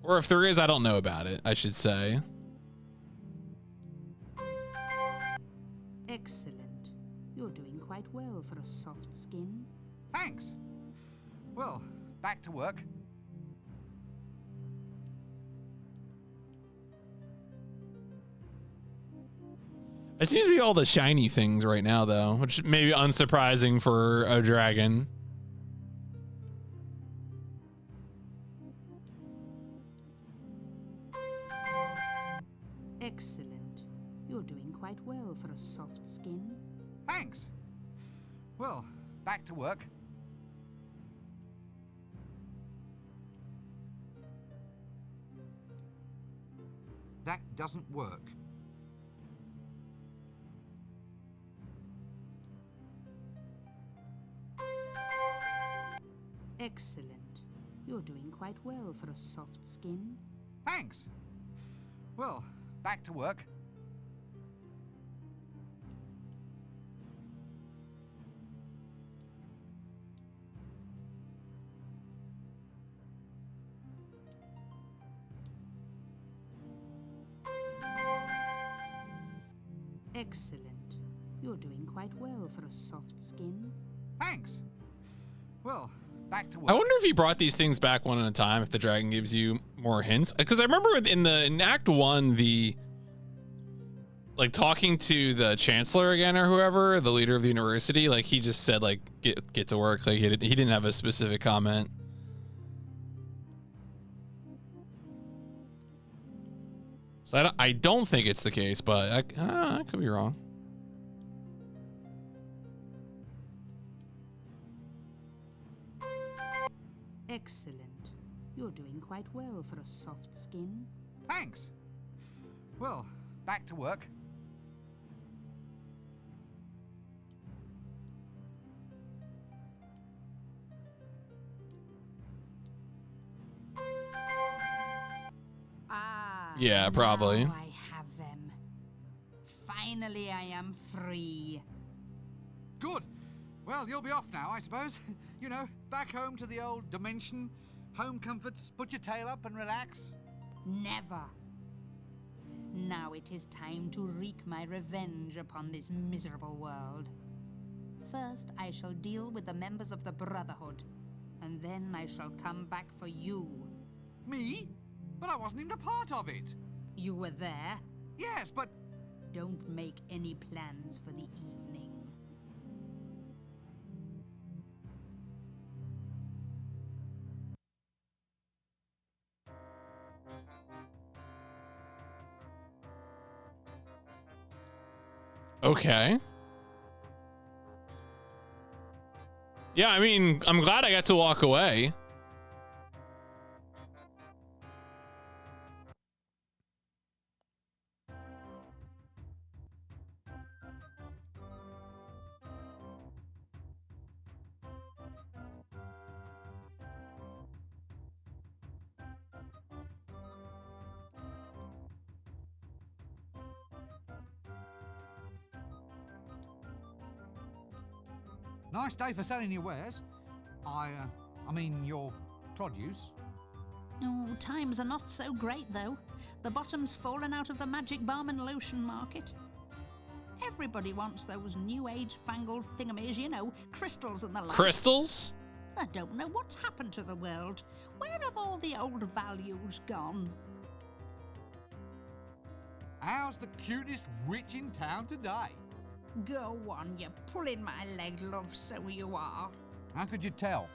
or if there is, I don't know about it, I should say. Excellent. You're doing quite well for a soft skin. Thanks. Well, back to work. It seems to be all the shiny things right now, though, which may be unsurprising for a dragon. Excellent. You're doing quite well for a soft skin. Thanks. Well, back to work. That doesn't work. Excellent. You're doing quite well for a soft skin. Thanks. Well, back to work. Excellent. You're doing quite well for a soft skin. Thanks. Well, back to work. I wonder if he brought these things back one at a time, if the dragon gives you more hints. Because I remember in Act 1, the like talking to the chancellor again or whoever, the leader of the university, like he just said like get to work. Like he didn't have a specific comment. So I don't think it's the case, but I could be wrong. Excellent. You're doing quite well for a soft skin. Thanks. Well, back to work. Yeah, probably. Now I have them. Finally, I am free. Good. Well, you'll be off now, I suppose. You know, back home to the old dimension. Home comforts, put your tail up and relax. Never. Now it is time to wreak my revenge upon this miserable world. First, I shall deal with the members of the Brotherhood, and then I shall come back for you. Me? But I wasn't even a part of it. You were there? Yes, but... Don't make any plans for the evening. Okay. Yeah, I mean, I'm glad I got to walk away. Nice day for selling your wares. I mean your produce. Oh, times are not so great, though. The bottom's fallen out of the magic balm and lotion market. Everybody wants those new age fangled thingamies, you know, crystals and the like. Crystals? I don't know what's happened to the world. Where have all the old values gone? How's the cutest witch in town today? Go on, you're pulling my leg, love, so you are. How could you tell?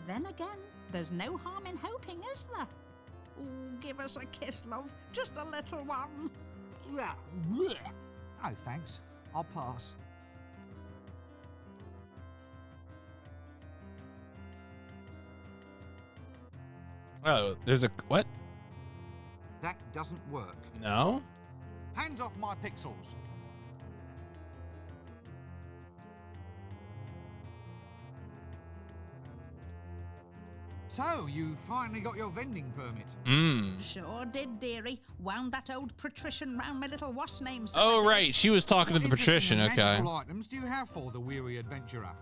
Then again, there's no harm in hoping, is there? Ooh, give us a kiss, love, just a little one. Oh, thanks. I'll pass. Oh, there's a what? That doesn't work. No? Hands off my pixels. So, you finally got your vending permit? Sure did, dearie. Wound that old patrician round my little what's name. Oh, right. She was talking to the patrician. What Okay. magical items do you have for the weary adventurer?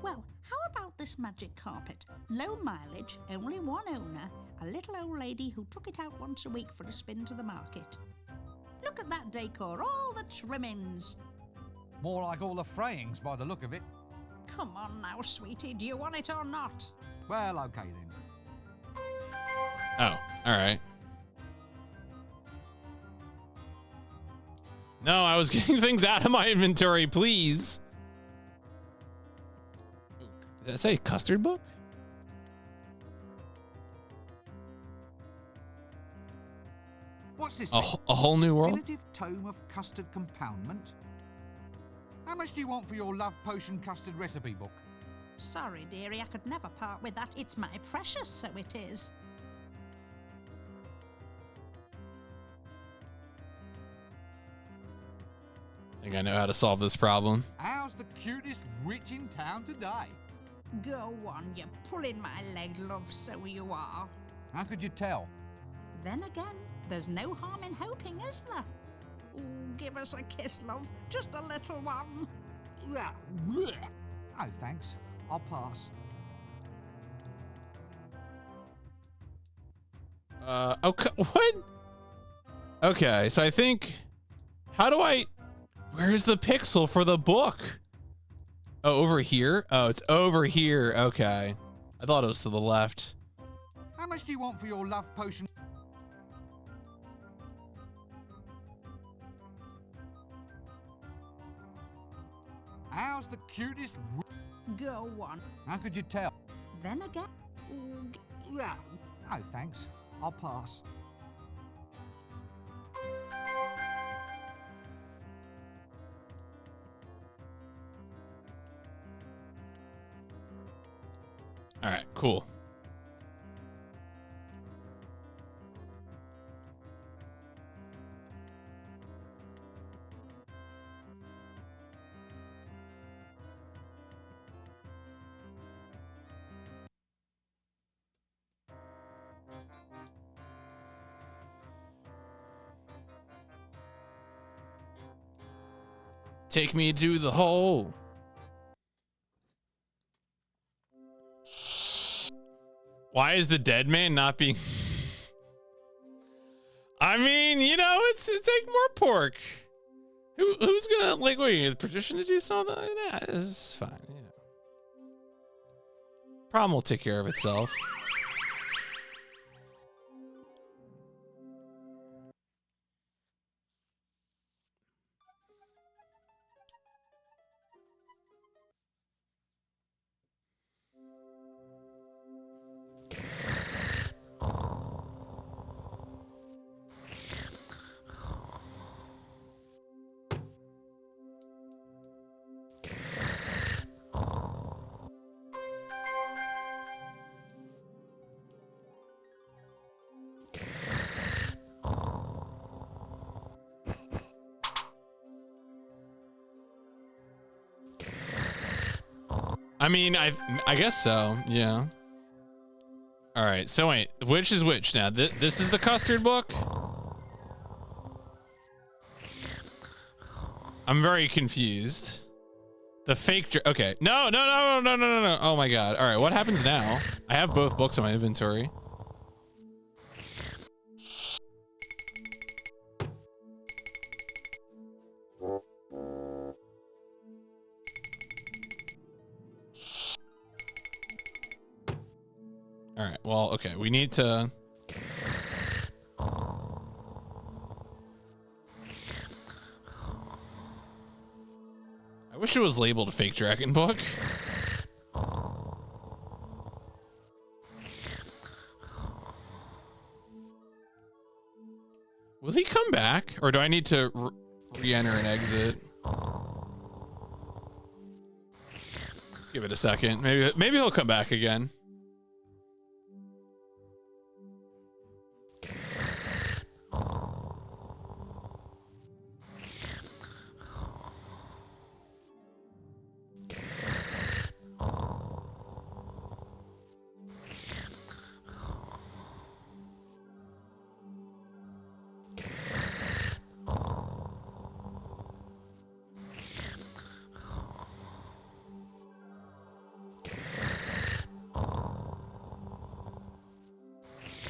Well, how about this magic carpet? Low mileage, only one owner, a little old lady who took it out once a week for a spin to the market. Look at that decor, all the trimmings. More like all the frayings by the look of it. Come on now, sweetie, do you want it or not? Well, okay then. Oh, all right. No, I was getting things out of my inventory, please. Did that say custard book? What's this? A whole new world? Definitive tome of custard compoundment. How much do you want for your love potion custard recipe book? Sorry, dearie, I could never part with that. It's my precious, so it is. I think I know how to solve this problem. How's the cutest witch in town today? Go on, you're pulling my leg, love, so you are. How could you tell? Then again, there's no harm in hoping, is there? Ooh, give us a kiss, love. Just a little one. Oh, thanks. I'll pass. Okay, what? Okay, so I think, where's the pixel for the book? Oh, over here? Oh, it's over here. Okay. I thought it was to the left. How much do you want for your love potion? How's the cutest Go on. How could you tell? Then again. Ooh, Oh, thanks. I'll pass. All right, cool. Take me to the hole. Why is the dead man not being... I mean, you know, it's like more pork. Who's gonna, like, wait, the petition to do something? Nah, this is fine, you know. Problem will take care of itself. I mean, I guess so, yeah. All right, so wait, which is which now? This is the custard book? I'm very confused. The fake, okay. No. Oh my God. All right, what happens now? I have both books in my inventory. All right, well, okay, we need to... I wish it was labeled Fake Dragon Book. Will he come back? Or do I need to re-enter and exit? Let's give it a second. Maybe he'll come back again.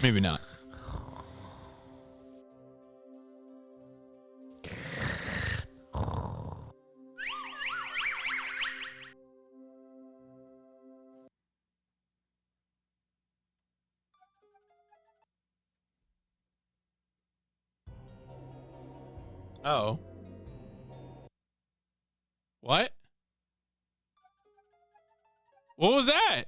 Maybe not. Oh. What? What was that?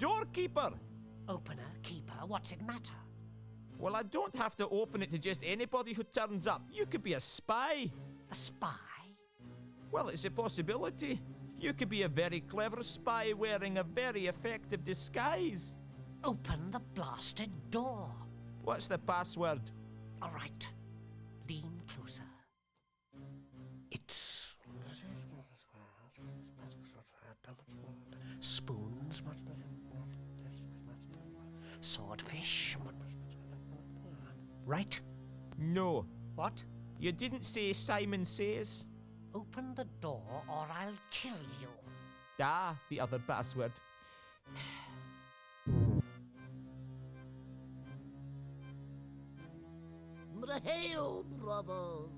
doorkeeper. Opener, keeper, what's it matter? Well, I don't have to open it to just anybody who turns up. You could be a spy. A spy? Well, it's a possibility. You could be a very clever spy wearing a very effective disguise. Open the blasted door. What's the password? All right. Lean closer. It's... spoons. Swordfish. Right? No. What? You didn't say Simon Says. Open the door or I'll kill you. Ah, the other password. Hail, brothers!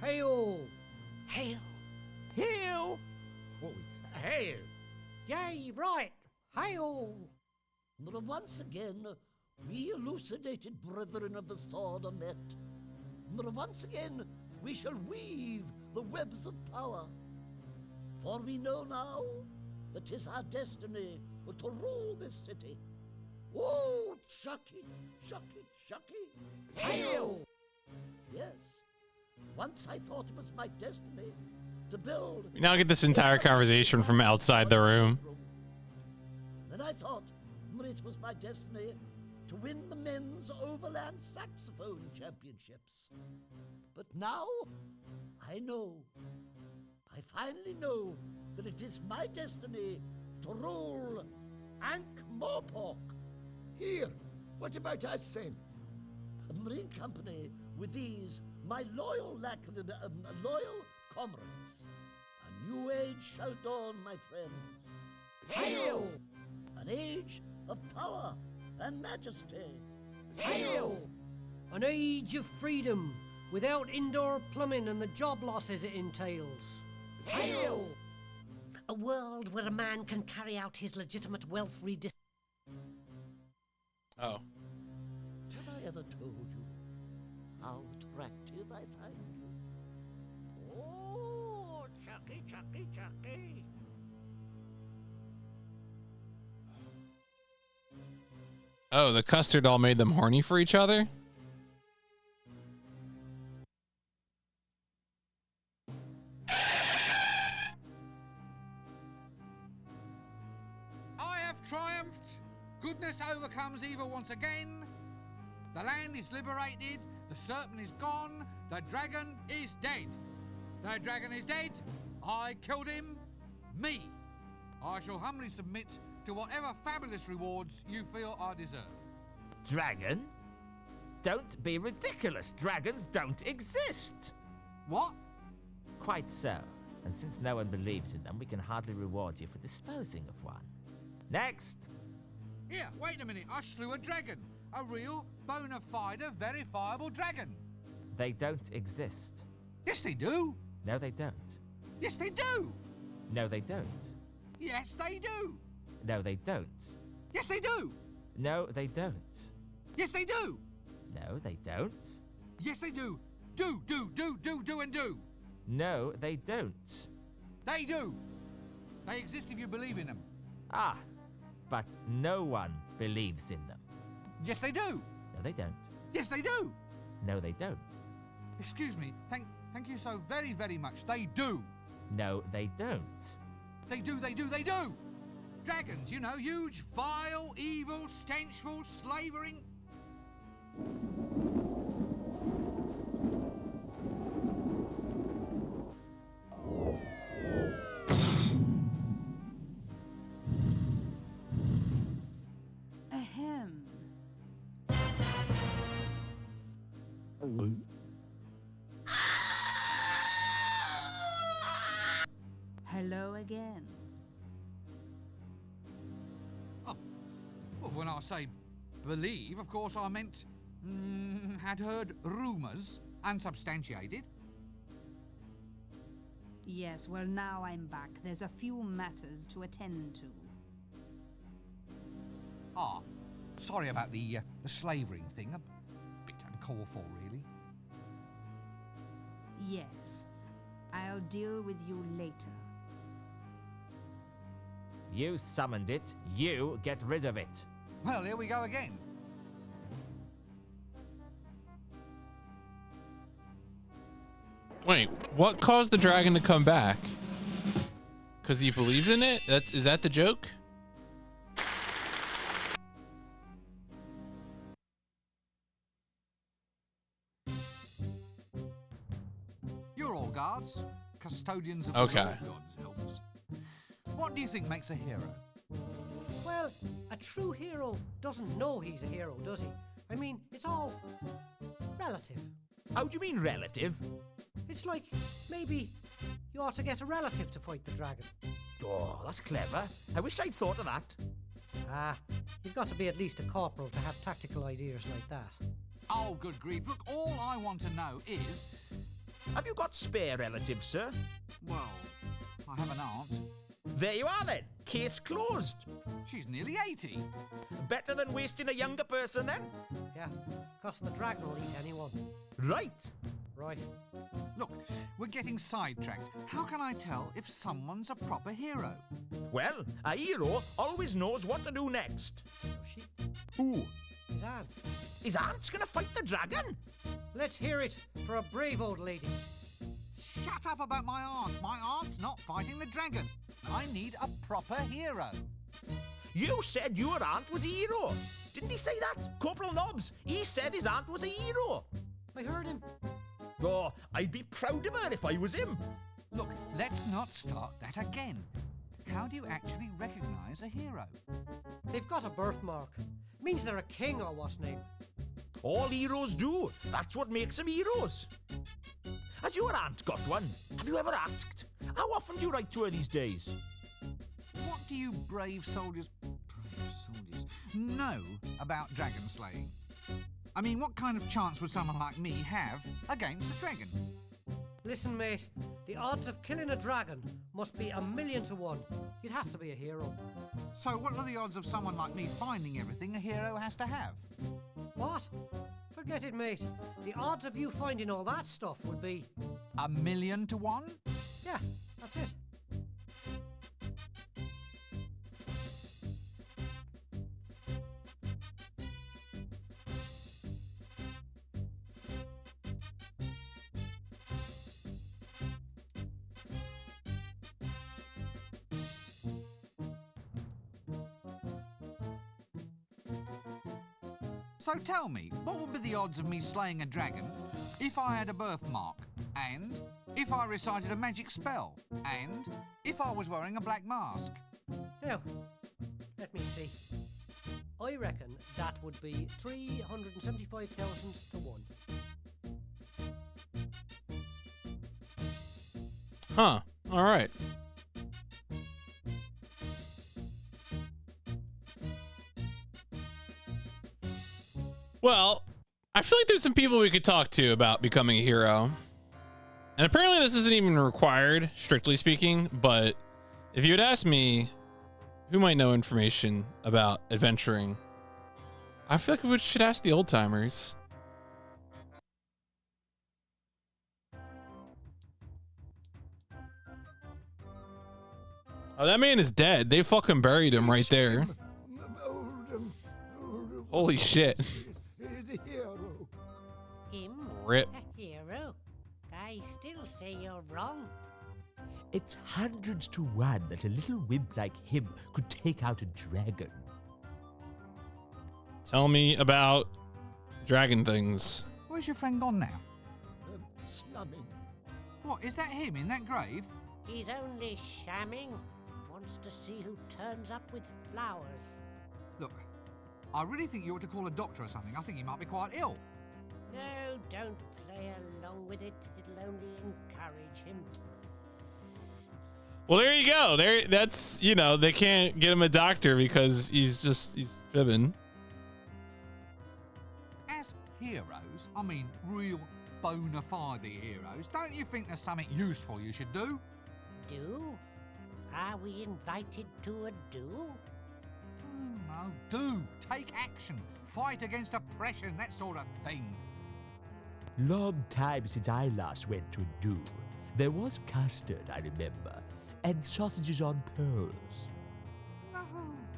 Hail! Hail! Hail! Oh, hail! Yay, right! Hail! Once again, we elucidated brethren of the sword are met. Once again, we shall weave the webs of power. For we know now that 'tis our destiny to rule this city. Oh, Chucky, Chucky, Chucky! Hail! Yes, once I thought it was my destiny to build... We now get this entire conversation from outside the room. Then I thought it was my destiny to win the men's overland saxophone championships. But now, I know. I finally know that it is my destiny to rule Ankh-Morpork. Here, what about us then? A marine company with these, my loyal comrades. A new age shall dawn, my friends. Hail! An age of power and majesty. Hail! An age of freedom without indoor plumbing and the job losses it entails. Hail! A world where a man can carry out his legitimate wealth redistribution. Oh. Have I ever told you how attractive I find you? Oh, Chucky, Chucky, Chucky. Oh, the custard all made them horny for each other? I have triumphed. Goodness overcomes evil once again. The land is liberated. The serpent is gone. The dragon is dead. The dragon is dead. I killed him. Me. I shall humbly submit to whatever fabulous rewards you feel I deserve. Dragon? Don't be ridiculous. Dragons don't exist. What? Quite so. And since no one believes in them, we can hardly reward you for disposing of one. Next! Here, wait a minute. I slew a dragon. A real, bona fide, verifiable dragon. They don't exist. Yes, they do. No, they don't. Yes, they do. No, they don't. Yes, they do. No, they don't. Yes, they do. No, they don't. Yes, they do. No, they don't. Yes, they do. Do, and do. No, they don't. They do. They exist if you believe in them. Ah, but no one believes in them. Yes, they do. No, they don't. Yes, they do. No, they don't. Excuse me. Thank you so very, very much. They do. No, they don't. They do. Dragons, you know, huge, vile, evil, stenchful, slavering. Ahem. Hello again. Oh, well, when I say believe, of course I meant had heard rumours, unsubstantiated. Yes, well, now I'm back. There's a few matters to attend to. Ah, sorry about the slavering thing. A bit uncalled for, really. Yes, I'll deal with you later. You summoned it. You get rid of it. Well, here we go again. Wait, what caused the dragon to come back? Because he believed in it? Is that the joke? You're all guards, custodians of Okay. the Lord God's helps. What do you think makes a hero? Well, a true hero doesn't know he's a hero, does he? I mean, it's all relative. How do you mean relative? It's like maybe you ought to get a relative to fight the dragon. Oh, that's clever. I wish I'd thought of that. Ah, you've got to be at least a corporal to have tactical ideas like that. Oh, good grief. Look, all I want to know is... Have you got spare relatives, sir? Well, I have an aunt. There you are then. Case closed. She's nearly 80. Better than wasting a younger person then? Yeah, 'cause the dragon will eat anyone. Right. Right. Look, we're getting sidetracked. How can I tell if someone's a proper hero? Well, a hero always knows what to do next. Does she? Who? His aunt. His aunt's gonna fight the dragon? Let's hear it for a brave old lady. Shut up about my aunt. My aunt's not fighting the dragon. I need a proper hero. You said your aunt was a hero. Didn't he say that? Corporal Nobbs, he said his aunt was a hero. I heard him. Oh, I'd be proud of her if I was him. Look, let's not start that again. How do you actually recognise a hero? They've got a birthmark. Means they're a king or what's name. All heroes do. That's what makes them heroes. Has your aunt got one? Have you ever asked? How often do you write to her these days? What do you brave soldiers know about dragon slaying? I mean, what kind of chance would someone like me have against a dragon? Listen, mate, the odds of killing a dragon must be 1,000,000 to 1. You'd have to be a hero. So what are the odds of someone like me finding everything a hero has to have? What? Forget it, mate. The odds of you finding all that stuff would be... 1,000,000 to 1? Yeah, that's it. So tell me, what would be the odds of me slaying a dragon if I had a birthmark, and if I recited a magic spell, and if I was wearing a black mask? Now, let me see. I reckon that would be 375,000 to 1. Huh. All right. Well, I feel like there's some people we could talk to about becoming a hero. And apparently this isn't even required, strictly speaking, but if you had asked me who might know information about adventuring, I feel like we should ask the old timers. Oh, that man is dead. They fucking buried him right there. Holy shit. Him? Rip. A hero? I still say you're wrong. It's hundreds to 1 that a little wimp like him could take out a dragon. Tell me about dragon things. Where's your friend gone now? Slumming. What, is that him in that grave? He's only shamming. Wants to see who turns up with flowers. Look, I really think you ought to call a doctor or something. I think he might be quite ill. No, don't play along with it. It'll only encourage him. Well, there you go. That's, you know, they can't get him a doctor because he's fibbing. As heroes, I mean real bona fide heroes, don't you think there's something useful you should do? Do? Are we invited to a do? No, do. Take action. Fight against oppression, that sort of thing. Long time since I last went to a do. There was custard, I remember, and sausages on poles. No,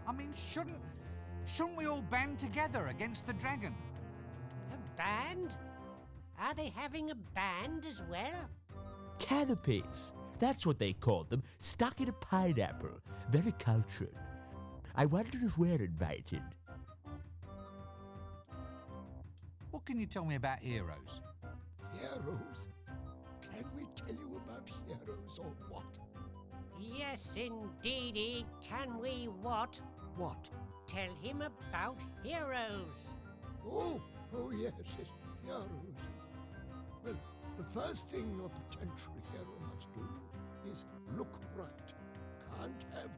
I mean, shouldn't we all band together against the dragon? A band? Are they having a band as well? Canopies. That's what they called them, stuck in a pineapple. Very cultured. I wonder if we're invited. What can you tell me about heroes? Heroes? Can we tell you about heroes or what? Yes, indeedy. Can we what? What? Tell him about heroes. Oh, yes, heroes. Well, the first thing a potential hero must do is look right. Can't have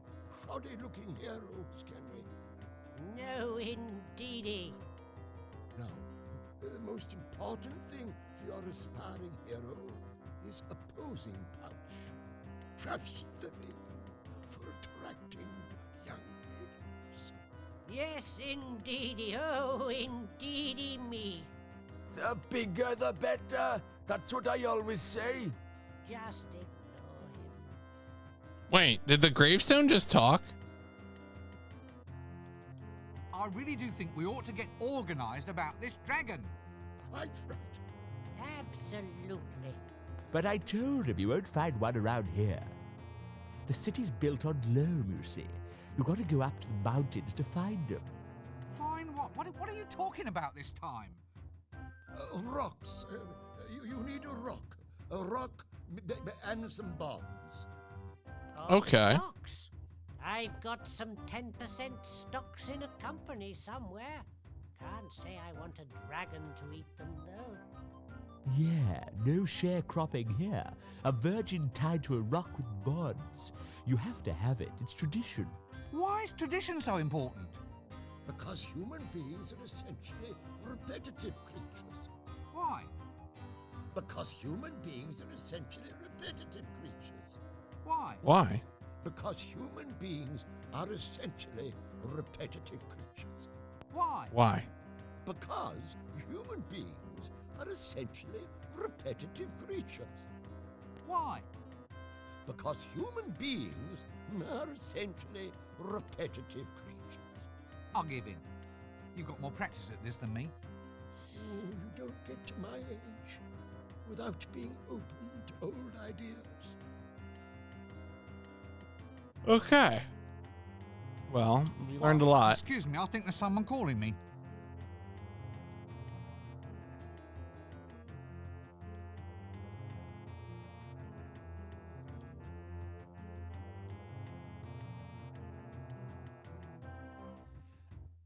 shoddy-looking heroes, can we? No, indeedy. Now, the most important thing for your aspiring hero is a posing pouch. Just the thing for attracting young males. Yes, indeedy. Oh, indeedy me. The bigger the better. That's what I always say. Just ignore him. Wait, did the gravestone just talk? I really do think we ought to get organised about this dragon. Quite right. Absolutely. But I told him you won't find one around here. The city's built on loam, you see. You gotta go up to the mountains to find them. Fine, what? What are you talking about this time? Rocks. You need a rock. A rock and some bombs. Oh, Okay. Stocks. I've got some 10% stocks in a company somewhere. Can't say I want a dragon to eat them, though. Yeah, no sharecropping here. A virgin tied to a rock with bonds. You have to have it. It's tradition. Why is tradition so important? Because human beings are essentially repetitive creatures. Why? Because human beings are essentially repetitive creatures. Why? Why? Because human beings are essentially repetitive creatures. Why? Why? Because human beings are essentially repetitive creatures. Why? Because human beings are essentially repetitive creatures. I'll give in. You've got more practice at this than me. Oh, you don't get to my age without being open to old ideas. Okay. Well, we learned a lot. Excuse me, I think there's someone calling me.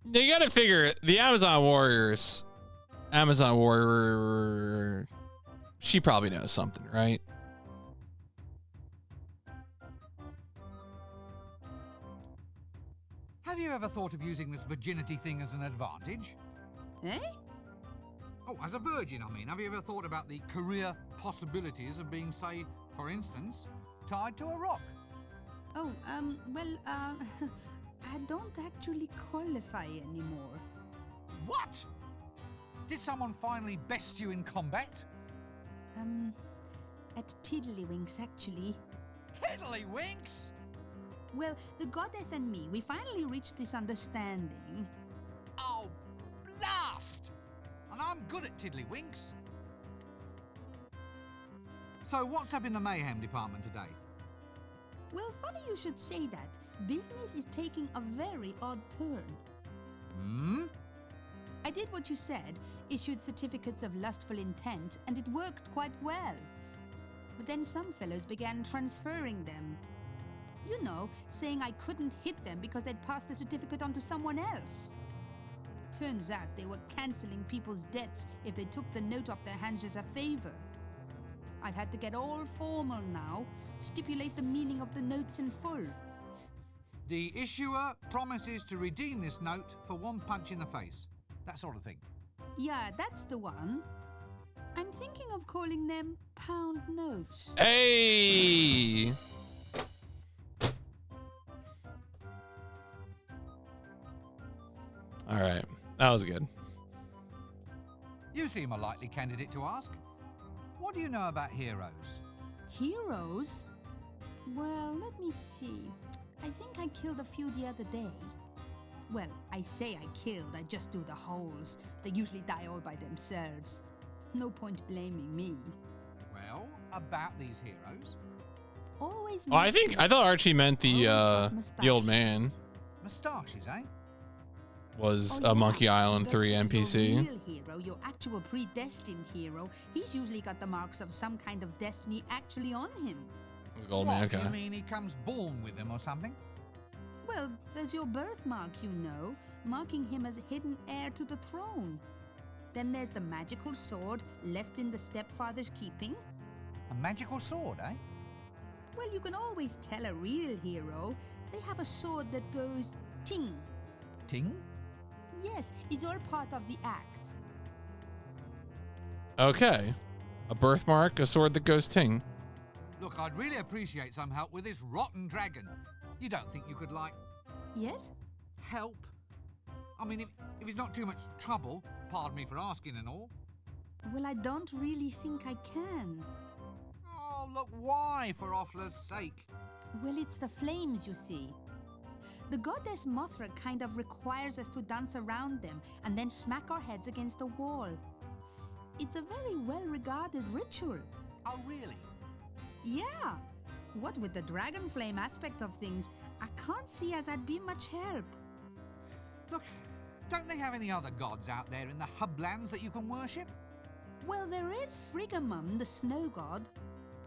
You gotta figure the Amazon Warrior, she probably knows something, right? Have you ever thought of using this virginity thing as an advantage? Eh? Oh, as a virgin, I mean. Have you ever thought about the career possibilities of being, say, for instance, tied to a rock? Oh, I don't actually qualify anymore. What? Did someone finally best you in combat? At Tiddlywinks, actually. Tiddlywinks? Well, the goddess and me, we finally reached this understanding. Oh, blast! And I'm good at Tiddlywinks. So what's up in the mayhem department today? Well, funny you should say that. Business is taking a very odd turn. Hmm? I did what you said, issued certificates of lustful intent, and it worked quite well. But then some fellows began transferring them. You know, saying I couldn't hit them because they'd passed the certificate on to someone else. Turns out they were cancelling people's debts if they took the note off their hands as a favour. I've had to get all formal now, stipulate the meaning of the notes in full. The issuer promises to redeem this note for one punch in the face. That sort of thing. Yeah, that's the one. I'm thinking of calling them pound notes. Hey! All right, that was good. You seem a likely candidate to ask. What do you know about heroes? Heroes? Well, let me see. I think I killed a few the other day. Well, I say I killed, I just do the holes. They usually die all by themselves. No point blaming me. Well, about these heroes. Always. Oh, I thought Archie meant the old man. Moustaches, eh? Was a Monkey Island 3 NPC. Your real hero, your actual predestined hero, he's usually got the marks of some kind of destiny actually on him. Old man, okay. You mean he comes born with them or something? Well, there's your birthmark, you know, marking him as hidden heir to the throne. Then there's the magical sword left in the stepfather's keeping. A magical sword, eh? Well, you can always tell a real hero. They have a sword that goes ting. Ting? Yes, it's all part of the act. Okay. A birthmark, a sword that goes ting. Look, I'd really appreciate some help with this rotten dragon. You don't think you could, like... Yes? Help? I mean, if it's not too much trouble, pardon me for asking and all. Well, I don't really think I can. Oh, look, why, for Offler's sake? Well, it's the flames, you see. The goddess Mothra kind of requires us to dance around them and then smack our heads against a wall. It's a very well-regarded ritual. Oh, really? Yeah. What with the dragon flame aspect of things, I can't see as I'd be much help. Look, don't they have any other gods out there in the hublands that you can worship? Well, there is Friggamum, the snow god.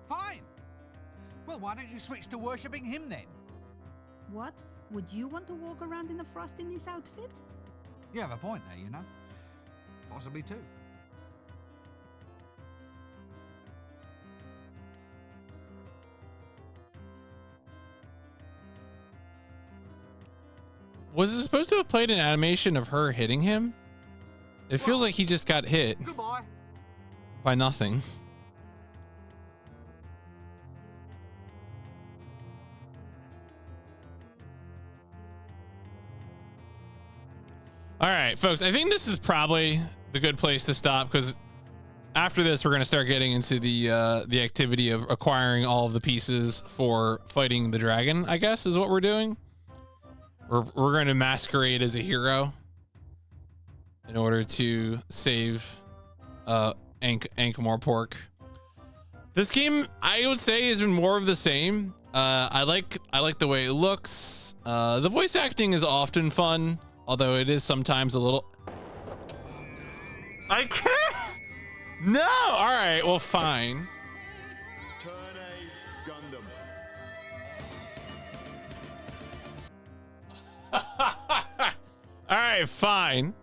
Fine. Well, why don't you switch to worshipping him then? What? Would you want to walk around in the frost in this outfit? You have a point there, you know. Possibly two. Was it supposed to have played an animation of her hitting him? It feels like he just got hit. Goodbye. By nothing. All right, folks, I think this is probably the good place to stop because after this, we're going to start getting into the activity of acquiring all of the pieces for fighting the dragon, I guess, is what we're doing. We're going to masquerade as a hero in order to save Ankh-Morpork. This game, I would say, has been more of the same. I like the way it looks. The voice acting is often fun, although it is sometimes a little... I can't! No! All right, well, fine. Turn A Gundam. All right, fine.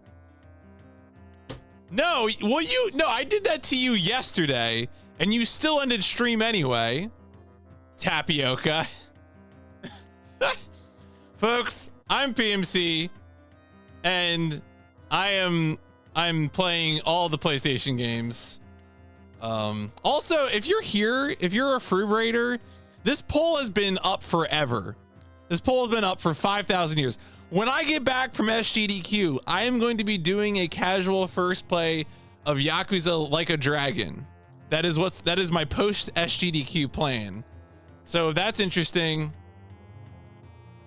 No, well, no, I did that to you yesterday, and you still ended stream anyway. Tapioca. Folks, I'm PMC, and I'm playing all the PlayStation games. Also, if you're here, if you're a Freebrader, this poll has been up forever. This poll has been up for 5,000 years. When I get back from SGDQ, I am going to be doing a casual first play of Yakuza Like a Dragon. That is my post SGDQ plan. So if that's interesting,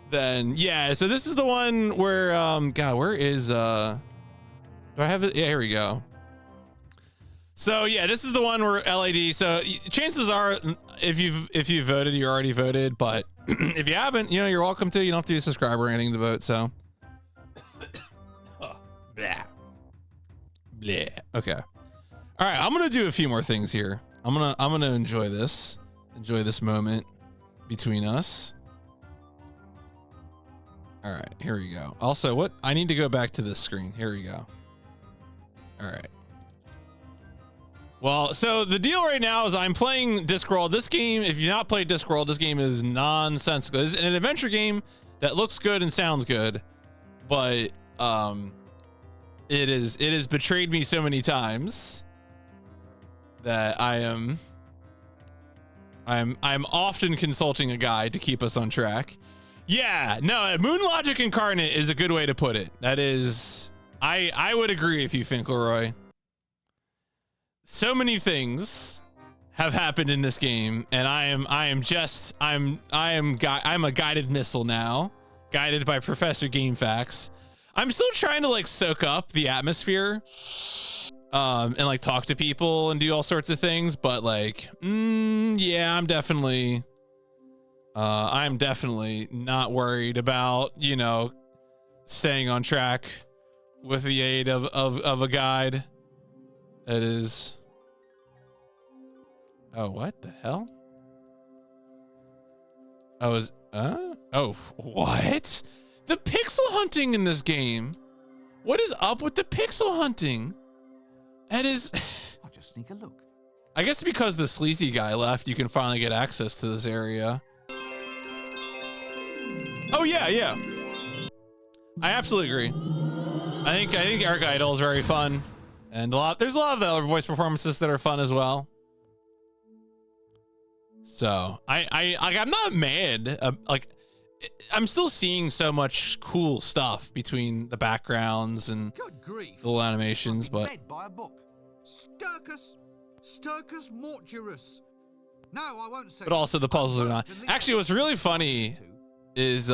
then yeah. So this is the one where God, where is do I have it? Yeah, here we go. So yeah, this is the one where LAD. So chances are, if you voted, you already voted. But if you haven't, you know, you're welcome to. You don't have to be a subscriber or anything to vote. So, blah, blah. Okay. All right, I'm gonna do a few more things here. I'm gonna enjoy this moment between us. All right, here we go. Also, what I need to go back to this screen. Here we go. All right. Well, so the deal right now is I'm playing Discworld. This game, if you've not played Discworld, this game is nonsensical. It's an adventure game that looks good and sounds good, but it has betrayed me so many times that I'm often consulting a guide to keep us on track. Yeah, no, Moon Logic Incarnate is a good way to put it. That is, I would agree with you, Finkelroy. So many things have happened in this game, and I'm a guided missile now, guided by Professor GameFAQs. I'm still trying to like soak up the atmosphere, and like talk to people and do all sorts of things, but like, yeah, I'm definitely not worried about, you know, staying on track with the aid of a guide. That is. Oh, what the hell? Oh, what? The pixel hunting in this game. What is up with the pixel hunting? That is. I'll just sneak a look. I guess because the sleazy guy left, you can finally get access to this area. Oh yeah, yeah. I absolutely agree. I think Arc Idol is very fun, and there's a lot of the other voice performances that are fun as well. So I'm not mad. Like, I'm still seeing so much cool stuff between the backgrounds and the little animations, but Read by a book. Sturcus Mortuus. No, I won't say. But also the puzzles are not. Actually, what's really funny is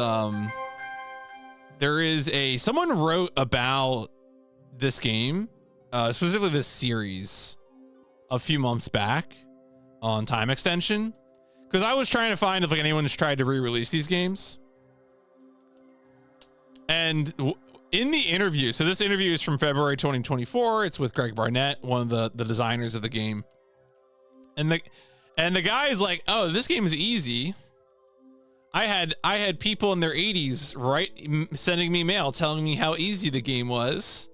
there is someone wrote about this game, specifically this series, a few months back on Time Extension, because I was trying to find if like anyone's tried to re-release these games. And in the interview, so this interview is from February 2024. It's with Greg Barnett, one of the designers of the game. And the guy is like, "Oh, this game is easy. I had people in their 80s sending me mail telling me how easy the game was."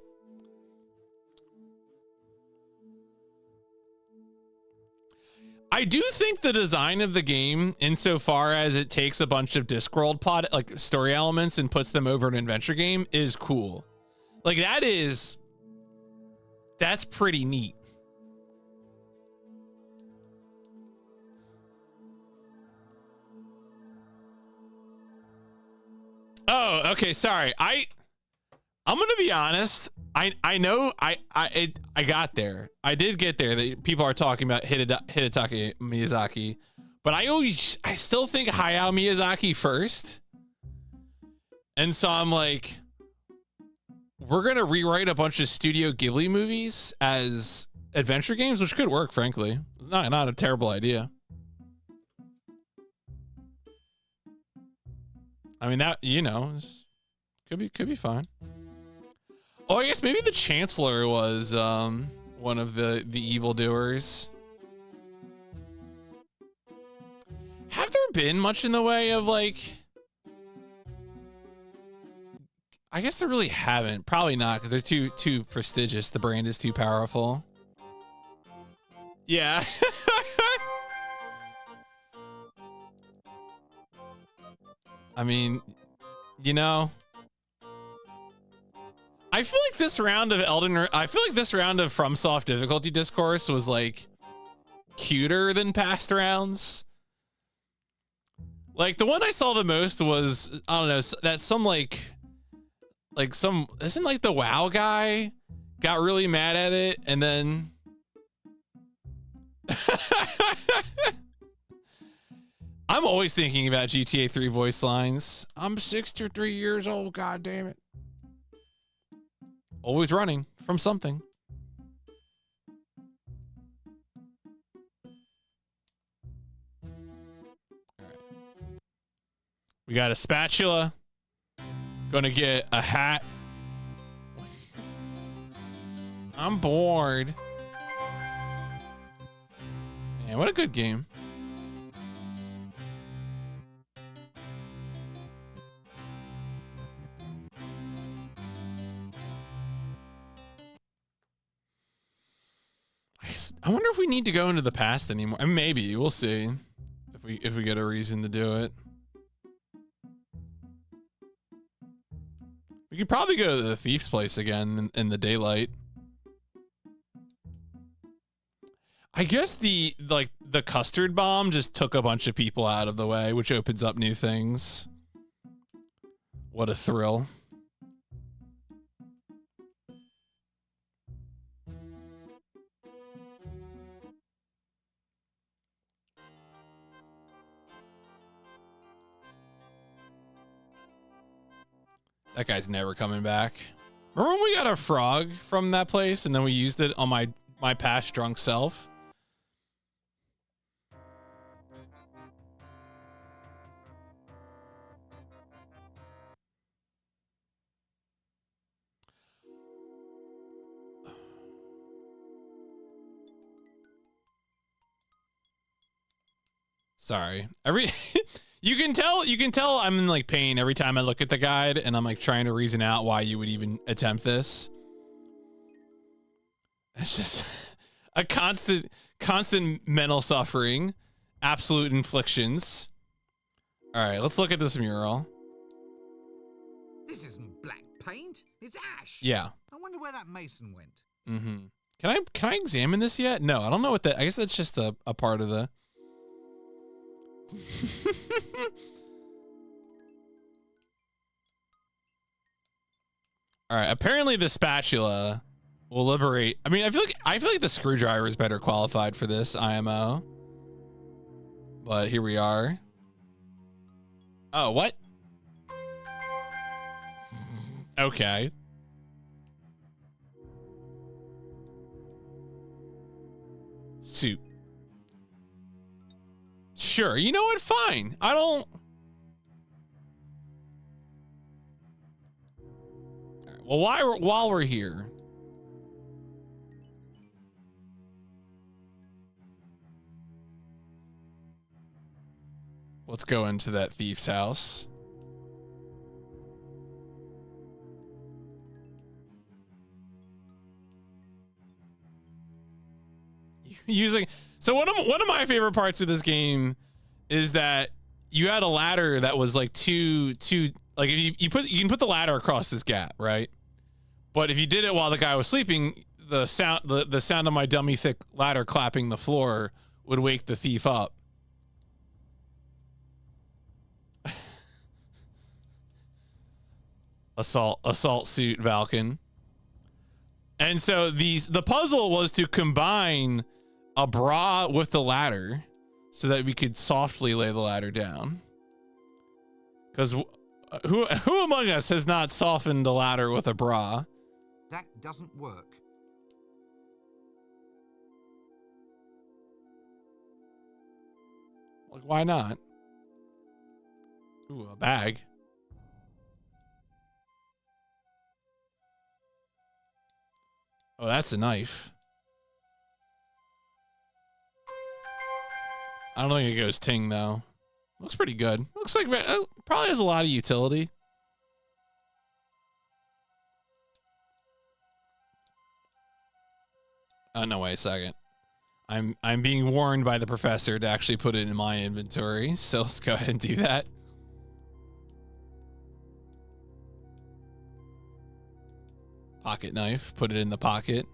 I do think the design of the game, insofar as it takes a bunch of Discworld plot, like story elements, and puts them over an adventure game, is cool. Like that's pretty neat. Oh, okay. Sorry. I'm gonna be honest. I know I got there. I did get there. That people are talking about Hidetaka Miyazaki, but I still think Hayao Miyazaki first. And so I'm like, we're gonna rewrite a bunch of Studio Ghibli movies as adventure games, which could work, frankly. Not a terrible idea. I mean, that, you know, could be fine. Oh, I guess maybe the Chancellor was one of the evildoers. Have there been much in the way of like? I guess there really haven't. Probably not, because they're too prestigious. The brand is too powerful. Yeah. I mean, you know, I feel like this round of FromSoft difficulty discourse was like cuter than past rounds. Like the one I saw the most was, I don't know, that some isn't like the WoW guy got really mad at it, and then I'm always thinking about GTA 3 voice lines. I'm 63 years old, god damn it. Always running from something. All right. We got a spatula. Gonna get a hat. I'm bored. Man, what a good game. I wonder if we need to go into the past anymore. I mean, maybe we'll see if we get a reason to do it. We could probably go to the thief's place again in the daylight. I guess the custard bomb just took a bunch of people out of the way, which opens up new things. What a thrill. That guy's never coming back. Remember when we got a frog from that place and then we used it on my past drunk self? Sorry. You can tell I'm in like pain every time I look at the guide and I'm like trying to reason out why you would even attempt this. It's just a constant mental suffering, absolute inflictions. All right, let's look at this mural. This isn't black paint, it's ash. Yeah. I wonder where that mason went. Mm-hmm. Can I examine this yet? No, I don't know what that. I guess that's just a part of the. All right. Apparently, the spatula will liberate. I mean, I feel like the screwdriver is better qualified for this IMO. But here we are. Oh, what? Okay. Suit. Sure. You know what? Fine. I don't. All right, well, while we're here. Let's go into that thief's house. So one of my favorite parts of this game is that you had a ladder that was like two like if you can put the ladder across this gap, right? But if you did it while the guy was sleeping, the sound of my dummy thick ladder clapping the floor would wake the thief up. Assault suit Valken. And so the puzzle was to combine a bra with the ladder so that we could softly lay the ladder down. Because who among us has not softened a ladder with a bra? That doesn't work. Like, why not? Ooh, a bag. Oh, that's a knife. I don't think it goes ting though. Looks pretty good. Looks like probably has a lot of utility. Oh no! Wait a second. I'm being warned by the professor to actually put it in my inventory. So let's go ahead and do that. Pocket knife. Put it in the pocket.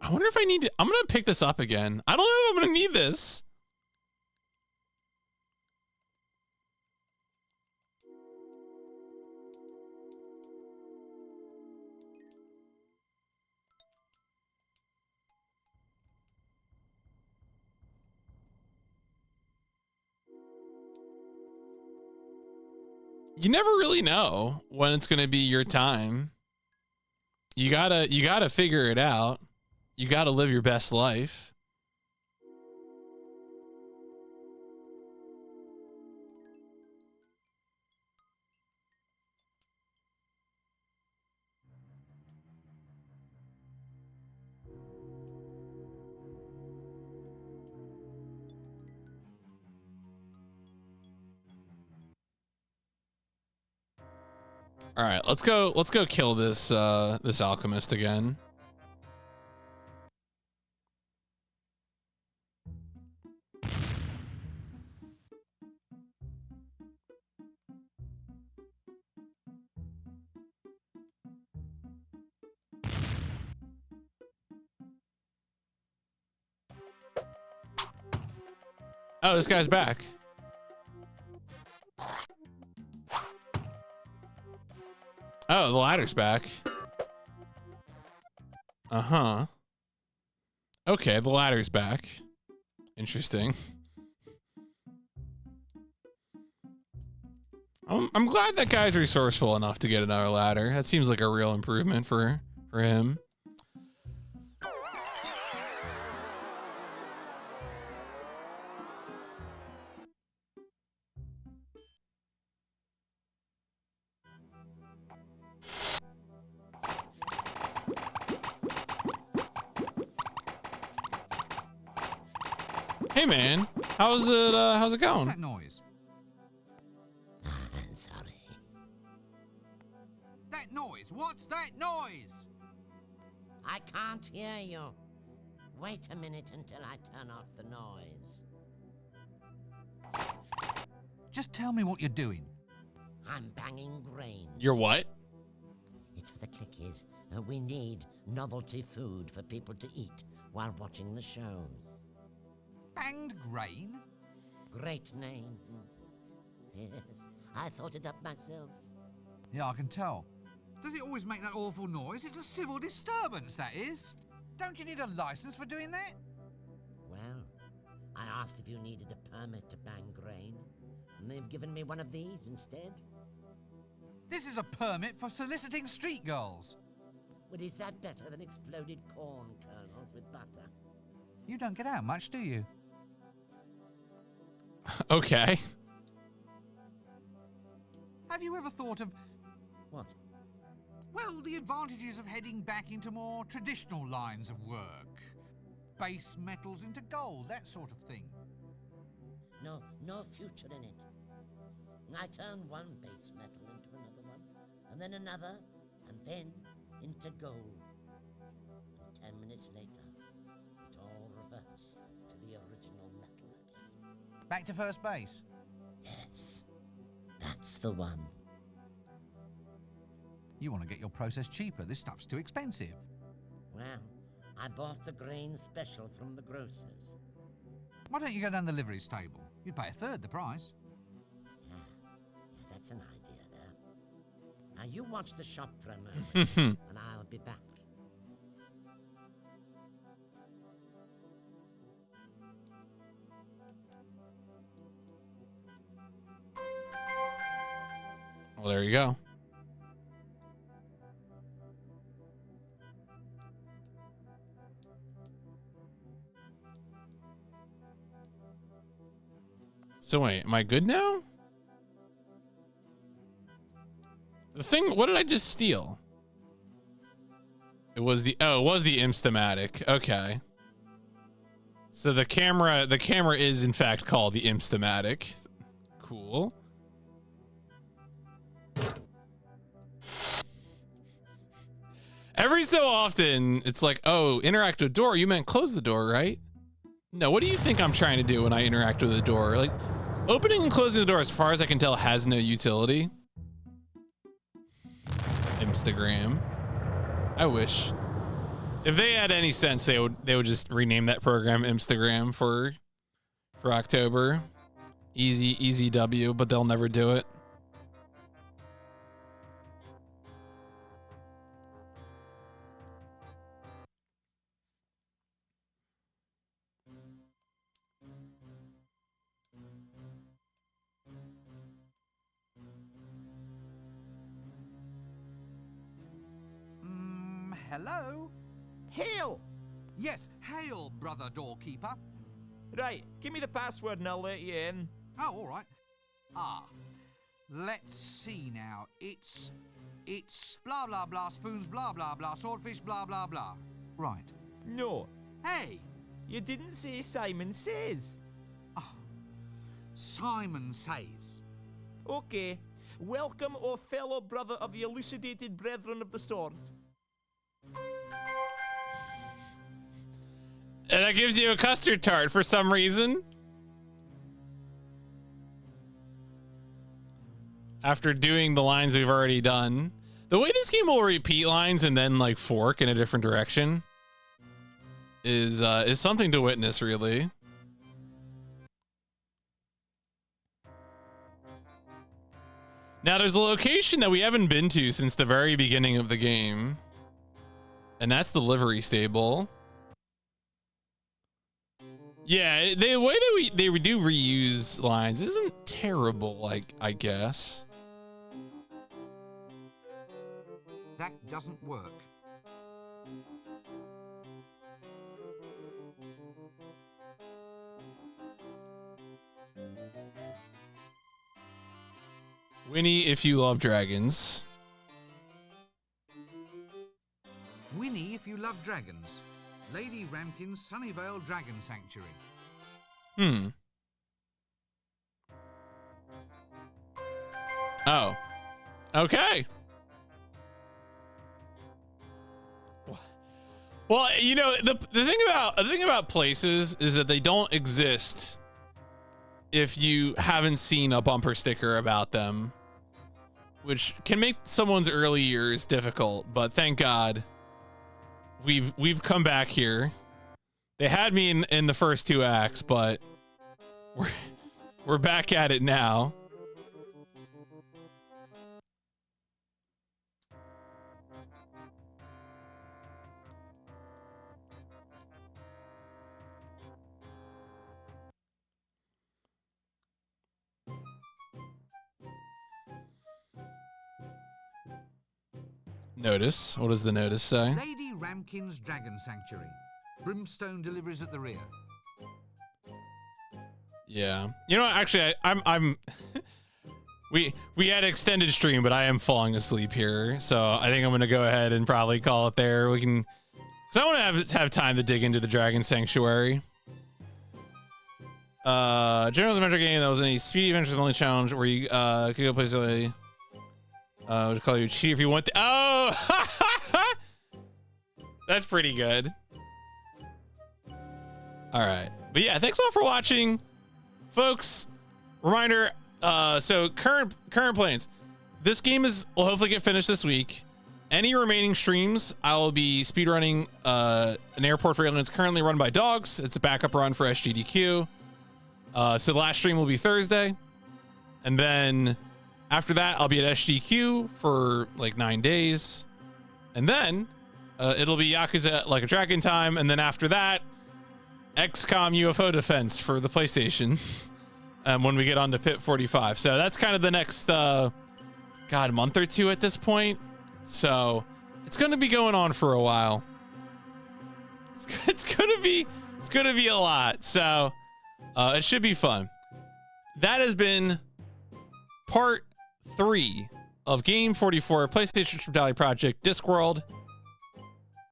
I wonder if I need to. I'm gonna pick this up again. I don't know if I'm gonna need this. You never really know when it's gonna be your time. You gotta figure it out. You gotta live your best life. All right, let's go kill this this alchemist again. Oh, this guy's back. Oh, the ladder's back. Uh-huh. Okay, the ladder's back. Interesting. I'm glad that guy's resourceful enough to get another ladder. That seems like a real improvement for him. Hey man, how's it going? What's that noise? I'm sorry. That noise! What's that noise? I can't hear you. Wait a minute until I turn off the noise. Just tell me what you're doing. I'm banging grain. You're what? It's for the clickies. We need novelty food for people to eat while watching the shows. Banged grain? Great name. Yes, I thought it up myself. Yeah, I can tell. Does it always make that awful noise? It's a civil disturbance, that is. Don't you need a license for doing that? Well, I asked if you needed a permit to bang grain, and they've given me one of these instead. This is a permit for soliciting street girls. But is that better than exploded corn kernels with butter? You don't get out much, do you? Okay. Have you ever thought of... What? Well, the advantages of heading back into more traditional lines of work. Base metals into gold, that sort of thing. No future in it. I turned one base metal into another one, and then another, and then into gold. And 10 minutes later, it all reverts to the original metal again. Back to first base? Yes, that's the one. You want to get your process cheaper. This stuff's too expensive. Well, I bought the grain special from the grocers. Why don't you go down the livery stable? You'd pay a third the price. Yeah, that's an idea there. Now you watch the shop for a moment, and I'll be back. Well, there you go. So wait, am I good now? The thing, what did I just steal? It was the Imstamatic. Okay. So the camera is in fact called the Imstamatic. Cool. Every so often, it's like, oh, interact with door. You meant close the door, right? No, what do you think I'm trying to do when I interact with the door? Like, opening and closing the door, as far as I can tell, has no utility. Instagram. I wish. If they had any sense, they would just rename that program Instagram for October. Easy W, but they'll never do it. Hello? Hail! Yes, hail, brother doorkeeper. Right, give me the password and I'll let you in. Oh, all right. Let's see now. It's blah, blah, blah, spoons, blah, blah, blah, swordfish, blah, blah, blah. Right. No. Hey! You didn't say Simon Says. Oh, Simon Says. Okay. Welcome, O fellow brother of the elucidated brethren of the sword. And that gives you a custard tart for some reason. After doing the lines we've already done. The way this game will repeat lines and then like fork in a different direction is something to witness, really. Now there's a location that we haven't been to since the very beginning of the game. And that's the livery stable. Yeah, the way that they do reuse lines isn't terrible, like, I guess. That doesn't work. Winnie, if you love dragons. Winnie, if you love dragons. Lady Ramkin's Sunnyvale Dragon Sanctuary. Oh. Okay. Well, you know, the thing about places is that they don't exist if you haven't seen a bumper sticker about them, which can make someone's early years difficult, but thank God we've come back here. They had me in the first 2 acts, but we're back at it now. Notice. What does the notice say? Lady Ramkin's Dragon Sanctuary. Brimstone deliveries at the rear. Yeah. You know what? Actually, I'm we had extended stream, but I am falling asleep here, so I think I'm gonna go ahead and probably call it there. We can, because I want to have time to dig into the Dragon Sanctuary. General adventure game that was a speedy adventure only challenge where you could go place a would call you a cheat if you want. Oh, that's pretty good. All right, but yeah, thanks all for watching, folks. Reminder, so current plans. This game will hopefully get finished this week. Any remaining streams, I will be speedrunning an airport for aliens currently run by dogs. It's a backup run for SGDQ. So the last stream will be Thursday, and then after that, I'll be at SGDQ for like 9 days, and then it'll be Yakuza Like a Dragon time, and then after that, XCOM UFO Defense for the PlayStation. When we get on to PIP 45, so that's kind of the next month or two at this point. So it's gonna be going on for a while. It's gonna be a lot. So it should be fun. That has been part 3 of Game 44, PlayStation Instrumentality Project, Discworld.